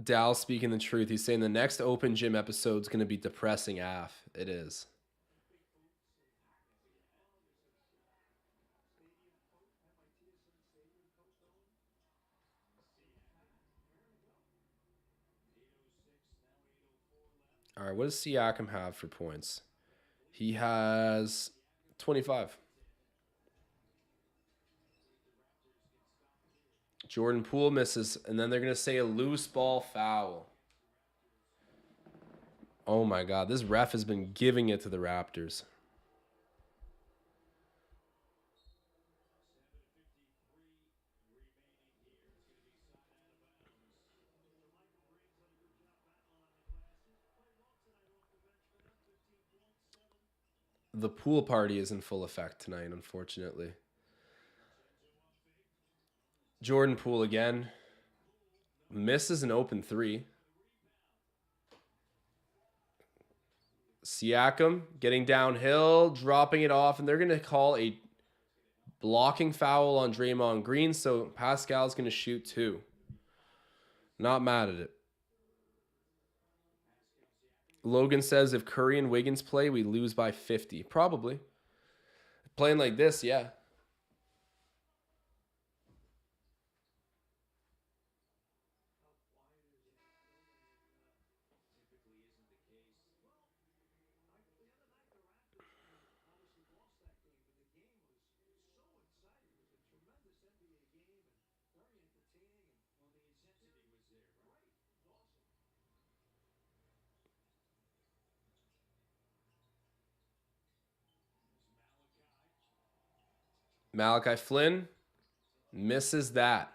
Dal speaking the truth. He's saying the next open gym episode is going to be depressing AF. It is. All right, what does Siakam have for points? He has 25. Jordan Poole misses, and then they're going to say a loose ball foul. Oh my God, this ref has been giving it to the Raptors. The pool party is in full effect tonight, unfortunately. Jordan Poole again. Misses an open three. Siakam getting downhill, dropping it off, and they're going to call a blocking foul on Draymond Green, so Pascal's going to shoot two. Not mad at it. Logan says if Curry and Wiggins play, we lose by 50. Probably. Playing like this, yeah. Malachi Flynn misses that.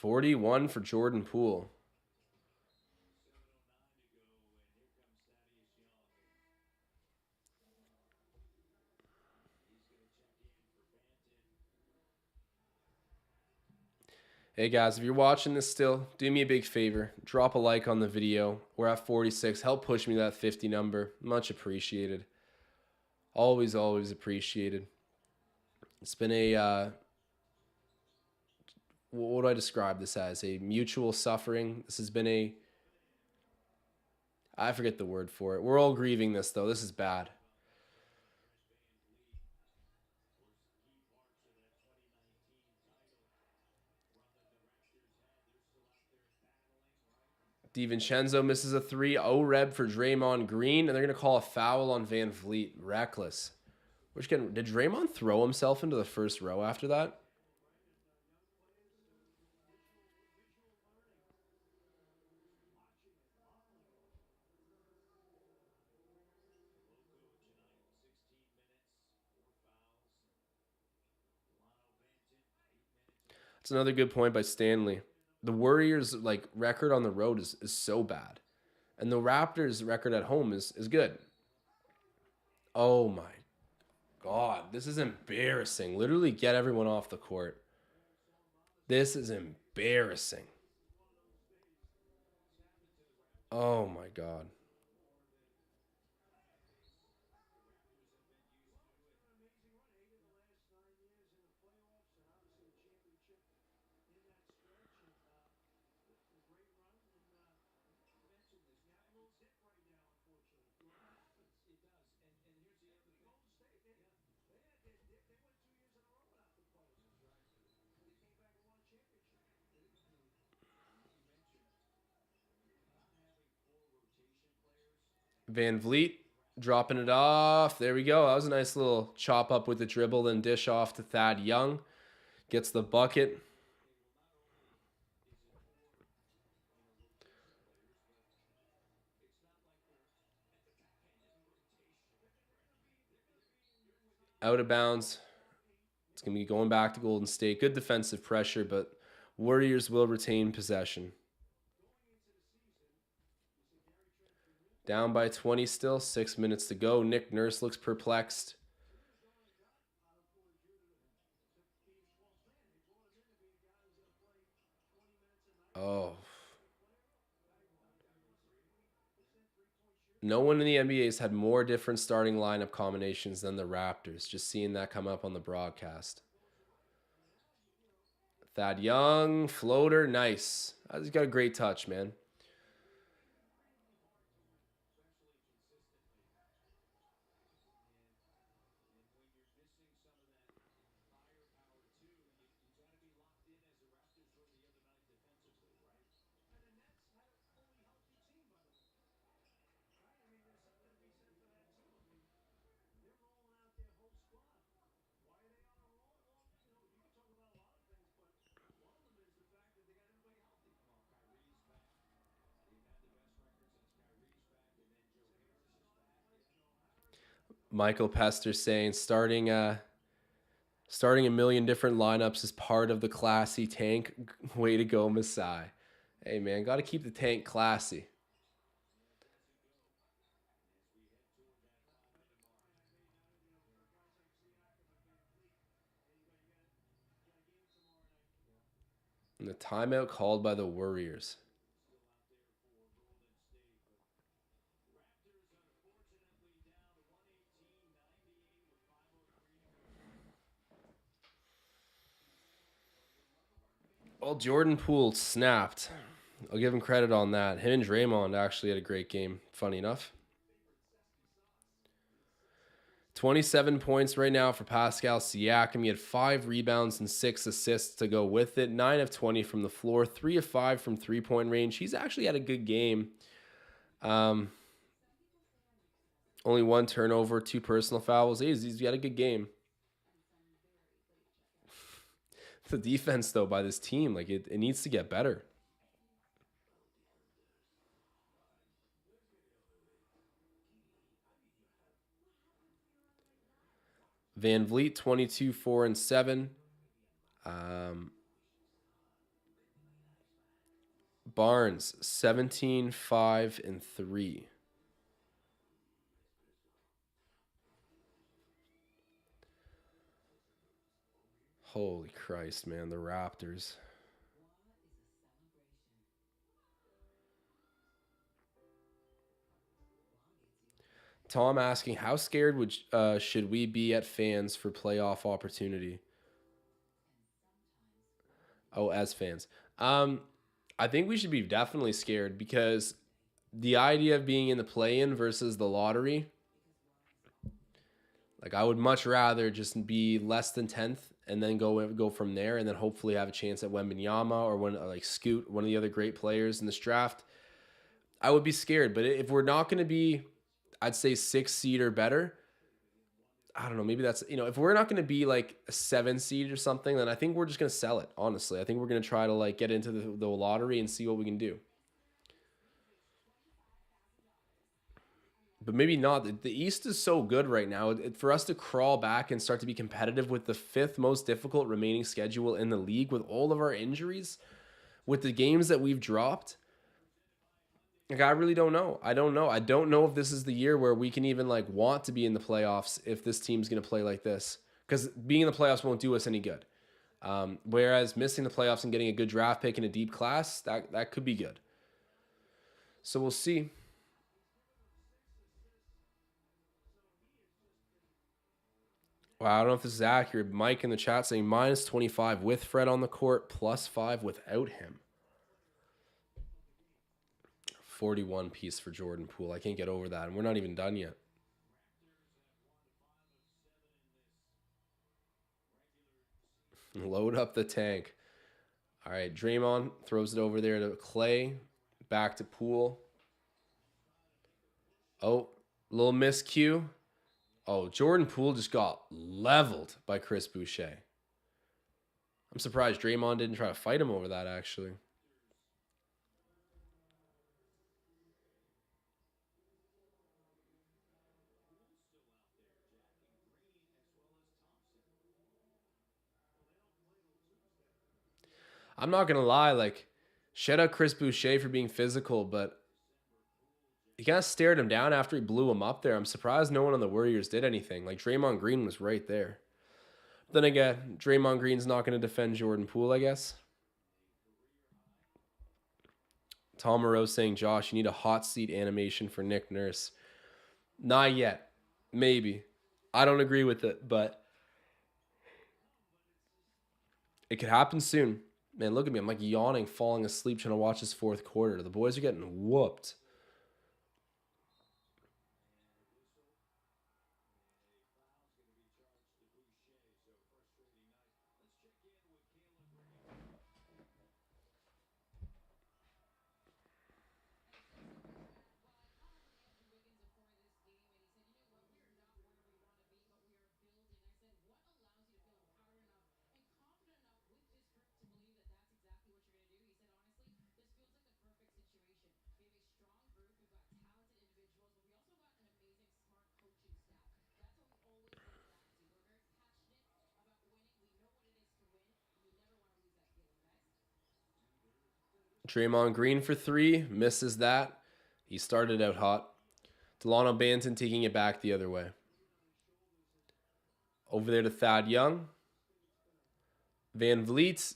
.41 for Jordan Poole. Hey guys, if you're watching this still, do me a big favor. Drop a like on the video. We're at 46. Help push me to that 50 number. Much appreciated. Always, always appreciated. It's been a, what do I describe this as? A mutual suffering. This has been a, I forget the word for it. We're all grieving this though. This is bad. DiVincenzo misses a three. O-Reb for Draymond Green. And they're going to call a foul on Van Vliet. Reckless. Did Draymond throw himself into the first row after that? That's another good point by Stanley. The Warriors' record on the road is so bad. And the Raptors' record at home is good. Oh my God. This is embarrassing. Literally get everyone off the court. This is embarrassing. Oh my God. Van Vliet dropping it off. There we go. That was a nice little chop up with the dribble, then dish off to Thad Young. Gets the bucket. Out of bounds. It's going to be going back to Golden State. Good defensive pressure, but Warriors will retain possession. Down by 20 still. 6 minutes to go. Nick Nurse looks perplexed. Oh. No one in the NBA has had more different starting lineup combinations than the Raptors. Just seeing that come up on the broadcast. Thad Young, floater, nice. He's got a great touch, man. Michael Pester saying starting a million different lineups is part of the classy tank. Way to go, Masai. Hey man, got to keep the tank classy. And the timeout called by the Warriors. Well, Jordan Poole snapped. I'll give him credit on that. Him and Draymond actually had a great game, funny enough. 27 points right now for Pascal Siakam. He had 5 rebounds and 6 assists to go with it. 9 of 20 from the floor. 3 of 5 from three-point range. He's actually had a good game. Only 1 turnover, 2 personal fouls. He's got a good game. The defense, though, by this team, like it needs to get better. Van Vliet, 22, 4, and 7. Barnes, 17, 5, and 3. Holy Christ, man, the Raptors. Tom asking, how scared should we be at fans for playoff opportunity? Oh, as fans. I think we should be definitely scared because the idea of being in the play-in versus the lottery, like I would much rather just be less than 10th and then go from there and then hopefully have a chance at Wembanyama or like Scoot, one of the other great players in this draft. I would be scared, but if we're not going to be, I'd say 6 seed or better, I don't know, maybe that's, if we're not going to be like a 7 seed or something, then I think we're just going to sell it, honestly. I think we're going to try to like get into the lottery and see what we can do. But maybe not. The East is so good right now. For us to crawl back and start to be competitive with the 5th most difficult remaining schedule in the league with all of our injuries, with the games that we've dropped, like I really don't know. I don't know. I don't know if this is the year where we can even like want to be in the playoffs if this team's going to play like this. Because being in the playoffs won't do us any good. Whereas missing the playoffs and getting a good draft pick in a deep class, that could be good. So we'll see. Wow, I don't know if this is accurate. Mike in the chat saying minus 25 with Fred on the court, plus 5 without him. 41 piece for Jordan Poole. I can't get over that, and we're not even done yet. Load up the tank. All right, Draymond throws it over there to Clay. Back to Poole. Oh, little miscue. Oh, Jordan Poole just got leveled by Chris Boucher. I'm surprised Draymond didn't try to fight him over that, actually. I'm not going to lie. Like, shout out Chris Boucher for being physical, but he kind of stared him down after he blew him up there. I'm surprised no one on the Warriors did anything. Like, Draymond Green was right there. Then again, Draymond Green's not going to defend Jordan Poole, I guess. Tom Moreau saying, Josh, you need a hot seat animation for Nick Nurse. Not yet. Maybe. I don't agree with it, but it could happen soon. Man, look at me. I'm like yawning, falling asleep, trying to watch this fourth quarter. The boys are getting whooped. Draymond Green for three. Misses that. He started out hot. Delano Banton taking it back the other way. Over there to Thad Young. Van Vliet.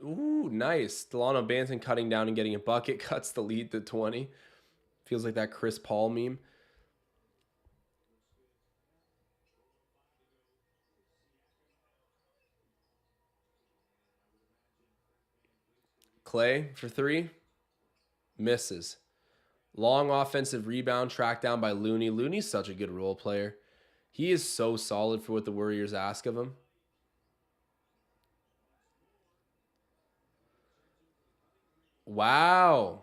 Ooh, nice. Delano Banton cutting down and getting a bucket. Cuts the lead to 20. Feels like that Chris Paul meme. Clay for three. Misses. Long offensive rebound tracked down by Looney. Looney's such a good role player. He is so solid for what the Warriors ask of him. Wow.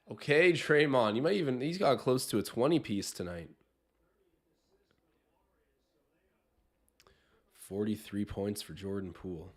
Okay, Draymond. You might even, he's got close to a 20 piece tonight. 43 points for Jordan Poole.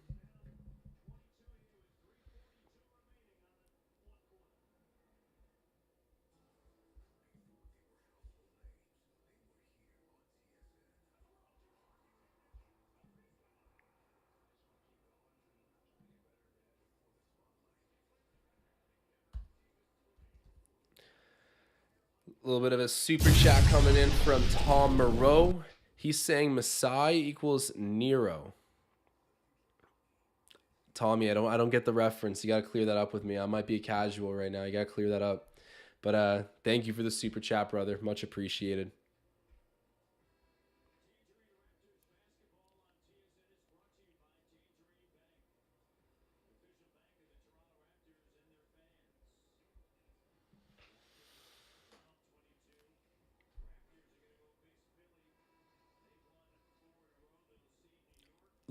A little bit of a super chat coming in from Tom Moreau. He's saying Masai equals Nero. Tommy, I don't get the reference. You got to clear that up with me. I might be a casual right now. You got to clear that up. But thank you for the super chat, brother. Much appreciated.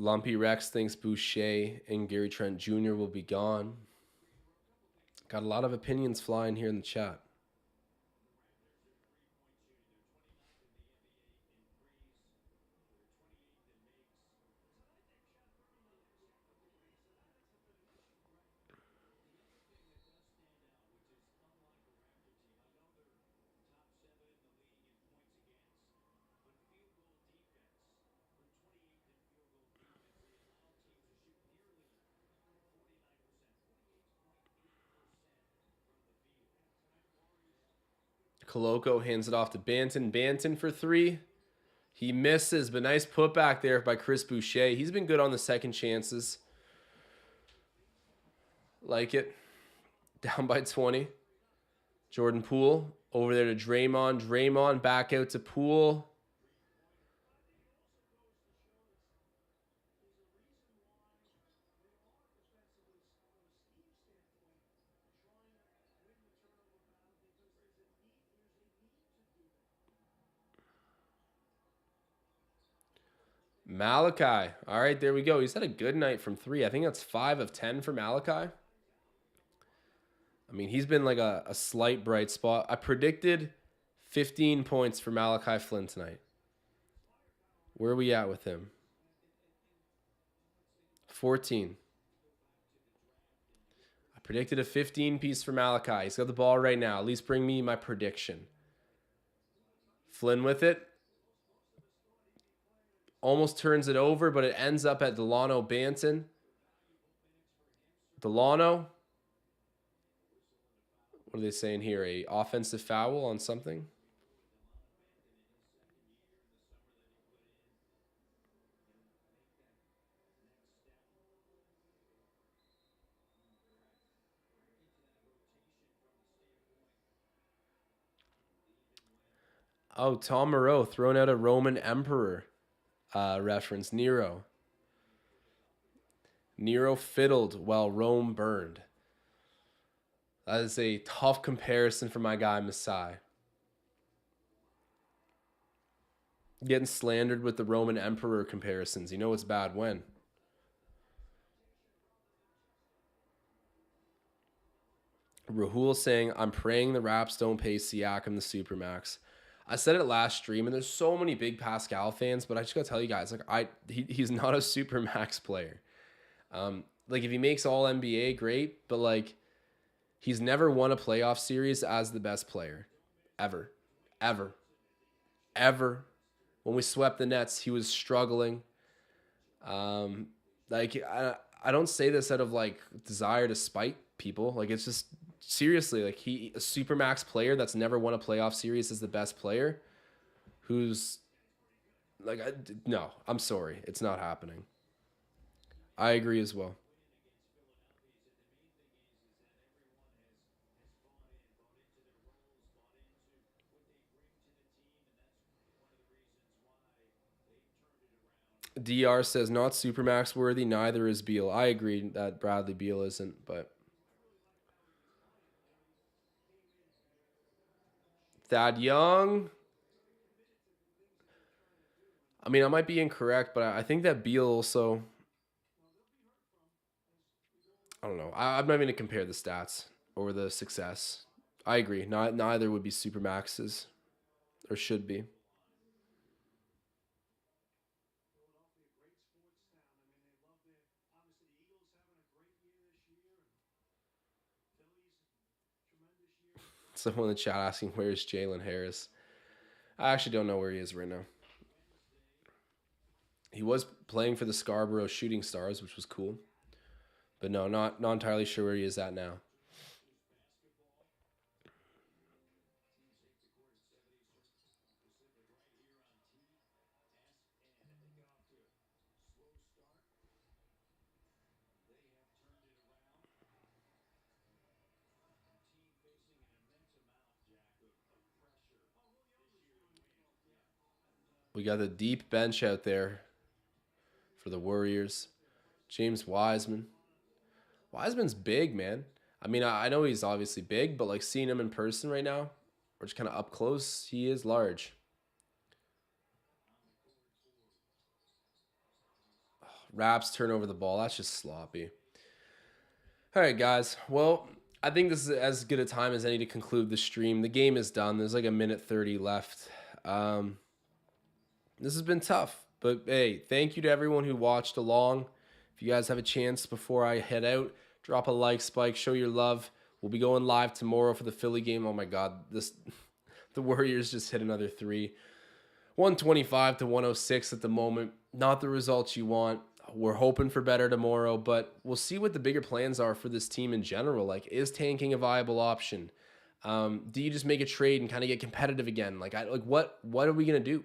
Lumpy Rex thinks Boucher and Gary Trent Jr. will be gone. Got a lot of opinions flying here in the chat. Koloko hands it off to Banton. Banton for three. He misses, but nice putback there by Chris Boucher. He's been good on the second chances. Like it. Down by 20. Jordan Poole over there to Draymond. Draymond back out to Poole. Malachi. All right, there we go. He's had a good night from three. I think that's 5 of 10 for Malachi. I mean, he's been like a slight bright spot. I predicted 15 points for Malachi Flynn tonight. Where are we at with him? 14. I predicted a 15 piece for Malachi. He's got the ball right now. At least bring me my prediction. Flynn with it. Almost turns it over, but it ends up at Delano Banton. Delano. What are they saying here? A offensive foul on something? Oh, Tom Moreau throwing out a Roman emperor reference. Nero. Nero fiddled while Rome burned. That is a tough comparison for my guy Masai. Getting slandered with the Roman emperor comparisons. You know it's bad when. Rahul saying, I'm praying the Raps don't pay Siakam the Supermax. I said it last stream, and there's so many big Pascal fans, but I just gotta tell you guys, like he's not a Supermax player. Like if he makes all NBA, great, but like he's never won a playoff series as the best player. Ever. Ever. Ever. When we swept the Nets, he was struggling. Like I don't say this out of like desire to spite people. Like it's just seriously like he a supermax player that's never won a playoff series is the best player. Who's like no, I'm sorry, it's not happening. I agree as well. DR says not supermax worthy. Neither is Beal. I agree that Bradley Beal isn't, but Thad Young. I mean, I might be incorrect, but I think that Beal also. I don't know. I'm not even gonna compare the stats or the success. I agree. Not neither would be super maxes, or should be. Someone in the chat asking where's Jalen Harris. I actually don't know where he is right now. He was playing for the Scarborough Shooting Stars, which was cool, but no, not entirely sure where he is at now. We got the deep bench out there for the Warriors. James Wiseman. Wiseman's big, man. I mean, I know he's obviously big, but like seeing him in person right now, or just kind of up close, he is large. Raps turn over the ball. That's just sloppy. All right, guys. Well, I think this is as good a time as any to conclude the stream. The game is done. There's like a minute 30 left. This has been tough, but hey, thank you to everyone who watched along. If you guys have a chance before I head out, drop a like, spike, show your love. We'll be going live tomorrow for the Philly game. Oh my God, this the Warriors just hit another three. 125 to 106 at the moment. Not the results you want. We're hoping for better tomorrow, but we'll see what the bigger plans are for this team in general. Like, is tanking a viable option? Do you just make a trade and kind of get competitive again? Like what are we gonna do?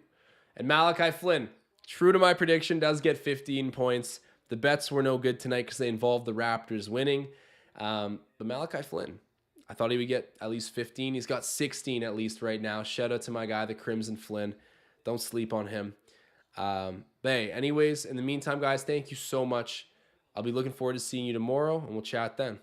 And Malachi Flynn, true to my prediction, does get 15 points. The bets were no good tonight because they involved the Raptors winning. But Malachi Flynn, I thought he would get at least 15. He's got 16 at least right now. Shout out to my guy, the Crimson Flynn. Don't sleep on him. But hey, anyways, in the meantime, guys, thank you so much. I'll be looking forward to seeing you tomorrow, and we'll chat then.